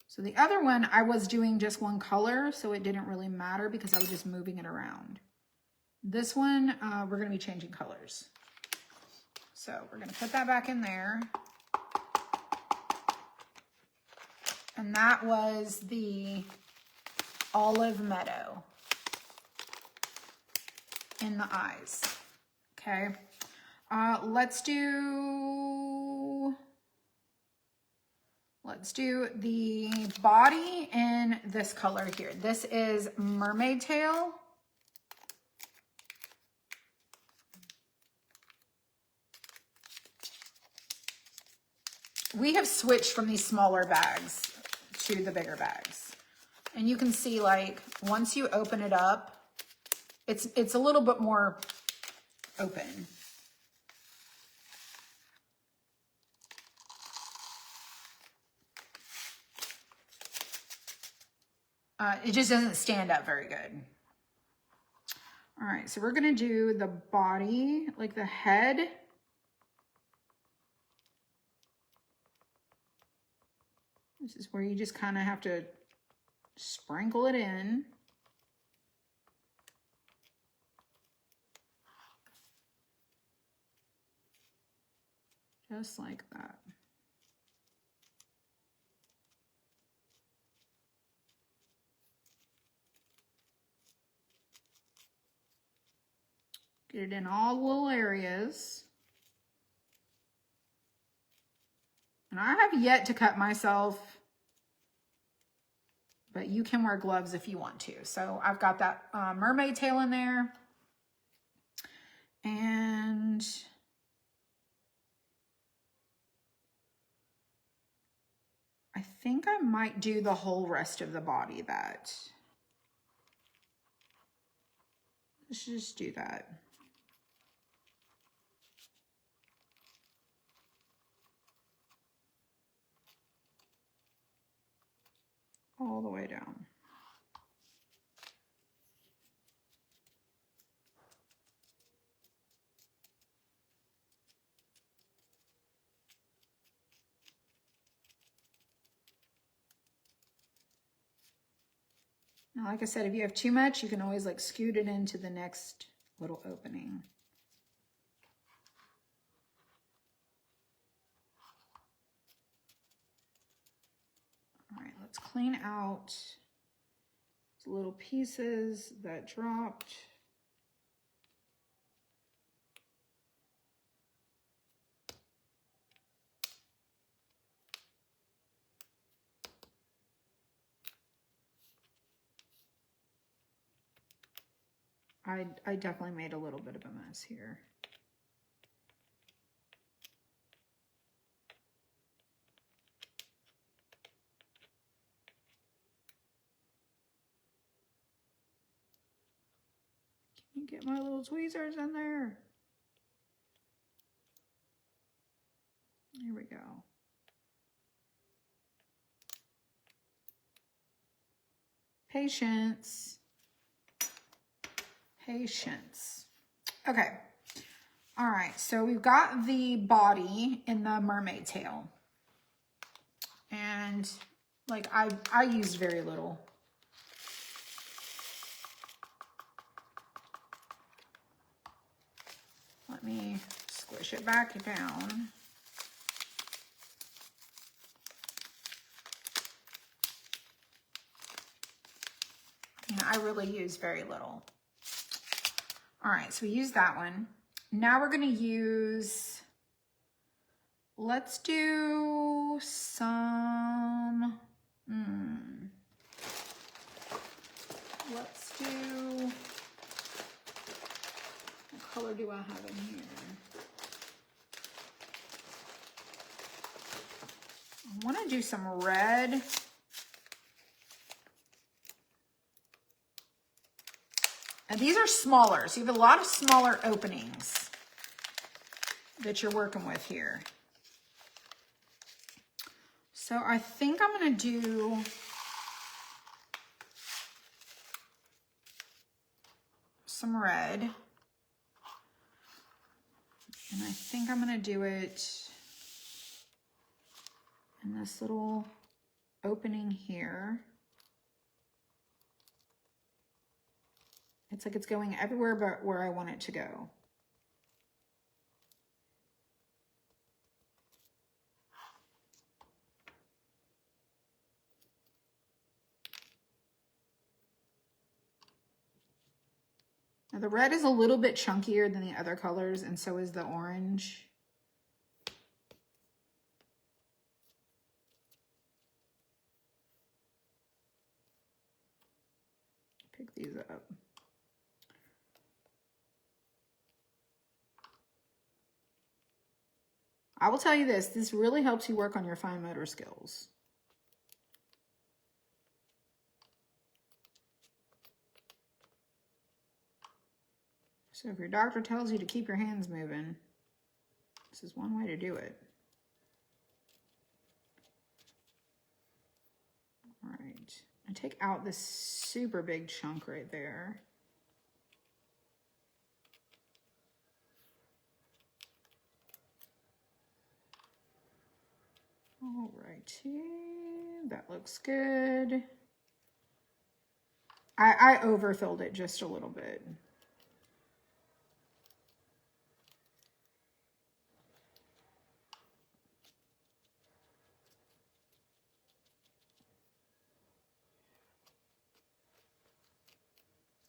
So the other one, I was doing just one color, so it didn't really matter because I was just moving it around. This one, we're going to be changing colors. So we're going to put that back in there. And that was the Olive Meadow in the eyes. Okay. Let's do the body in this color here. This is Mermaid Tail. We have switched from these smaller bags to the bigger bags. And you can see, like, once you open it up, it's a little bit more open. It just doesn't stand up very good. All right, so we're gonna do the body, like the head. This is where you just kind of have to sprinkle it in. Just like that. Get it in all the little areas. And I have yet to cut myself, but you can wear gloves if you want to. So I've got that mermaid tail in there. And I think I might do the whole rest of the body that. Let's just do that. All the way down. Now, like I said, if you have too much, you can always like scoot it into the next little opening. All right, let's clean out the little pieces that dropped. I definitely made a little bit of a mess here. Can you get my little tweezers in there? There we go. Patience. Patience. Okay. All right. So we've got the body in the mermaid tail. And like I used very little. Let me squish it back down. Yeah, I really use very little. All right, so we use that one. Now we're gonna use, let's do some, let's do, what color do I have in here? I wanna do some red. And these are smaller, so you have a lot of smaller openings that you're working with here. So I think I'm gonna do some red. And I think I'm gonna do it in this little opening here. It's like it's going everywhere but where I want it to go. Now the red is a little bit chunkier than the other colors, and so is the orange. Pick these up. I will tell you this really helps you work on your fine motor skills. So if your doctor tells you to keep your hands moving, this is one way to do it. All right, I take out this super big chunk right there. All righty. that looks good. I overfilled it just a little bit.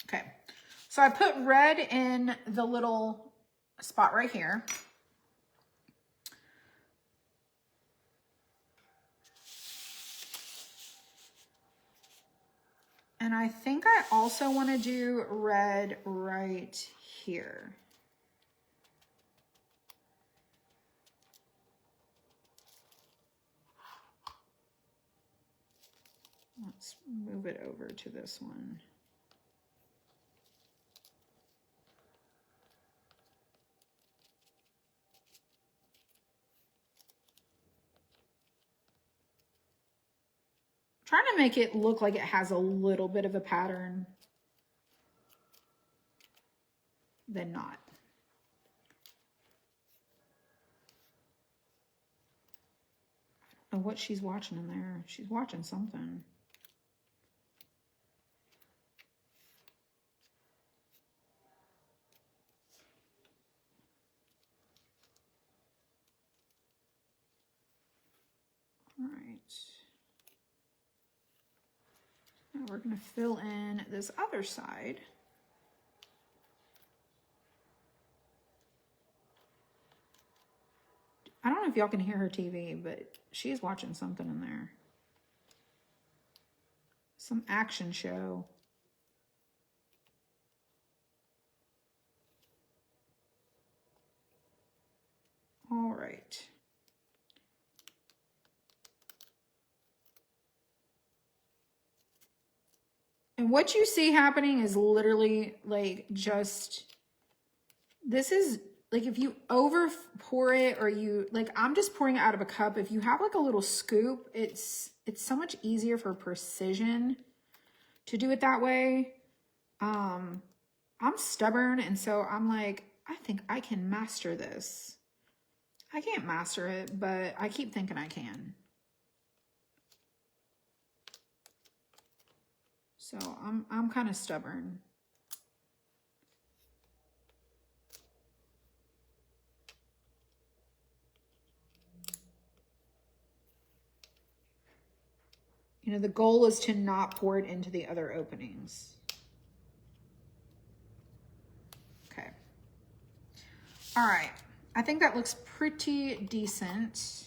Okay, so I put red in the little spot right here. And I think I also want to do red right here. Let's move it over to this one. Trying to make it look like it has a little bit of a pattern than not. I don't know what she's watching in there. She's watching something. All right. Now we're going to fill in this other side. I don't know if y'all can hear her TV, but she's watching something in there. Some action show. All right. And what you see happening is literally like just, this is like if you over pour it or you, like I'm just pouring it out of a cup. If you have like a little scoop, it's so much easier for precision to do it that way. I'm stubborn, and so I'm like, I think I can master this. I can't master it, but I keep thinking I can. So I'm kind of stubborn. You know, the goal is to not pour it into the other openings. Okay. All right. I think that looks pretty decent.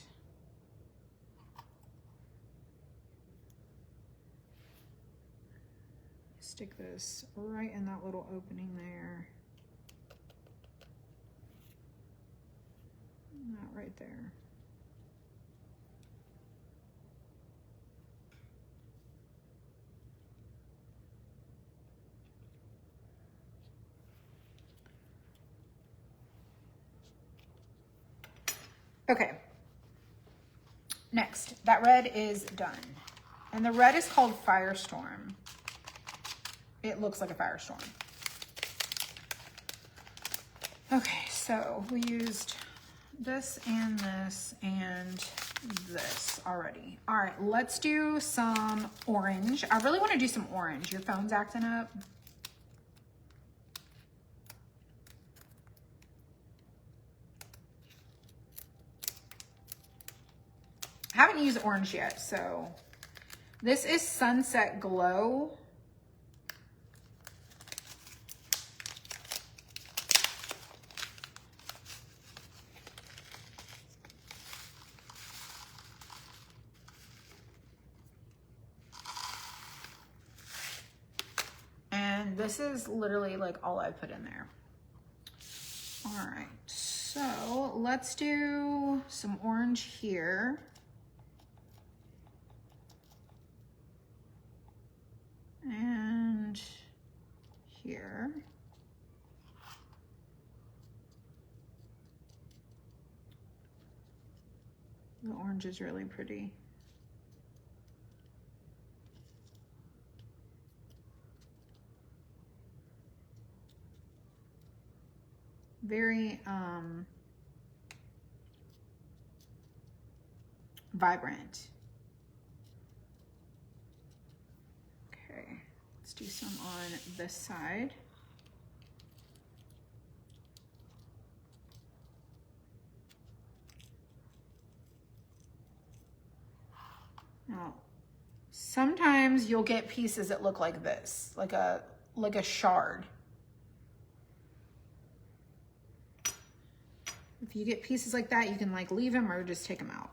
Stick this right in that little opening there. Not right there. Okay. Next, that red is done. And the red is called Firestorm. It looks like a firestorm. Okay, so we used this and this and this already. All right, let's do some orange. I really want to do some orange. Your phone's acting up. I haven't used orange yet, so this is Sunset Glow. And this is literally like all I put in there. All right, so let's do some orange here. And here. The orange is really pretty. Very vibrant. Let's do some on this side. Now, sometimes you'll get pieces that look like this, like a shard. If you get pieces like that, you can like leave them or just take them out.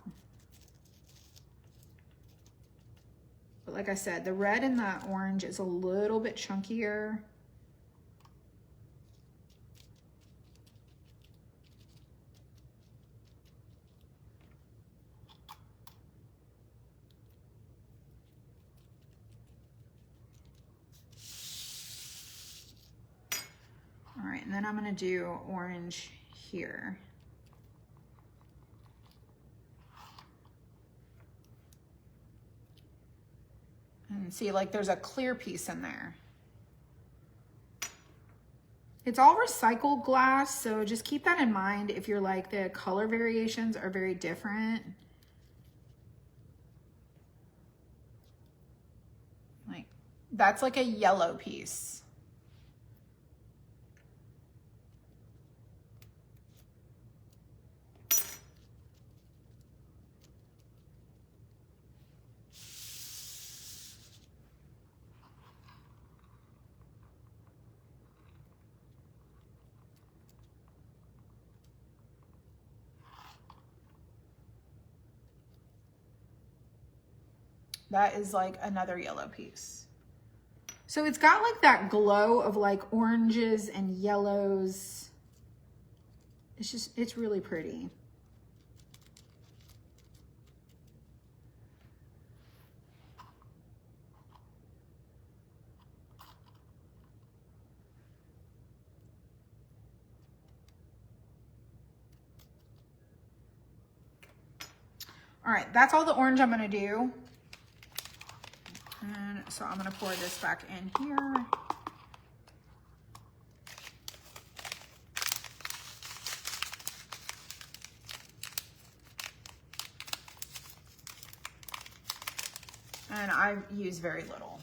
But like I said, the red and the orange is a little bit chunkier. All right, and then I'm gonna do orange here. And see, like there's a clear piece in there. It's all recycled glass, so just keep that in mind if you're like the color variations are very different. Like that's like a yellow piece. That is like another yellow piece. So it's got like that glow of like oranges and yellows. It's really pretty. All right, that's all the orange I'm gonna do. And so I'm gonna pour this back in here. And I use very little.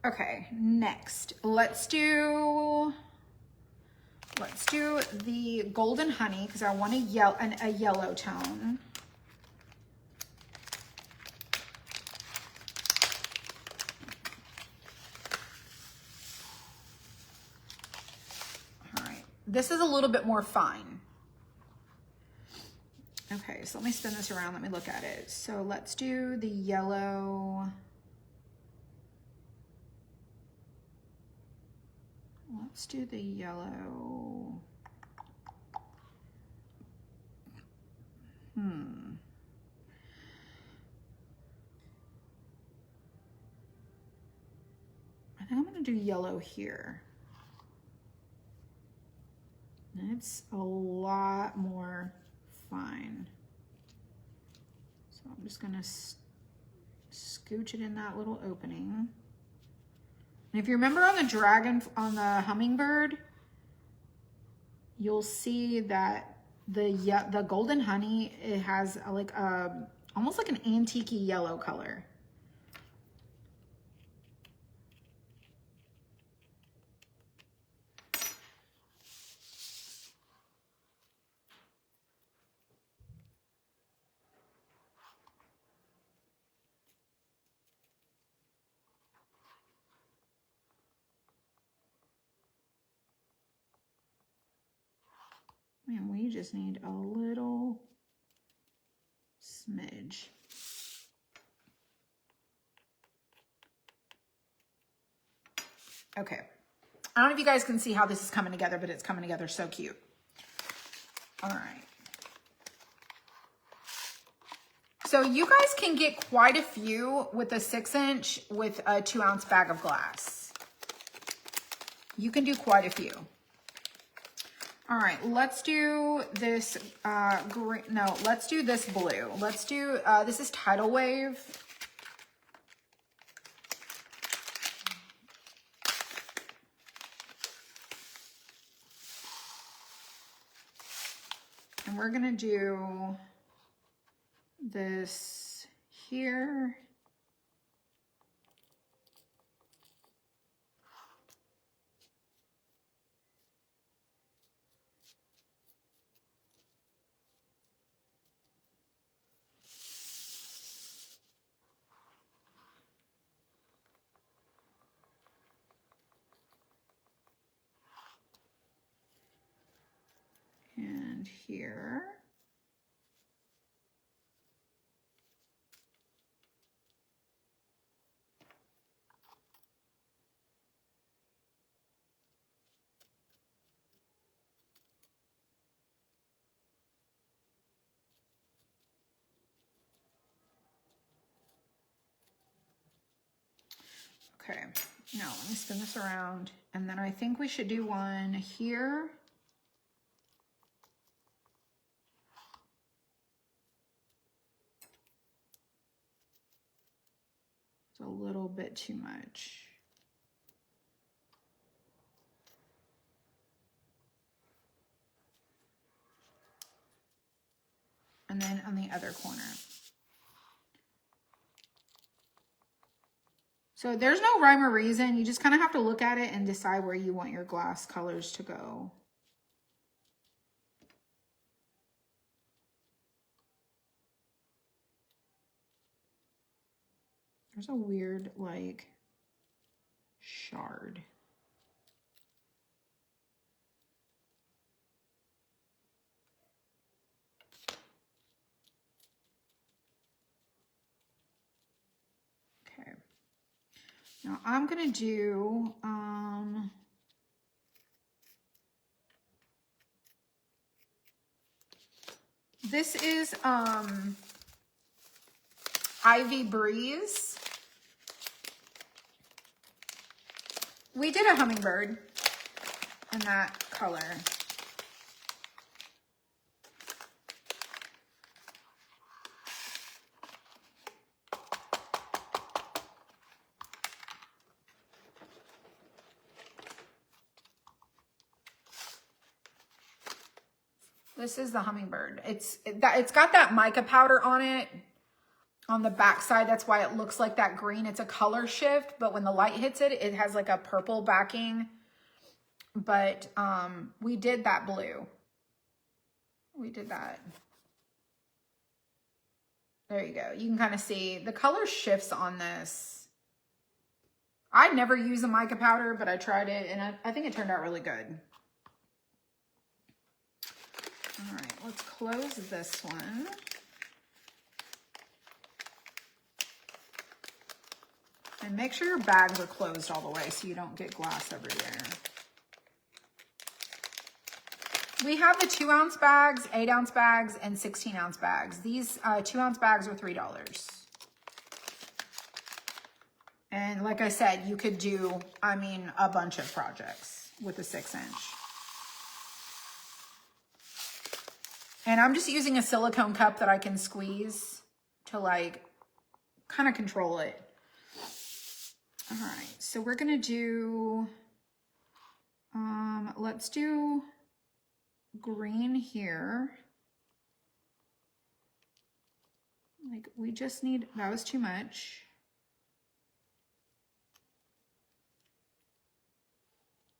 Okay, next, let's do the golden honey because I want a yellow tone. This is a little bit more fine. Okay, so let me spin this around. Let me look at it. So let's do the yellow. Let's do the yellow. I think I'm gonna do yellow here. It's a lot more fine. So I'm just gonna scooch it in that little opening. And if you remember on the hummingbird, you'll see that the golden honey, it has like almost like an antique yellow color. And we just need a little smidge. Okay. I don't know if you guys can see how this is coming together, but it's coming together so cute. All right. So you guys can get quite a few with a 6-inch with a 2-ounce bag of glass. You can do quite a few. All right, let's do this green. No, let's do this blue. Let's do, this is Tidal Wave. And we're gonna do this here. and here. Okay, now let me spin this around, and then I think we should do one here. It's a little bit too much. And then on the other corner. So there's no rhyme or reason. You just kind of have to look at it and decide where you want your glass colors to go. There's a weird, like, shard. Okay. Now I'm gonna do, this is Ivy Breeze. We did a hummingbird in that color. This is the hummingbird. It's got that mica powder on it on the back side. That's why it looks like that green. It's a color shift, but when the light hits it, it has like a purple backing. But we did that blue. We did that. There you go. You can kind of see the color shifts on this. I'd never use a mica powder, but I tried it and I think it turned out really good. All right, let's close this one. And make sure your bags are closed all the way so you don't get glass everywhere. We have the 2-ounce bags, 8-ounce bags, and 16-ounce bags. These 2-ounce bags are $3. And like I said, you could do, I mean, a bunch of projects with a 6-inch. And I'm just using a silicone cup that I can squeeze to like kind of control it. All right, so we're gonna do, let's do green here. Like we just need, that was too much.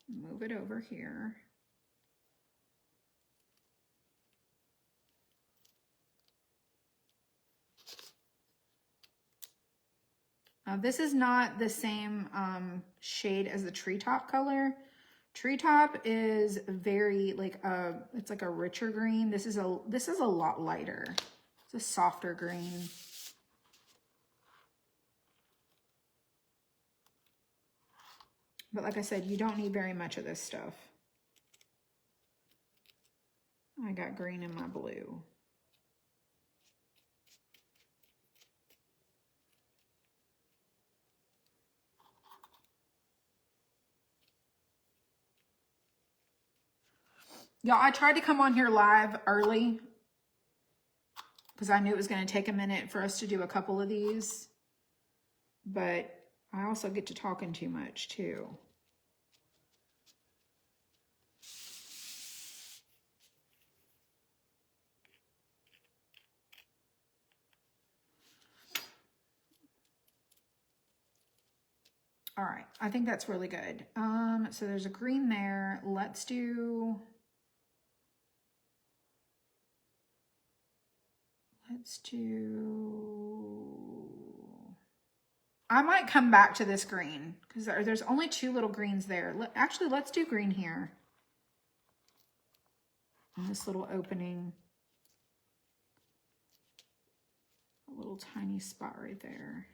Move it over here. This is not the same shade as the treetop color. Treetop is very like it's like a richer green. This is a lot lighter. It's a softer green. But like I said, you don't need very much of this stuff. I got green in my blue. Y'all, I tried to come on here live early because I knew it was going to take a minute for us to do a couple of these. But I also get to talking too much too. All right, I think that's really good. So there's a green there. Let's do... I might come back to this green because there's only 2 little greens there. Actually, let's do green here. on this little opening. A little tiny spot right there.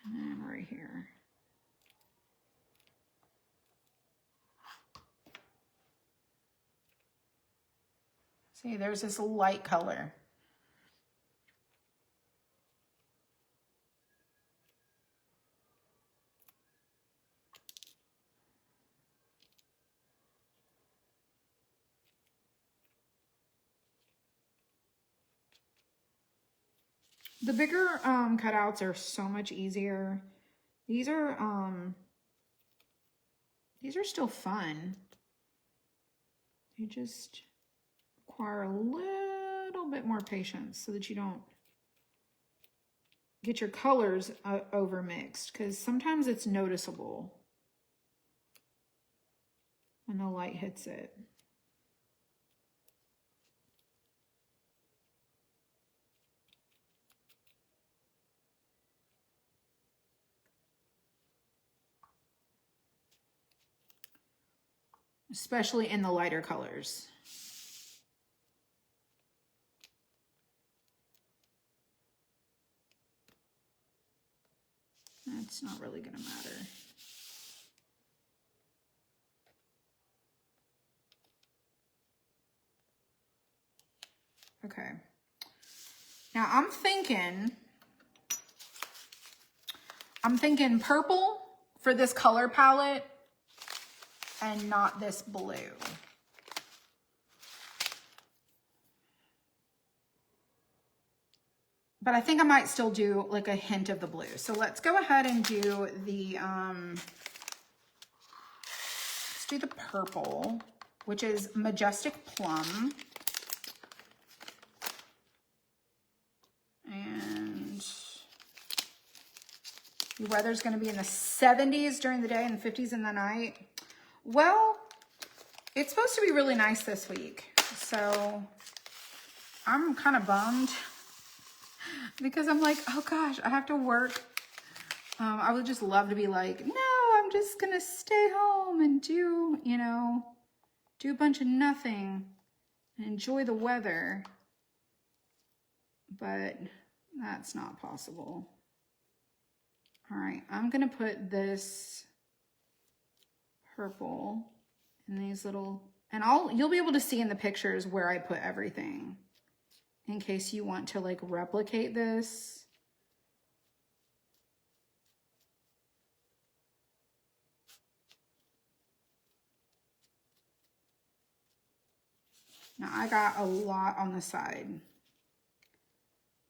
And then right here. See, there's this light color. The bigger cutouts are so much easier. These are still fun. They just require a little bit more patience so that you don't get your colors over mixed, because sometimes it's noticeable when the light hits it. Especially in the lighter colors. That's not really going to matter. Okay. Now I'm thinking purple for this color palette and not this blue. But I think I might still do like a hint of the blue. So let's go ahead and do the, let's do the purple, which is Majestic Plum. And the weather's gonna be in the 70s during the day and the 50s in the night. Well, it's supposed to be really nice this week. So I'm kind of bummed. Because I'm like, oh gosh, I have to work. I would just love to be like, no, I'm just gonna stay home and do, you know, do a bunch of nothing and enjoy the weather. But that's not possible. All right, I'm gonna put this purple in these little, and you'll be able to see in the pictures where I put everything, in case you want to like replicate this. Now I got a lot on the side,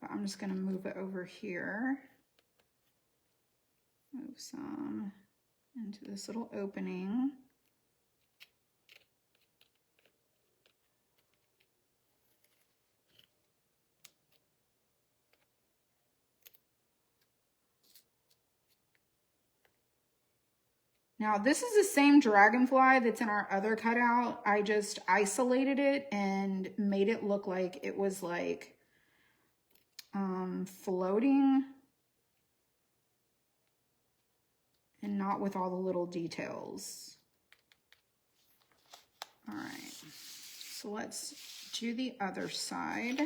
but I'm just gonna move it over here. Move some into this little opening. Now this is the same dragonfly that's in our other cutout. I just isolated it and made it look like it was like floating and not with all the little details. All right, so let's do the other side.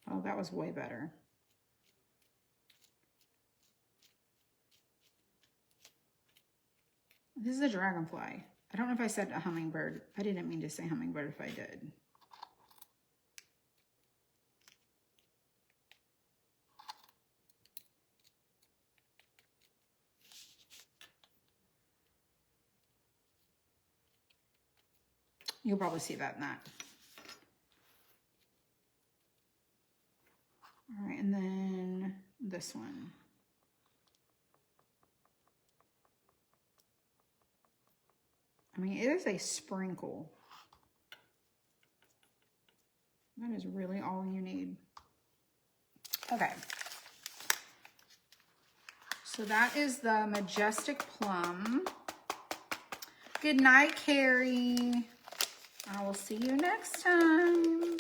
Oh, that was way better. This is a dragonfly. I don't know if I said a hummingbird. I didn't mean to say hummingbird if I did. You'll probably see that in that. All right, and then this one. I mean, it is a sprinkle. That is really all you need. Okay. So that is the Majestic Plum. Good night, Carrie. I will see you next time.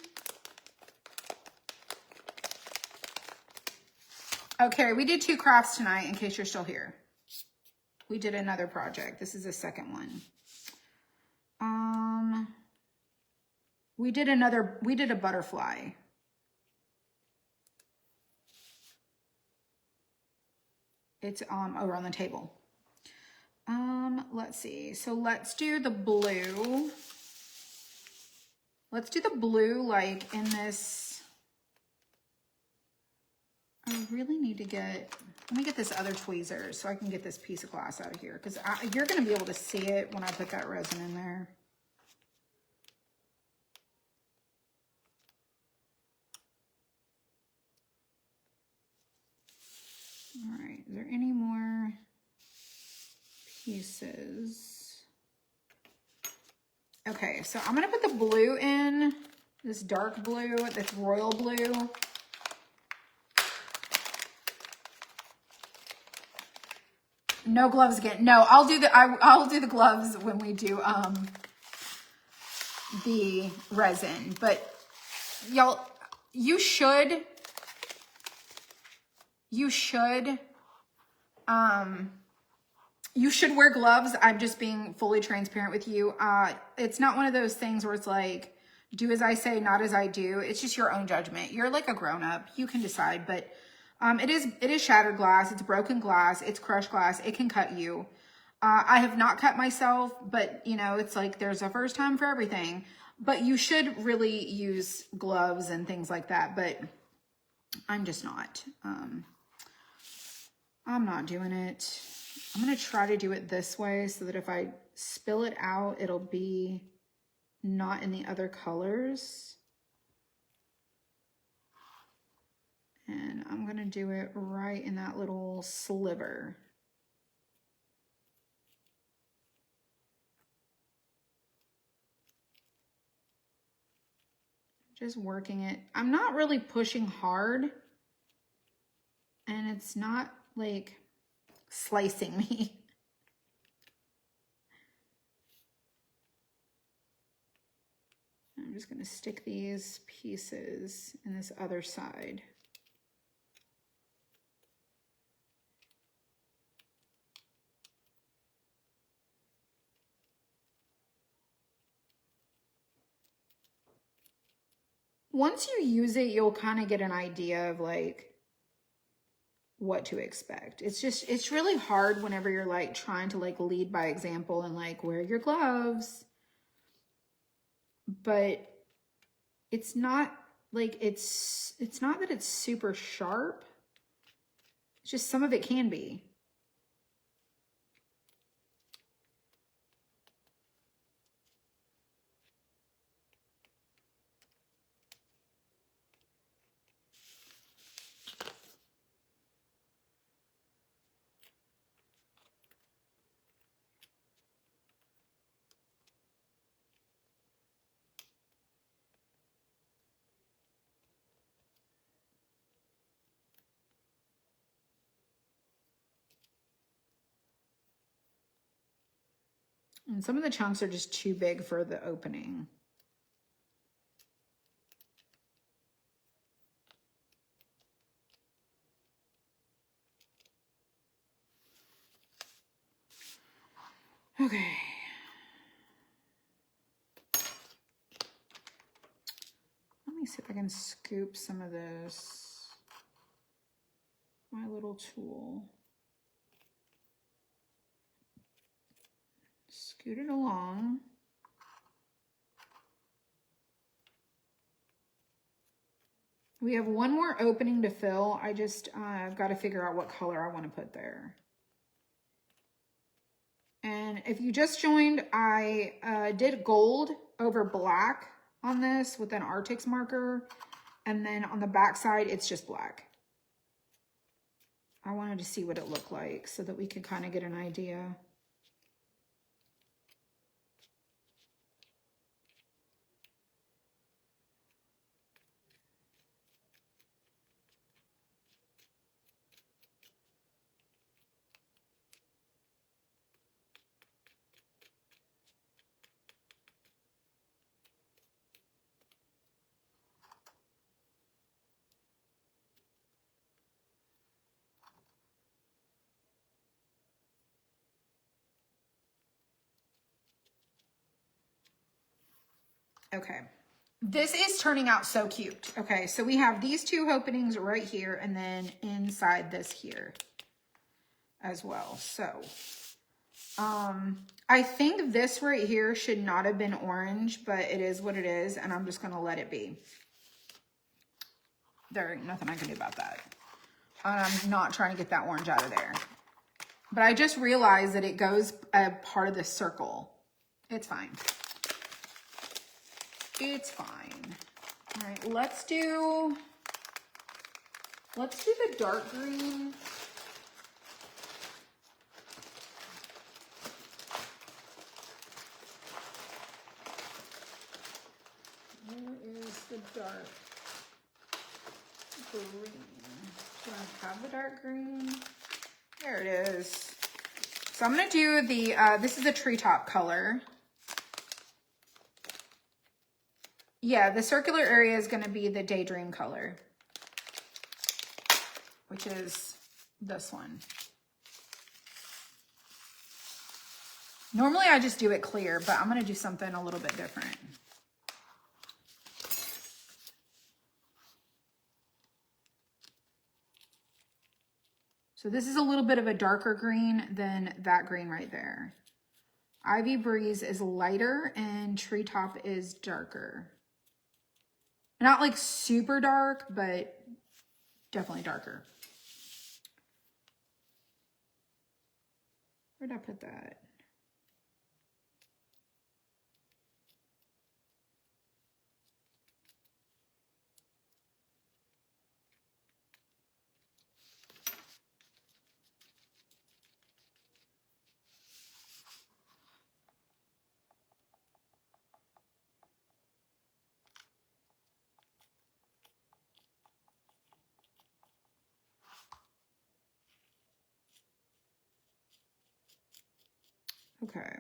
Okay, we did 2 crafts tonight, in case you're still here. We did another project. This is the second one. We did a butterfly. It's over on the table. Let's see. So let's do the blue. Let's do the blue like in this. I really need to let me get this other tweezer so I can get this piece of glass out of here, because you're going to be able to see it when I put that resin in there. All right, is there any more pieces? Okay, so I'm going to put the blue in, this dark blue, this royal blue. No gloves again. No, I'll do the gloves when we do the resin. But y'all, you should wear gloves. I'm just being fully transparent with you. It's not one of those things where it's like, do as I say, not as I do. It's just your own judgment. You're like a grown up. You can decide, but it is shattered glass. It's broken glass. It's crushed glass. It can cut you. I have not cut myself, but you know, it's like there's a first time for everything. But you should really use gloves and things like that. But I'm just not. I'm not doing it. I'm going to try to do it this way so that if I spill it out, it'll be not in the other colors. And I'm going to do it right in that little sliver. Just working it. I'm not really pushing hard. And it's not like slicing me. I'm just going to stick these pieces in this other side. Once you use it, you'll kind of get an idea of like what to expect. It's really hard whenever you're like trying to like lead by example and like wear your gloves. But it's not like it's not that it's super sharp. It's just some of it can be. And some of the chunks are just too big for the opening. Okay. Let me see if I can scoop some of this. My little tool. Scoot it along. We have one more opening to fill. I've got to figure out what color I want to put there. And if you just joined, I did gold over black on this with an Arctic marker. And then on the back side, it's just black. I wanted to see what it looked like so that we could kind of get an idea. Okay. This is turning out so cute. Okay, so we have these two openings right here and then inside this here as well. So, I think this right here should not have been orange, but it is what it is, and I'm just gonna let it be. There ain't nothing I can do about that. I'm not trying to get that orange out of there. But I just realized that it goes a part of the circle. It's fine. It's fine. All right, let's do the dark green. Where is the dark green? Do I have the dark green? There it is. So I'm gonna do the, this is a treetop color. Yeah, the circular area is gonna be the daydream color, which is this one. Normally I just do it clear, but I'm gonna do something a little bit different. So this is a little bit of a darker green than that green right there. Ivy Breeze is lighter and Treetop is darker. Not like super dark, but definitely darker. Where'd I put that? Okay.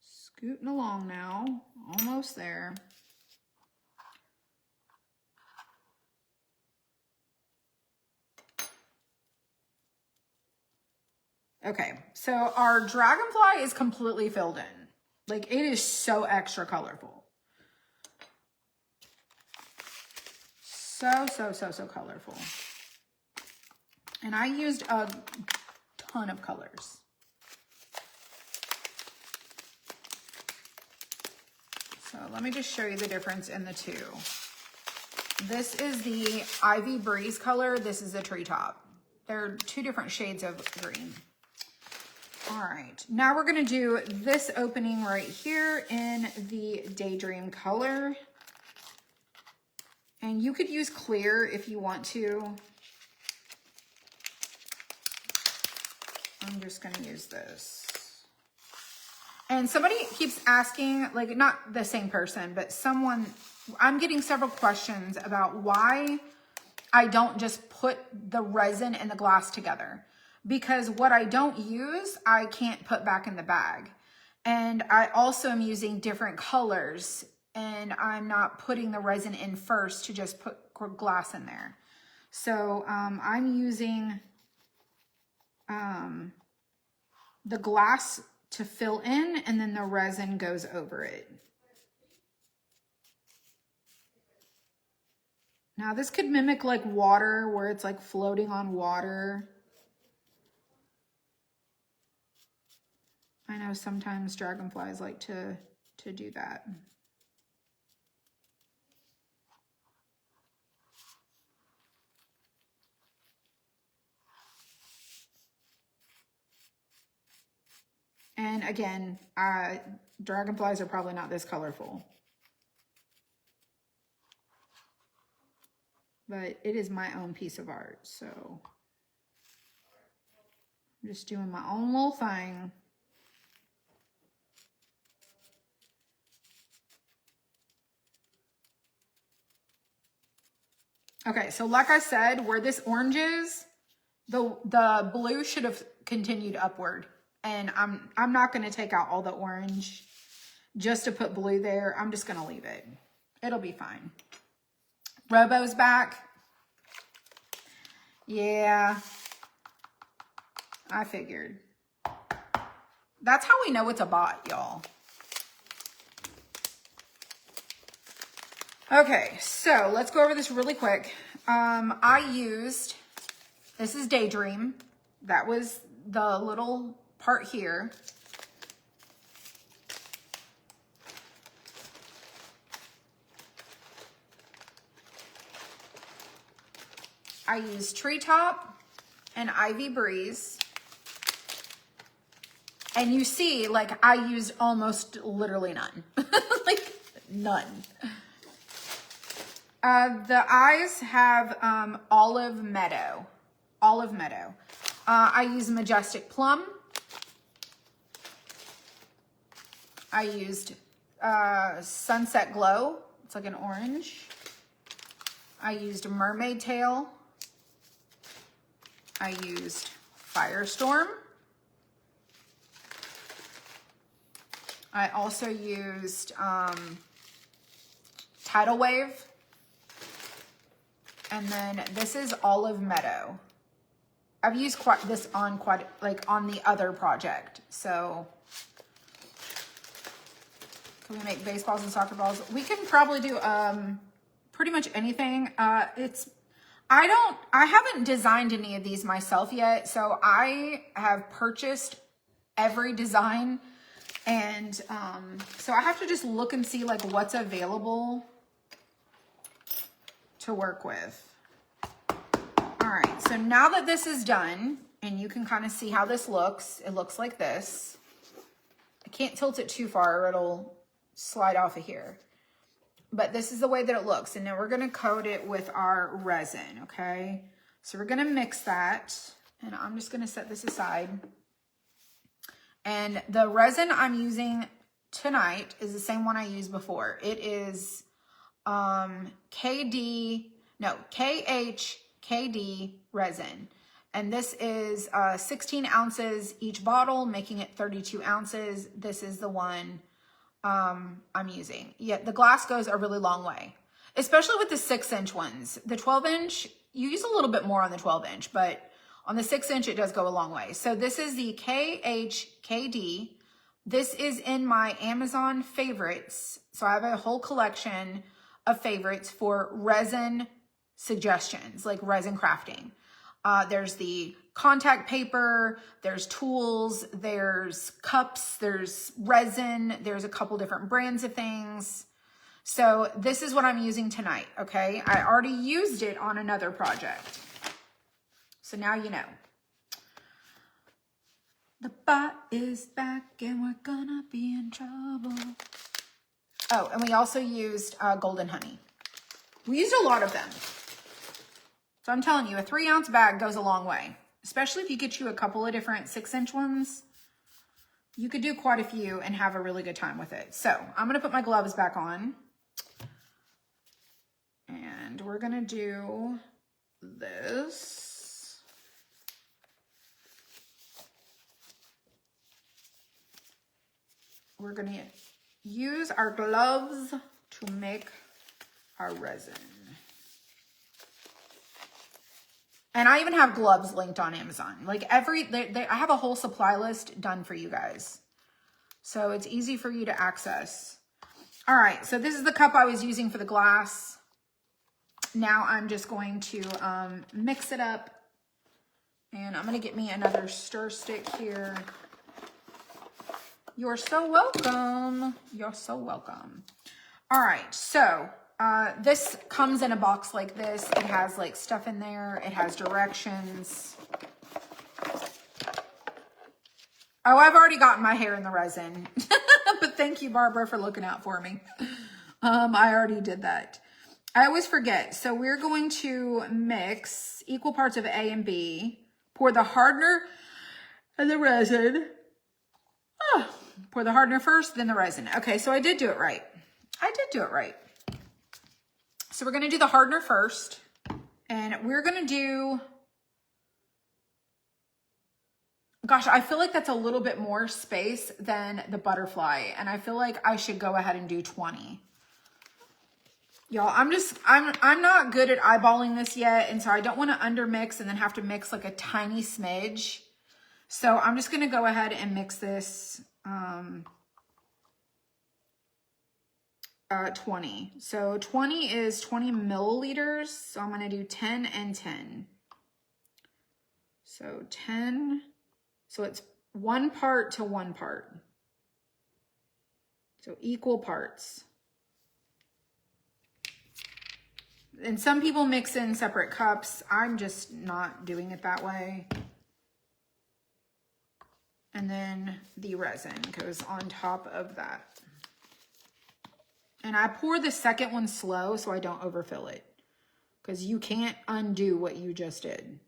Scooting along now, almost there. Okay, so our dragonfly is completely filled in. Like, it is so extra colorful. So colorful. And I used a ton of colors. So let me just show you the difference in the two. This is the Ivy Breeze color. This is the Treetop. They're two different shades of green. All right, now we're gonna do this opening right here in the Daydream color. And you could use clear if you want to. I'm just gonna use this. And somebody keeps asking, like, not the same person, but someone, I'm getting several questions about why I don't just put the resin and the glass together. Because what I don't use, I can't put back in the bag. And I also am using different colors, and I'm not putting the resin in first to just put glass in there. So I'm using the glass to fill in, and then the resin goes over it. Now this could mimic like water, where it's like floating on water. I know sometimes dragonflies like to do that. And again, dragonflies are probably not this colorful. But it is my own piece of art, so I'm just doing my own little thing. Okay, so like I said, where this orange is, the blue should have continued upward. And I'm not going to take out all the orange just to put blue there. I'm just going to leave it. It'll be fine. Robo's back. Yeah. I figured. That's how we know it's a bot, y'all. Okay, so let's go over this really quick. This is Daydream. That was the little part here. I used Treetop and Ivy Breeze. And you see, like, I used almost literally none. Like, none. The eyes have Olive Meadow. Olive Meadow. I use Majestic Plum. I used Sunset Glow. It's like an orange. I used Mermaid Tail. I used Firestorm. I also used Tidal Wave. And then this is Olive Meadow. I've used this on the other project. So can we make baseballs and soccer balls? We can probably do pretty much anything. I haven't designed any of these myself yet. So I have purchased every design. And so I have to just look and see like what's available to work with. All right, so now that this is done, and you can kind of see how this looks, it looks like this. I can't tilt it too far or it'll slide off of here. But this is the way that it looks. And now we're gonna coat it with our resin, okay? So we're gonna mix that, and I'm just gonna set this aside. And the resin I'm using tonight is the same one I used before. It is KHKD resin. And this is 16 ounces each bottle, making it 32 ounces. This is the one I'm using. Yeah, the glass goes a really long way, especially with the 6-inch ones. The 12-inch, you use a little bit more on the 12-inch, but on the 6-inch, it does go a long way. So this is the KHKD. This is in my Amazon favorites. So I have a whole collection of favorites for resin suggestions, like resin crafting. There's the contact paper, there's tools, there's cups, there's resin, there's a couple different brands of things. So this is what I'm using tonight, okay? I already used it on another project. So now you know. The bot is back and we're gonna be in trouble. Oh, and we also used golden honey. We used a lot of them. So I'm telling you, a 3-ounce bag goes a long way, especially if you get you a couple of different 6-inch ones. You could do quite a few and have a really good time with it. So I'm gonna put my gloves back on. And we're gonna do this. We're gonna use our gloves to make our resin. And I even have gloves linked on Amazon. Like I have a whole supply list done for you guys. So it's easy for you to access. All right, so this is the cup I was using for the glass. Now I'm just going to mix it up. And I'm gonna get me another stir stick here. You're so welcome. You're so welcome. All right, so this comes in a box like this. It has like stuff in there. It has directions. Oh, I've already gotten my hair in the resin. But thank you, Barbara, for looking out for me. I already did that. I always forget. So we're going to mix equal parts of A and B. Pour the hardener and the resin. Pour the hardener first, then the resin. Okay, so I did do it right. I did do it right. So we're going to do the hardener first. And we're going to do... Gosh, I feel like that's a little bit more space than the butterfly. And I feel like I should go ahead and do 20. Y'all, I'm not good at eyeballing this yet. And so I don't want to undermix and then have to mix like a tiny smidge. So I'm just going to go ahead and mix this 20. So 20 is 20 milliliters. So I'm going to do 10 and 10. So 10. So it's 1 part to 1 part. So equal parts. And some people mix in separate cups. I'm just not doing it that way. And then the resin goes on top of that. And I pour the second one slow so I don't overfill it, because you can't undo what you just did.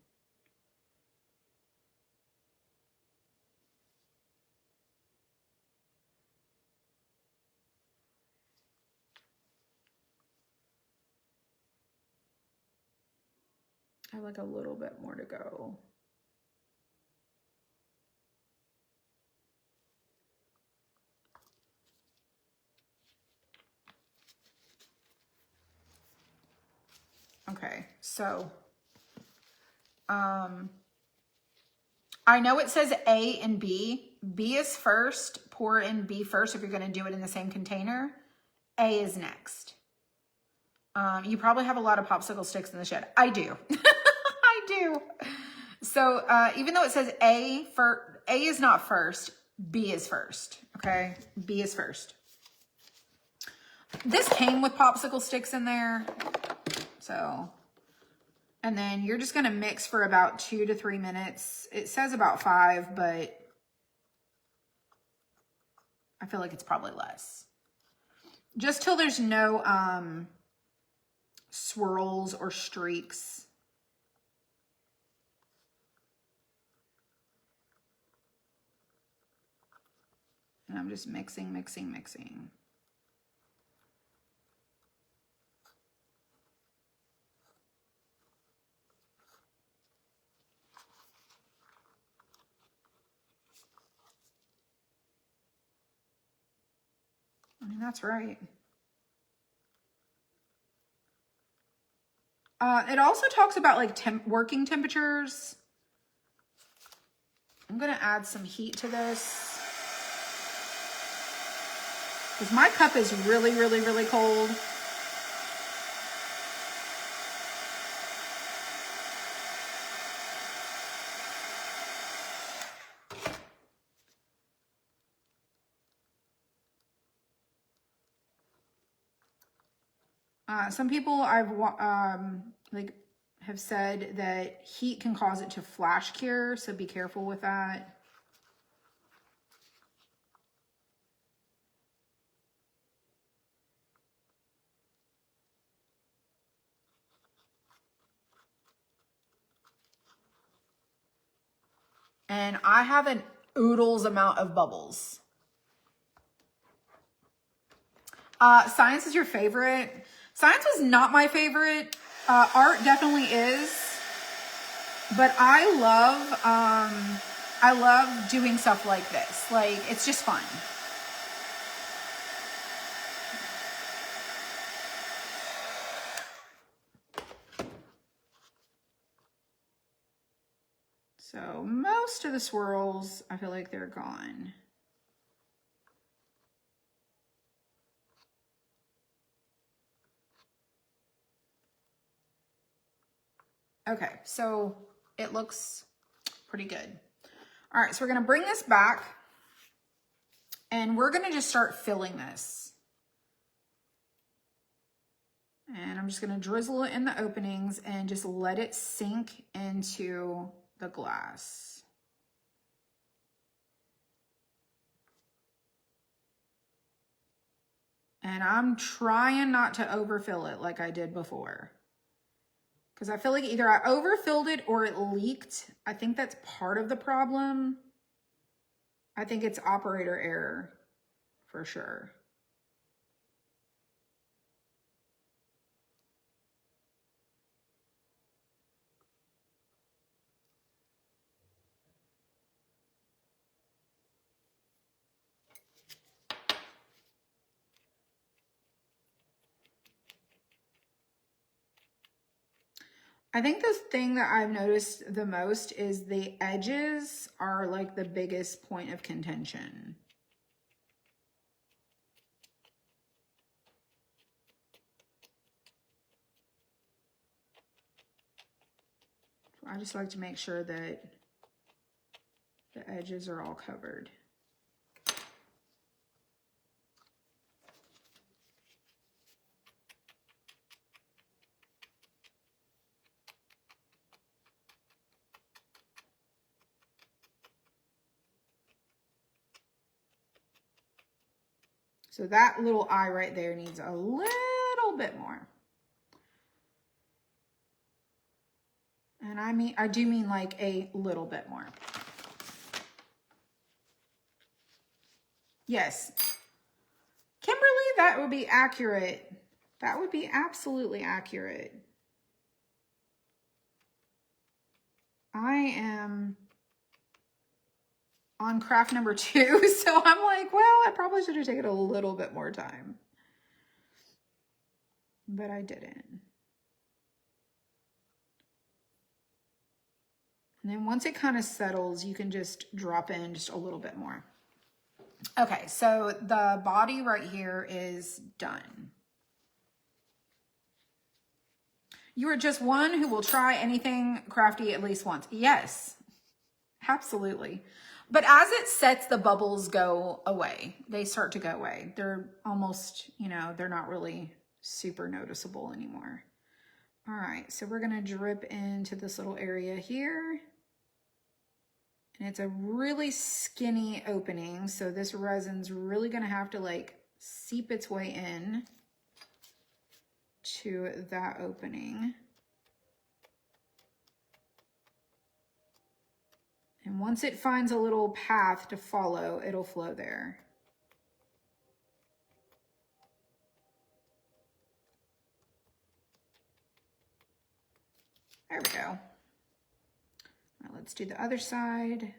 I have like a little bit more to go. Okay, so I know it says A and B. B is first, pour in B first if you're gonna do it in the same container. A is next. You probably have a lot of popsicle sticks in the shed. I do. I do. So even though it says A is not first, B is first, okay? B is first. This came with popsicle sticks in there. So, and then you're just gonna mix for about 2 to 3 minutes. It says about 5, but I feel like it's probably less. Just till there's no swirls or streaks. And I'm just mixing, mixing, mixing. I mean, that's right. It also talks about like working temperatures. I'm gonna add some heat to this, because my cup is really, really, really cold. Some people have said that heat can cause it to flash cure, so be careful with that. And I have an oodles amount of bubbles. Science is your favorite. Science was not my favorite. Art definitely is. But I love doing stuff like this. Like, it's just fun. So most of the swirls, I feel like they're gone. Okay, so it looks pretty good. All right, so we're gonna bring this back and we're gonna just start filling this. And I'm just gonna drizzle it in the openings and just let it sink into the glass. And I'm trying not to overfill it like I did before, because I feel like either I overfilled it or it leaked. I think that's part of the problem. I think it's operator error for sure. I think the thing that I've noticed the most is the edges are like the biggest point of contention. I just like to make sure that the edges are all covered. So that little eye right there needs a little bit more. And I do mean like a little bit more. Yes. Kimberly, that would be accurate. That would be absolutely accurate. I am on craft number 2, so I'm like, well, I probably should have taken a little bit more time. But I didn't. And then once it kind of settles, you can just drop in just a little bit more. Okay, so the body right here is done. You are just one who will try anything crafty at least once. Yes, absolutely. But as it sets, the bubbles go away. They start to go away. They're almost, you know, they're not really super noticeable anymore. All right, so we're gonna drip into this little area here. And it's a really skinny opening, so this resin's really gonna have to like seep its way in to that opening. And once it finds a little path to follow, it'll flow there. There we go. Now let's do the other side.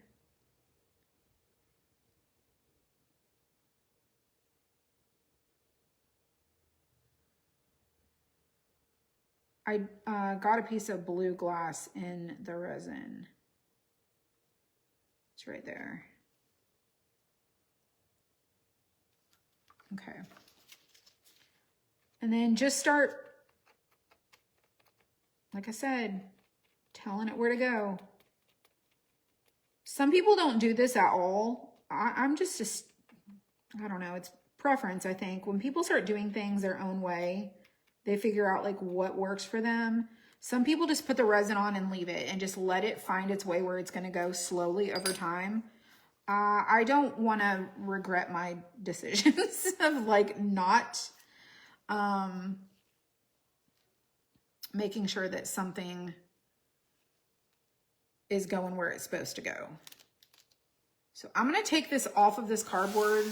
I got a piece of blue glass in the resin. It's right there. Okay. And then just start, like I said, telling it where to go. Some people don't do this at all. I'm just, I don't know, it's preference, I think. When people start doing things their own way, they figure out like what works for them. Some people just put the resin on and leave it and just let it find its way where it's going to go slowly over time. I don't want to regret my decisions of like not making sure that something is going where it's supposed to go. So I'm going to take this off of this cardboard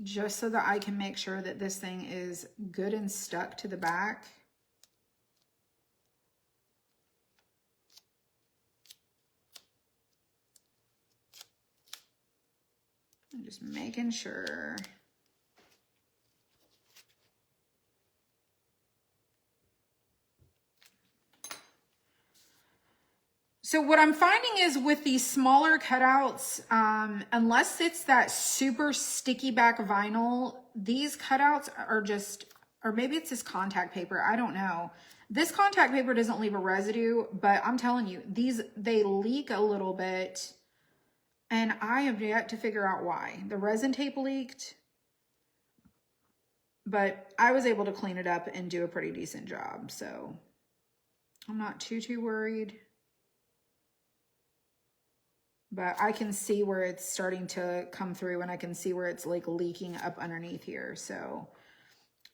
just so that I can make sure that this thing is good and stuck to the back. I'm just making sure. So what I'm finding is with these smaller cutouts, unless it's that super sticky back vinyl, these cutouts are just, or maybe it's this contact paper, I don't know. This contact paper doesn't leave a residue, but I'm telling you, they leak a little bit, and I have yet to figure out why. The resin tape leaked, but I was able to clean it up and do a pretty decent job, so I'm not too worried. But I can see where it's starting to come through, and I can see where it's like leaking up underneath here. So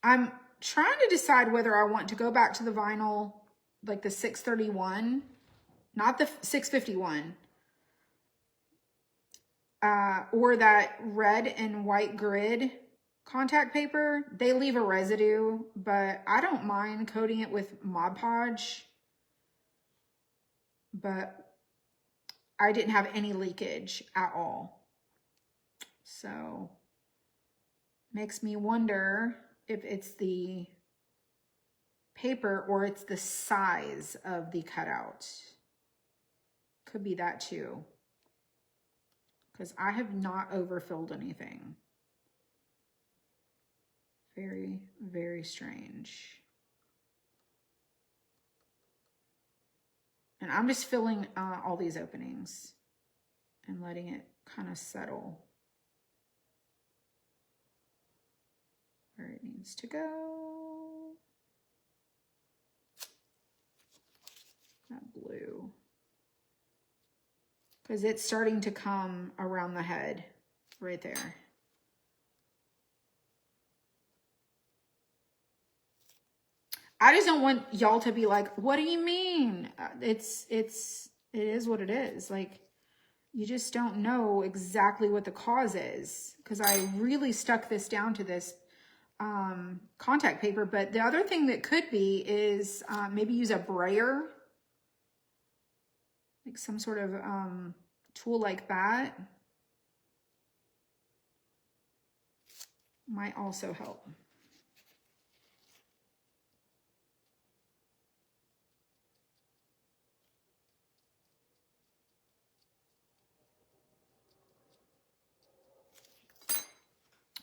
I'm trying to decide whether I want to go back to the vinyl, like the 631, not the 651, or that red and white grid contact paper. They leave a residue, but I don't mind coating it with Mod Podge. But I didn't have any leakage at all. So makes me wonder if it's the paper or it's the size of the cutout. Could be that too. Because I have not overfilled anything. Very, very strange. And I'm just filling all these openings and letting it kind of settle where it needs to go. That blue. Because it's starting to come around the head right there. I just don't want y'all to be like, what do you mean? It is what it is. Like, you just don't know exactly what the cause is. Because I really stuck this down to this contact paper. But the other thing that could be is maybe use a brayer. Like some sort of tool like that. Might also help.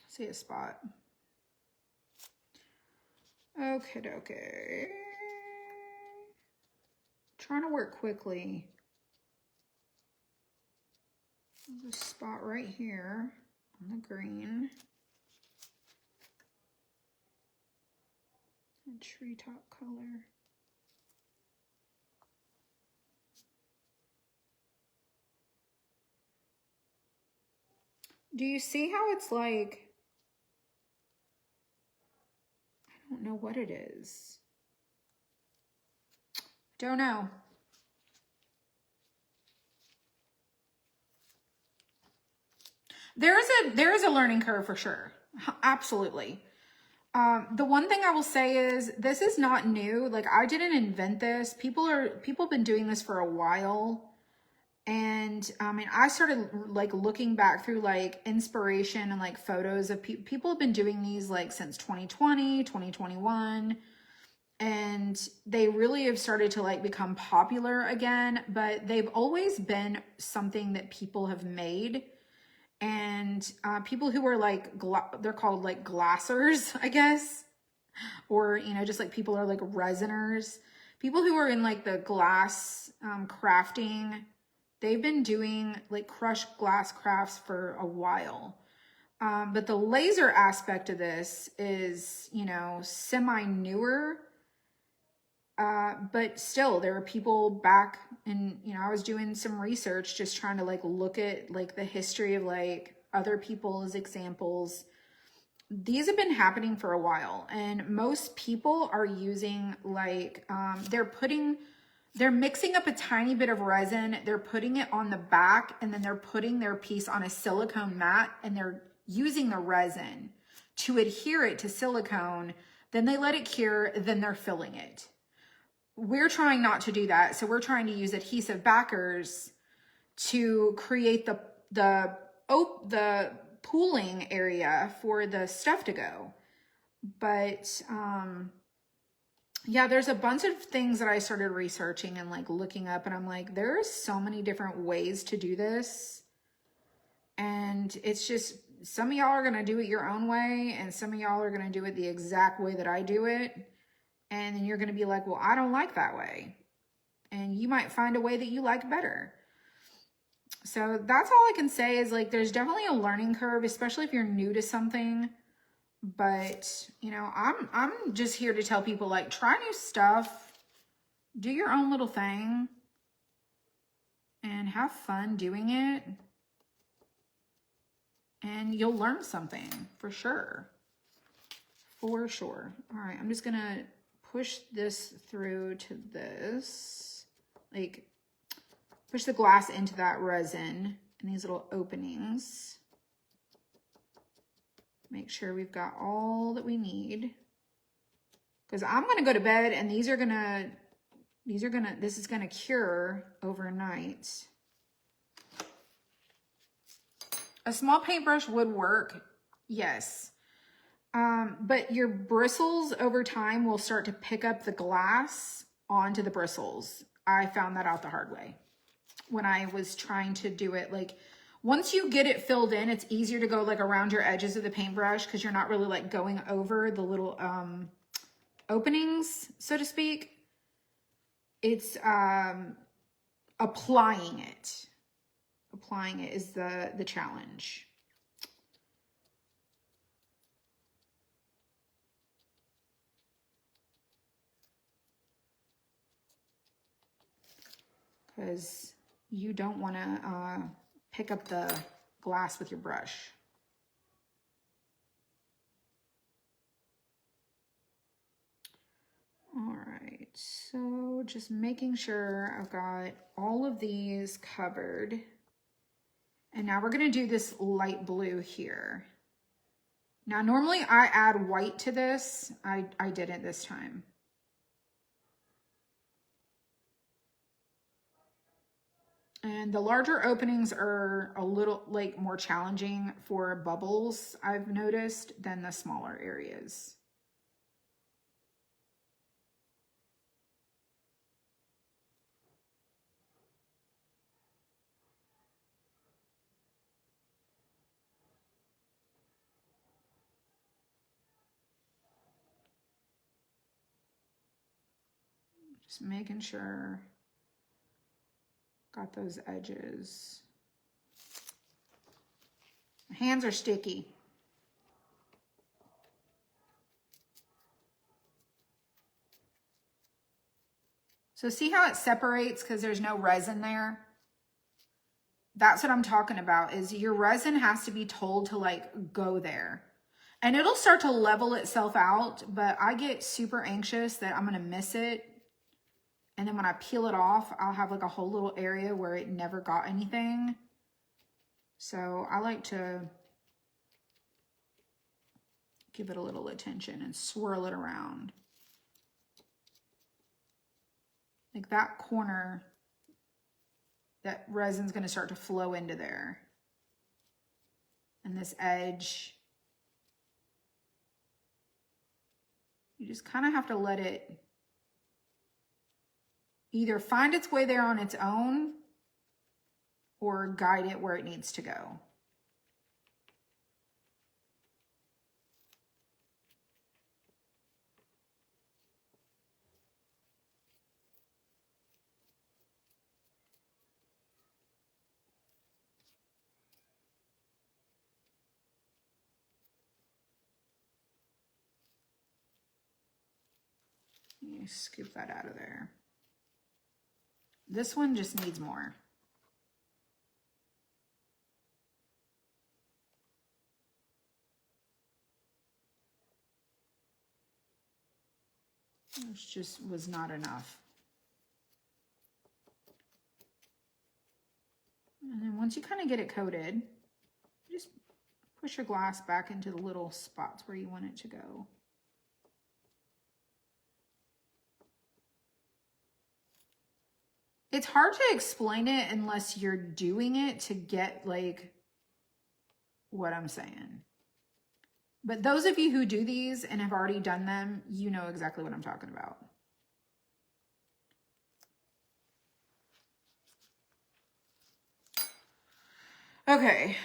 See a spot. Okay. Trying to work quickly. There's a spot right here on the green. A treetop color. Do you see how it's like, I don't know what it is. Don't know. There is a learning curve for sure. Absolutely. The one thing I will say is this is not new. Like, I didn't invent this. People have been doing this for a while. And I started like looking back through like inspiration and like photos of people have been doing these like since 2020, 2021. And they really have started to like become popular again, but they've always been something that people have made. And people who are like, they're called like glassers, I guess. Or, just like people are like resiners. People who are in like the glass crafting, they've been doing like crushed glass crafts for a while. But the laser aspect of this is, semi-newer. But still, there are people back and, I was doing some research just trying to like look at like the history of like other people's examples. These have been happening for a while, and most people are using like, they're mixing up a tiny bit of resin, they're putting it on the back, and then they're putting their piece on a silicone mat, and they're using the resin to adhere it to silicone. Then they let it cure, then they're filling it. We're trying not to do that. So we're trying to use adhesive backers to create the pooling area for the stuff to go. But yeah, there's a bunch of things that I started researching and like looking up, and I'm like, there are so many different ways to do this. And it's just, some of y'all are going to do it your own way, and some of y'all are going to do it the exact way that I do it. And then you're going to be like, well, I don't like that way. And you might find a way that you like better. So that's all I can say is like, there's definitely a learning curve, especially if you're new to something. But, I'm just here to tell people like, try new stuff, do your own little thing, and have fun doing it. And you'll learn something for sure. For sure. All right, I'm just going to push this through to this, like push the glass into that resin in these little openings. Make sure we've got all that we need, because I'm going to go to bed and this is going to cure overnight. A small paintbrush would work. Yes. But your bristles over time will start to pick up the glass onto the bristles. I found that out the hard way when I was trying to do it. Like once you get it filled in, it's easier to go like around your edges of the paintbrush because you're not really like going over the little openings, so to speak. It's applying it. Applying it is the challenge. Because you don't want to pick up the glass with your brush. All right, so just making sure I've got all of these covered. And now we're gonna do this light blue here. Now, normally I add white to this. I didn't this time. And the larger openings are a little like more challenging for bubbles, I've noticed, than the smaller areas. Just making sure got those edges. My hands are sticky. So see how it separates because there's no resin there? That's what I'm talking about, is your resin has to be told to like go there. And it'll start to level itself out, but I get super anxious that I'm gonna miss it. And then when I peel it off, I'll have like a whole little area where it never got anything. So I like to give it a little attention and swirl it around. Like that corner, that resin's gonna start to flow into there. And this edge, you just kind of have to let it either find its way there on its own or guide it where it needs to go. You scoop that out of there. This one just needs more. This just was not enough. And then once you kind of get it coated, just push your glass back into the little spots where you want it to go. It's hard to explain it unless you're doing it to get like what I'm saying. But those of you who do these and have already done them, you know exactly what I'm talking about. Okay.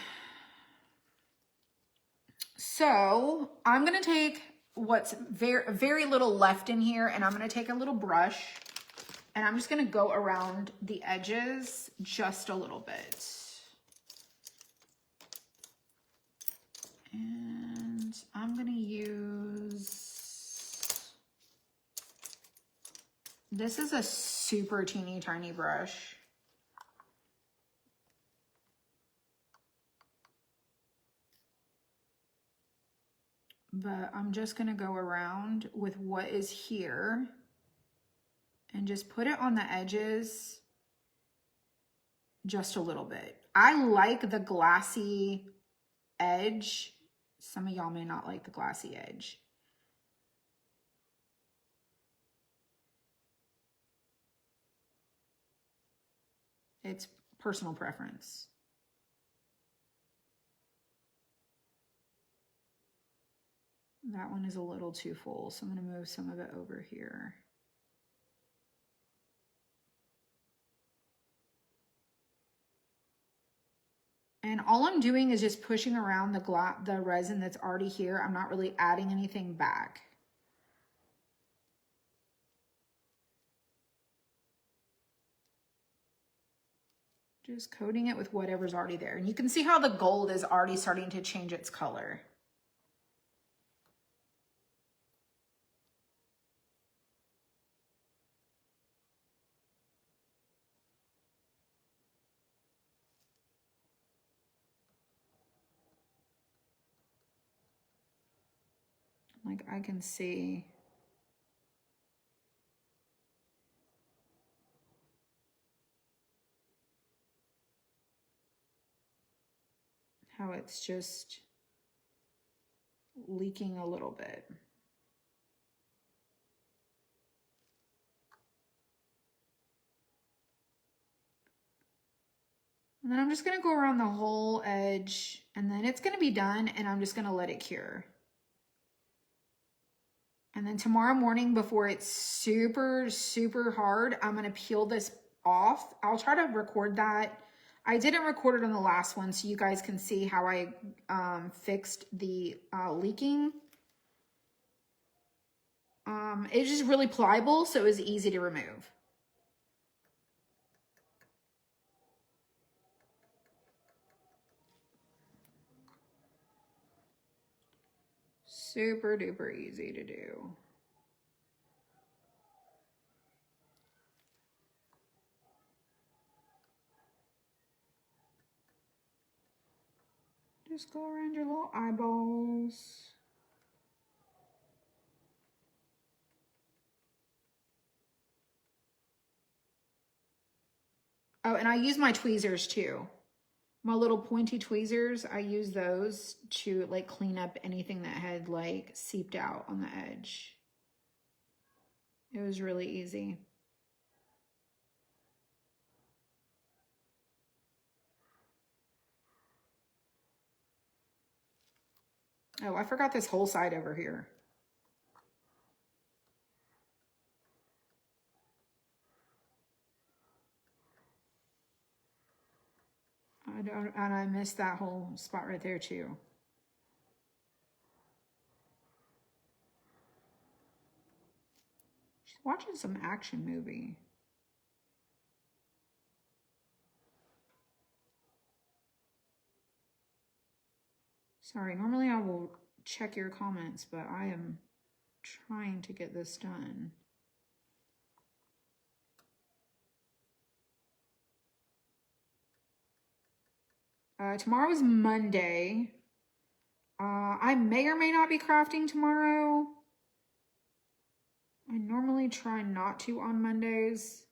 So I'm going to take what's very little left in here, and I'm going to take a little brush and I'm just going to go around the edges just a little bit. And I'm going to use, this is a super teeny tiny brush. But I'm just going to go around with what is here and just put it on the edges just a little bit. I like the glassy edge. Some of y'all may not like the glassy edge. It's personal preference. That one is a little too full, so I'm going to move some of it over here. And all I'm doing is just pushing around the resin that's already here. I'm not really adding anything back. Just coating it with whatever's already there. And you can see how the gold is already starting to change its color. Like I can see how it's just leaking a little bit. And then I'm just gonna go around the whole edge and then it's gonna be done and I'm just gonna let it cure. And then tomorrow morning before it's super, super hard, I'm gonna peel this off. I'll try to record that. I didn't record it on the last one so you guys can see how I fixed the leaking. It's just really pliable, so it was easy to remove. Super duper easy to do. Just go around your little eyeballs. Oh, and I use my tweezers too. My little pointy tweezers, I use those to like clean up anything that had like seeped out on the edge. It was really easy. Oh, I forgot this whole side over here. And I missed that whole spot right there too. She's watching some action movie. Sorry, normally I will check your comments, but I am trying to get this done. Tomorrow is Monday. I may or may not be crafting tomorrow. I normally try not to on Mondays.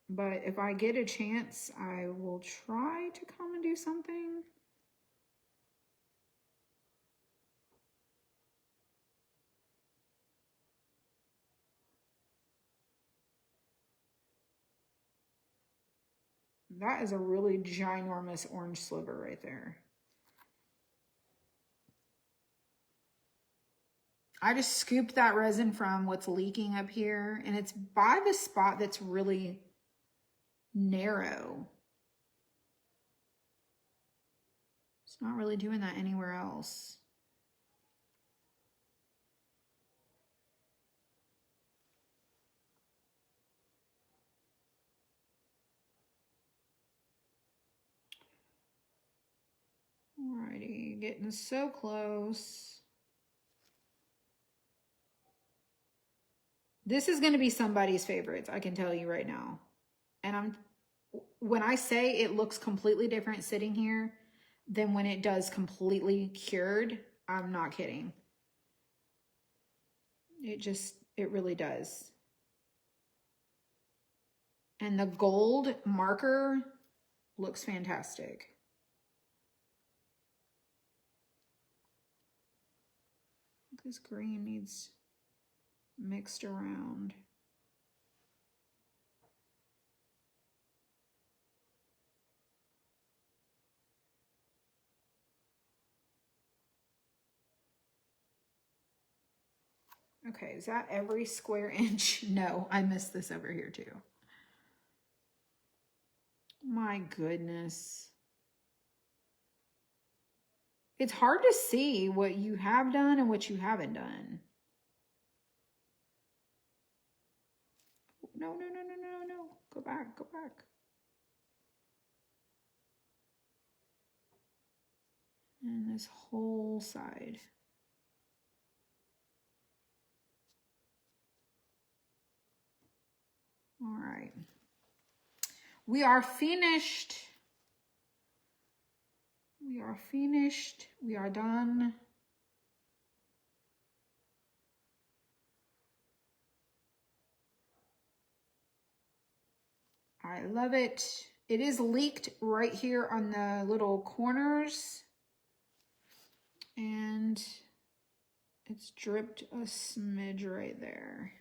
But if I get a chance, I will try to come and do something. That is a really ginormous orange sliver right there. I just scooped that resin from what's leaking up here, and it's by the spot that's really narrow. It's not really doing that anywhere else. Alrighty, getting so close. This is going to be somebody's favorites, I can tell you right now. And when I say it looks completely different sitting here than when it does completely cured, I'm not kidding. It really does. And the gold marker looks fantastic. This green needs mixed around. Okay, is that every square inch? No, I missed this over here too. My goodness. It's hard to see what you have done and what you haven't done. No, no, no, no, no, no. Go back, go back. And this whole side. All right. We are finished. We are finished. We are done. I love it. It is leaked right here on the little corners. And it's dripped a smidge right there.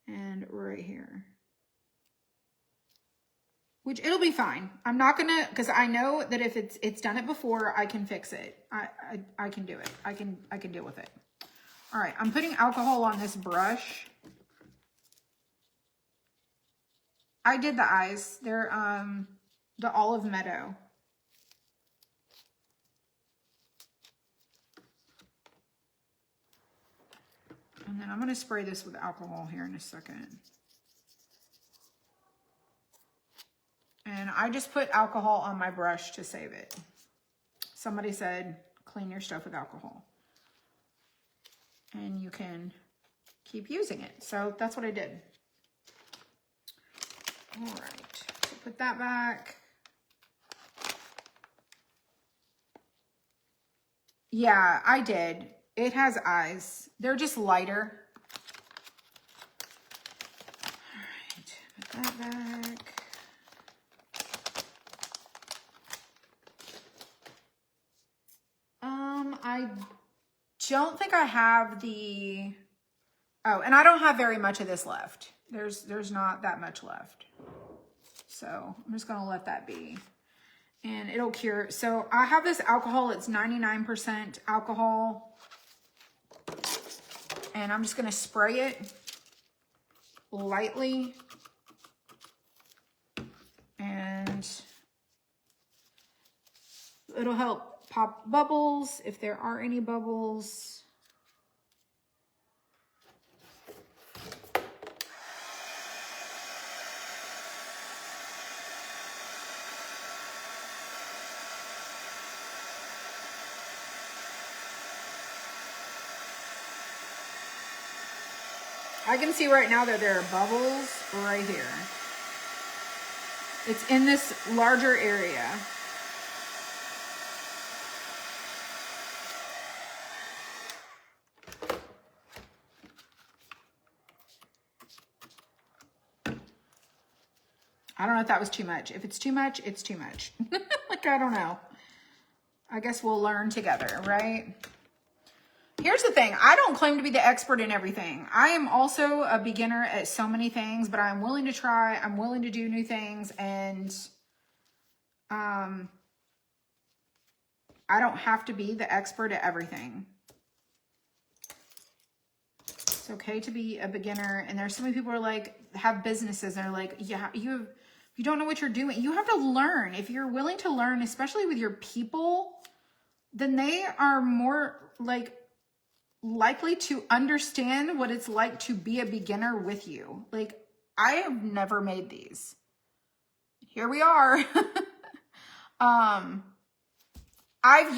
And right here. Which it'll be fine. I'm not gonna, because I know that if it's done it before, I can fix it. I can do it. I can deal with it. All right, I'm putting alcohol on this brush. I did the eyes. They're the olive meadow. And then I'm gonna spray this with alcohol here in a second. And I just put alcohol on my brush to save it. Somebody said, clean your stuff with alcohol. And you can keep using it. So that's what I did. All right, so put that back. Yeah, I did. It has eyes. They're just lighter. All right, put that back. I don't think I have the, oh, and I don't have very much of this left. There's not that much left. So I'm just gonna let that be. And it'll cure. So I have this alcohol, it's 99% alcohol. And I'm just gonna spray it lightly. And it'll help pop bubbles if there are any bubbles. I can see right now that there are bubbles right here. It's in this larger area. I don't know if that was too much. If it's too much, it's too much. Like, I don't know. I guess we'll learn together, right? Here's the thing. I don't claim to be the expert in everything. I am also a beginner at so many things, but I'm willing to try. I'm willing to do new things. And I don't have to be the expert at everything. It's okay to be a beginner. And there's so many people who are like, have businesses and are like, yeah, you don't know what you're doing. You have to learn. If you're willing to learn, especially with your people, then they are more like likely to understand what it's like to be a beginner with you. Like, I have never made these. Here we are. I've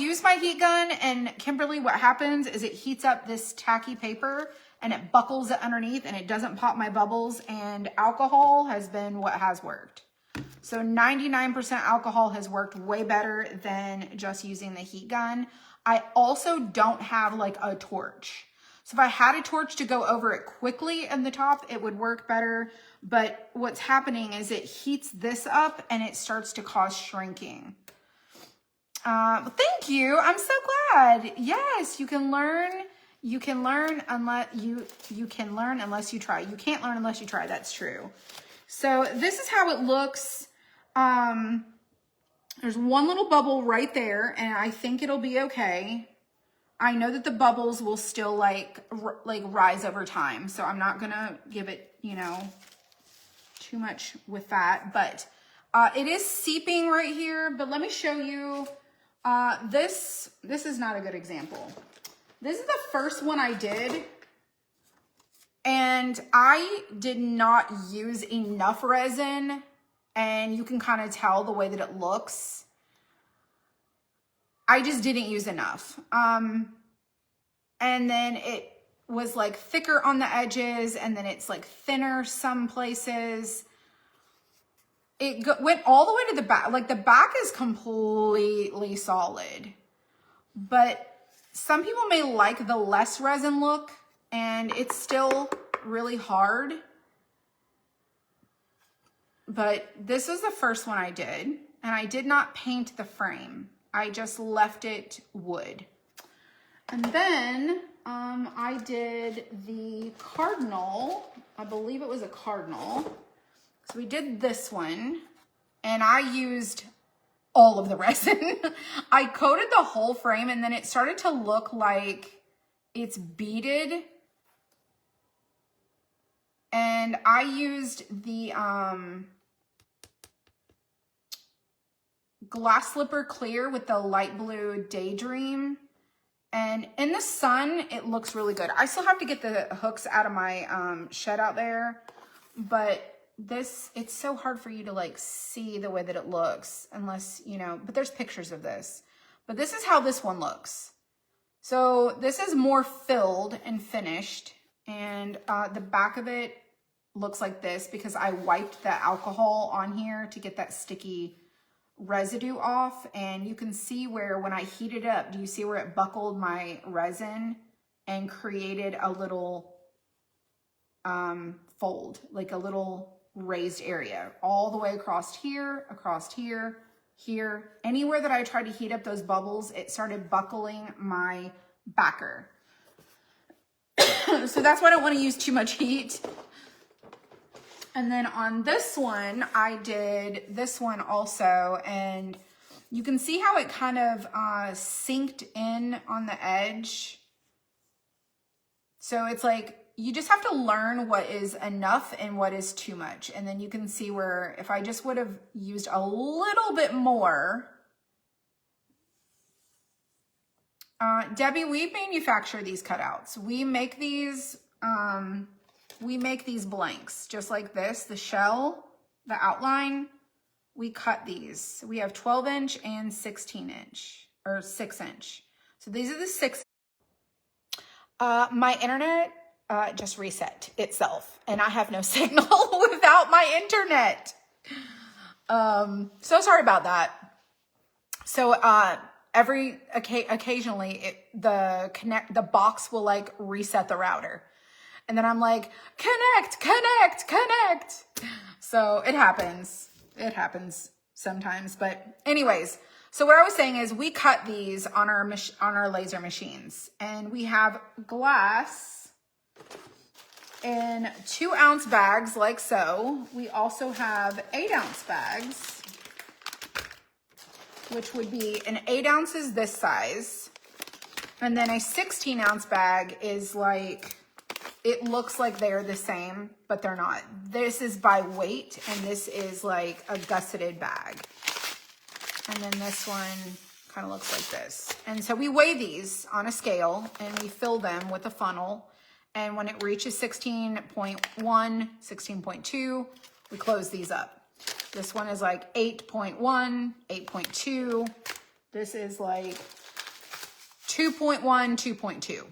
used my heat gun, and Kimberly, what happens is it heats up this tacky paper and it buckles it underneath and it doesn't pop my bubbles, and alcohol has been what has worked. So 99% alcohol has worked way better than just using the heat gun. I also don't have like a torch. So if I had a torch to go over it quickly in the top, it would work better. But what's happening is it heats this up and it starts to cause shrinking. Thank you. I'm so glad. Yes, you can learn. You can learn unless you can learn unless you try. You can't learn unless you try. That's true. So this is how it looks. There's one little bubble right there, and I think it'll be okay. I know that the bubbles will still like rise over time, so I'm not gonna give it, you know, too much with that, but it is seeping right here. But let me show you, this is not a good example. This is the first one I did, and I did not use enough resin, and you can kind of tell the way that it looks. I just didn't use enough. And then it was like thicker on the edges, and then it's like thinner some places. It went all the way to the back. Like the back is completely solid, but some people may like the less resin look, and it's still really hard. But this was the first one I did, and I did not paint the frame. I just left it wood. And then I did the cardinal. I believe it was a cardinal. So we did this one, and I used all of the resin. I coated the whole frame, and then it started to look like it's beaded. And I used the glass slipper clear with the light blue Daydream. And in the sun, it looks really good. I still have to get the hooks out of my shed out there, but this, it's so hard for you to like see the way that it looks unless, you know, but there's pictures of this. But this is how this one looks. So this is more filled and finished, and the back of it looks like this because I wiped the alcohol on here to get that sticky residue off. And you can see where when I heat it up, do you see where it buckled my resin and created a little fold, like a little raised area all the way across here, here. Anywhere that I tried to heat up those bubbles, it started buckling my backer. So that's why I don't want to use too much heat. And then on this one, I did this one also, and you can see how it kind of synced in on the edge. So it's like, you just have to learn what is enough and what is too much. And then you can see where if I just would have used a little bit more. Debbie, we manufacture these cutouts. We make these blanks just like this. The shell, the outline, we cut these. We have 12-inch and 16-inch or 6-inch. So these are the 6. My internet just reset itself, and I have no signal without my internet. So sorry about that. So occasionally the box will like reset the router, and then I'm like, connect. So it happens sometimes. But anyways, so what I was saying is we cut these on our laser machines, and we have glass in 2-ounce bags like so. We also have 8-ounce bags, which would be an 8 ounces this size. And then a 16-ounce bag is like, it looks like they're the same, but they're not. This is by weight, and this is like a gusseted bag. And then this one kind of looks like this. And so we weigh these on a scale, and we fill them with a funnel. And when it reaches 16.1, 16.2, we close these up. This one is like 8.1, 8.2. This is like 2.1, 2.2.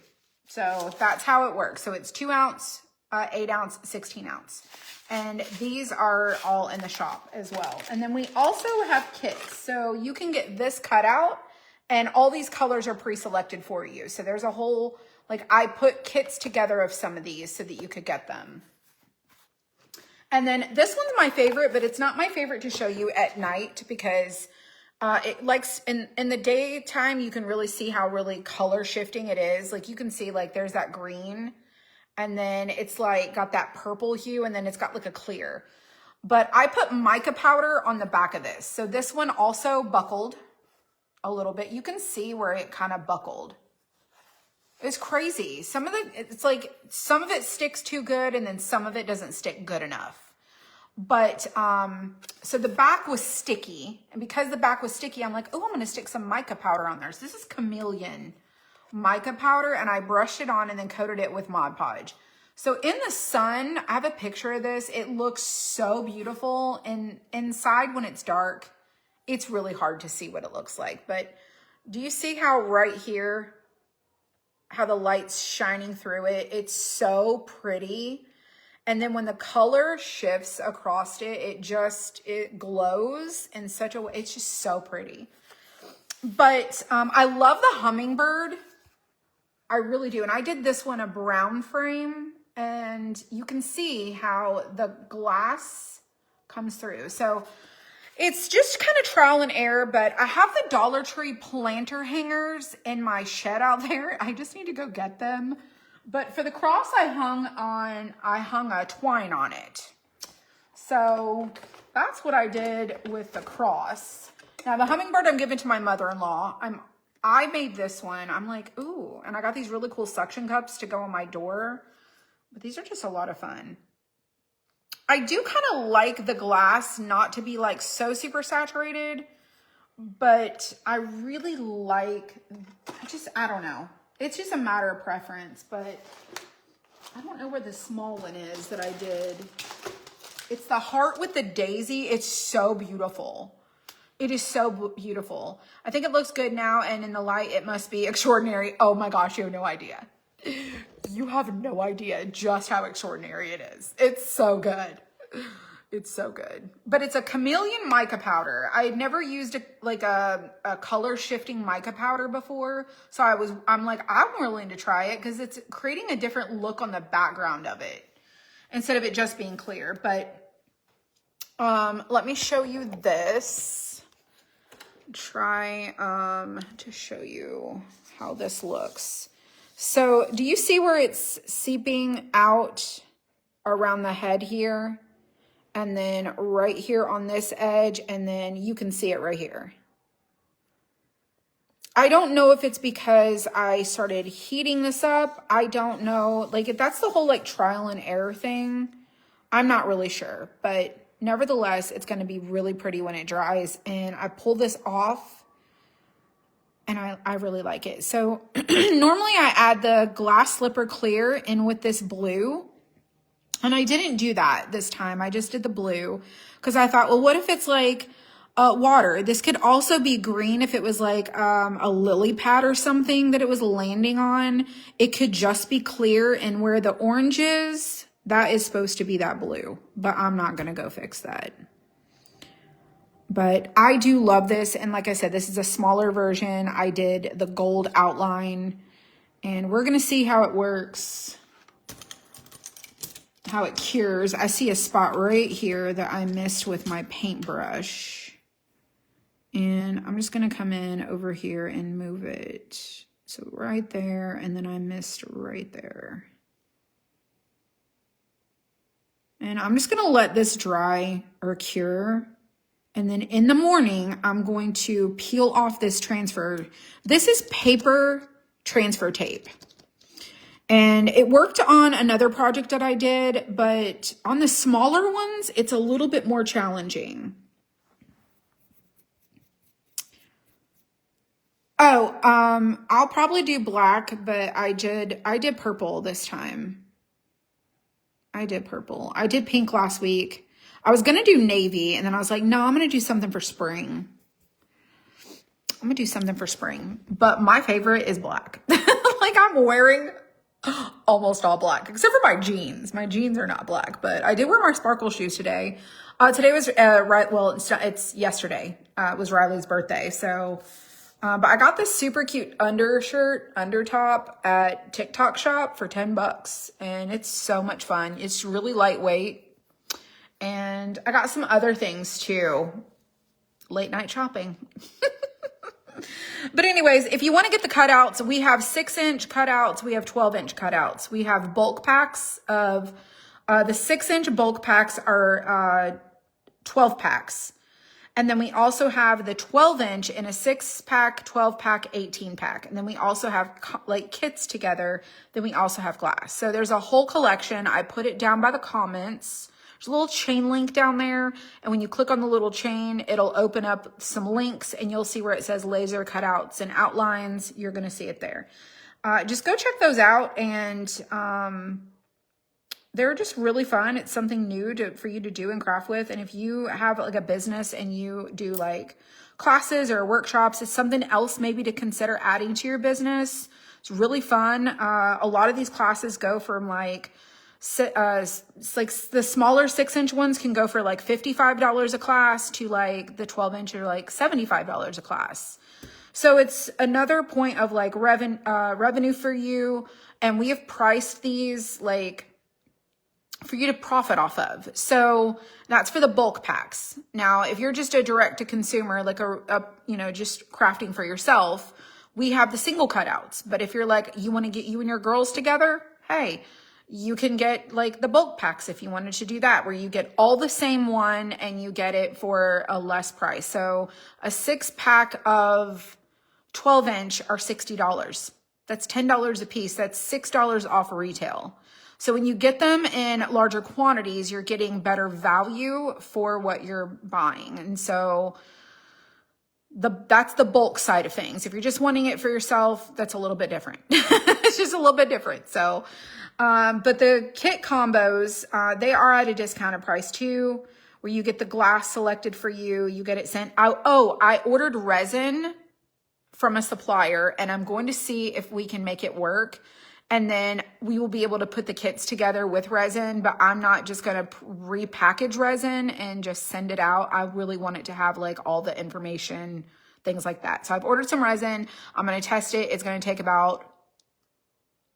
So that's how it works. So it's 2-ounce, 8-ounce, 16-ounce. And these are all in the shop as well. And then we also have kits. So you can get this cut out, and all these colors are pre-selected for you. So there's a whole, like, I put kits together of some of these so that you could get them. And then this one's my favorite, but it's not my favorite to show you at night because it likes in the daytime, you can really see how really color shifting it is. Like you can see like there's that green, and then it's like got that purple hue, and then it's got like a clear. But I put mica powder on the back of this. So this one also buckled a little bit. You can see where it kind of buckled. It's crazy. It's like some of it sticks too good and then some of it doesn't stick good enough. But, so the back was sticky, and because the back was sticky, I'm like, oh, I'm going to stick some mica powder on there. So this is Chameleon mica powder, and I brushed it on and then coated it with Mod Podge. So in the sun, I have a picture of this. It looks so beautiful, and inside when it's dark, it's really hard to see what it looks like. But do you see how right here, how the light's shining through it? It's so pretty. And then when the color shifts across it, it glows in such a way. It's just so pretty. But I love the hummingbird. I really do. And I did this one a brown frame, and you can see how the glass comes through. So it's just kind of trial and error, but I have the Dollar Tree planter hangers in my shed out there. I just need to go get them. But for the cross I hung a twine on it. So that's what I did with the cross. Now the hummingbird I'm giving to my mother-in-law. I made this one. I'm like, ooh, and I got these really cool suction cups to go on my door. But these are just a lot of fun. I do kind of like the glass not to be like so super saturated, but I really like, I don't know. It's just a matter of preference, but I don't know where the small one is that I did. It's the heart with the daisy. It's so beautiful. It is so beautiful. I think it looks good now, and in the light, it must be extraordinary. Oh my gosh, you have no idea. You have no idea just how extraordinary it is. It's so good. It's so good. But it's a Chameleon mica powder. I had never used a color shifting mica powder before. So I'm like, I'm willing to try it because it's creating a different look on the background of it instead of it just being clear. But let me show you this. Try to show you how this looks. So do you see where it's seeping out around the head here? And then right here on this edge, and then you can see it right here. I don't know if it's because I started heating this up. I don't know. Like, if that's the whole like trial and error thing, I'm not really sure. But nevertheless, it's going to be really pretty when it dries. And I pull this off, and I really like it. So normally I add the glass slipper clear in with this blue. And I didn't do that this time. I just did the blue because I thought, well, what if it's like water? This could also be green if it was like a lily pad or something that it was landing on. It could just be clear, and where the orange is, that is supposed to be that blue. But I'm not going to go fix that. But I do love this. And like I said, this is a smaller version. I did the gold outline, and we're going to see how it works. How it cures. I see a spot right here that I missed with my paintbrush. And I'm just going to come in over here and move it. So right there, and then I missed right there. And I'm just going to let this dry or cure. And then in the morning, I'm going to peel off this transfer. This is paper transfer tape. And it worked on another project that I did, but on the smaller ones, it's a little bit more challenging. Oh, I'll probably do black, but I did purple this time. I did purple. I did pink last week. I was going to do navy, and then I was like, no, I'm going to do something for spring. I'm going to do something for spring. But my favorite is black. Like, I'm wearing almost all black, except for my jeans. My jeans are not black, but I did wear my sparkle shoes today. Today was, it's yesterday. It was Riley's birthday. So, but I got this super cute undertop at TikTok shop for $10, and it's so much fun. It's really lightweight. And I got some other things too. Late night shopping. But anyways, if you want to get the cutouts, we have 6-inch cutouts. We have 12-inch cutouts. We have bulk packs of, the 6-inch bulk packs are 12 packs. And then we also have the 12-inch in a 6-pack, 12-pack, 18-pack. And then we also have like kits together. Then we also have glass. So there's a whole collection. I put it down by the comments. There's a little chain link down there. And when you click on the little chain, it'll open up some links and you'll see where it says laser cutouts and outlines. You're going to see it there. Just go check those out. And they're just really fun. It's something new for you to do and craft with. And if you have like a business and you do like classes or workshops, it's something else maybe to consider adding to your business. It's really fun. A lot of these classes go from like, like the smaller 6-inch ones can go for like $55 a class to like the 12-inch are like $75 a class. So it's another point of like revenue for you. And we have priced these like for you to profit off of. So that's for the bulk packs. Now, if you're just a direct to consumer, like just crafting for yourself, we have the single cutouts. But if you're like, you want to get you and your girls together, hey, you can get like the bulk packs if you wanted to do that, where you get all the same one and you get it for a less price. So a 6-pack of 12-inch are $60. That's $10 a piece. That's $6 off retail. So when you get them in larger quantities, you're getting better value for what you're buying. And so that's the bulk side of things. If you're just wanting it for yourself, that's a little bit different. It's just a little bit different. So, but the kit combos, they are at a discounted price too, where you get the glass selected for you. You get it sent out. Oh, I ordered resin from a supplier and I'm going to see if we can make it work. And then we will be able to put the kits together with resin, but I'm not just going to repackage resin and just send it out. I really want it to have like all the information, things like that. So I've ordered some resin. I'm going to test it. It's going to take about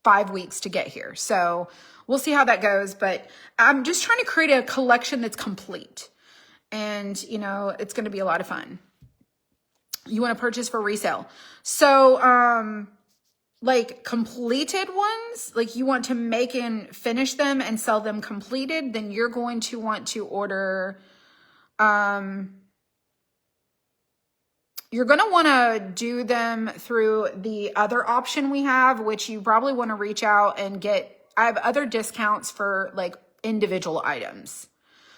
5 weeks to get here. So we'll see how that goes, but I'm just trying to create a collection that's complete. And, it's going to be a lot of fun. You want to purchase for resale. So, like completed ones, like you want to make and finish them and sell them completed, then you're going to want to order, you're going to want to do them through the other option we have, which you probably want to reach out and get. I have other discounts for like individual items.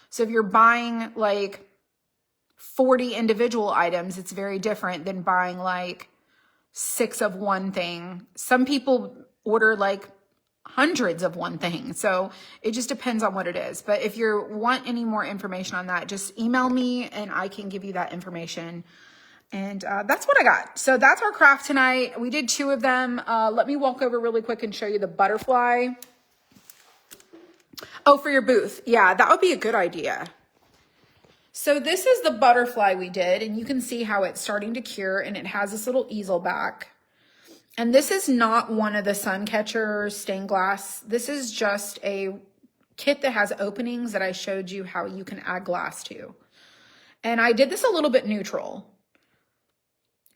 So if you're buying like 40 individual items, it's very different than buying like 6 of one thing. Some people order like hundreds of one thing. So it just depends on what it is. But if you want any more information on that, just email me and I can give you that information. And that's what I got. So that's our craft tonight. We did 2 of them. Let me walk over really quick and show you the butterfly. Oh, for your booth. Yeah, that would be a good idea. So this is the butterfly we did, and you can see how it's starting to cure, and it has this little easel back. And this is not one of the Suncatcher stained glass. This is just a kit that has openings that I showed you how you can add glass to. And I did this a little bit neutral.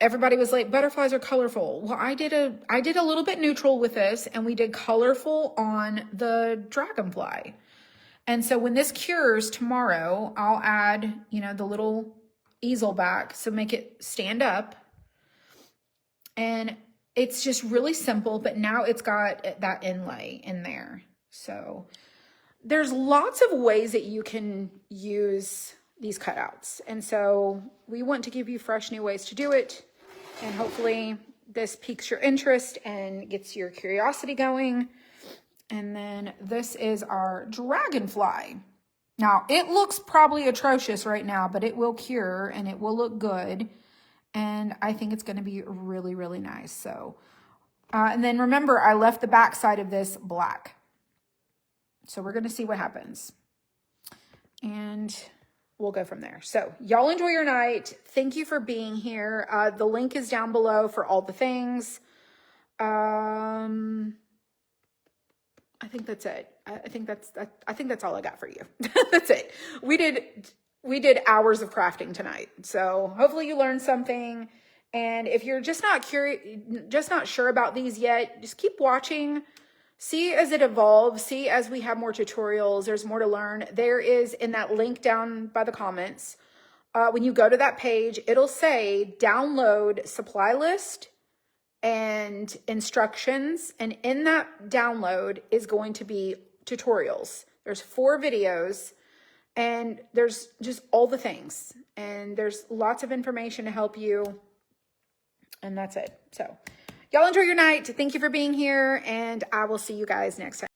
Everybody was like, butterflies are colorful. Well, I did a little bit neutral with this, and we did colorful on the Dragonfly. And so when this cures tomorrow, I'll add, the little easel back. So make it stand up. And it's just really simple, but now it's got that inlay in there. So there's lots of ways that you can use these cutouts. And so we want to give you fresh new ways to do it. And hopefully this piques your interest and gets your curiosity going. And then this is our Dragonfly. Now, it looks probably atrocious right now, but it will cure and it will look good. And I think it's going to be really, really nice. So, and then remember, I left the back side of this black. So we're going to see what happens. And we'll go from there. So y'all enjoy your night. Thank you for being here. The link is down below for all the things. I think that's it. I think that's all I got for you. That's it. We did hours of crafting tonight. So hopefully you learned something. And if you're just not sure about these yet, just keep watching. see as it evolves, see as we have more tutorials, there's more to learn. There is, in that link down by the comments, when you go to that page, it'll say download supply list and instructions. And in that download is going to be tutorials. There's 4 videos and there's just all the things. And there's lots of information to help you. And that's it. So y'all enjoy your night. Thank you for being here. And I will see you guys next time.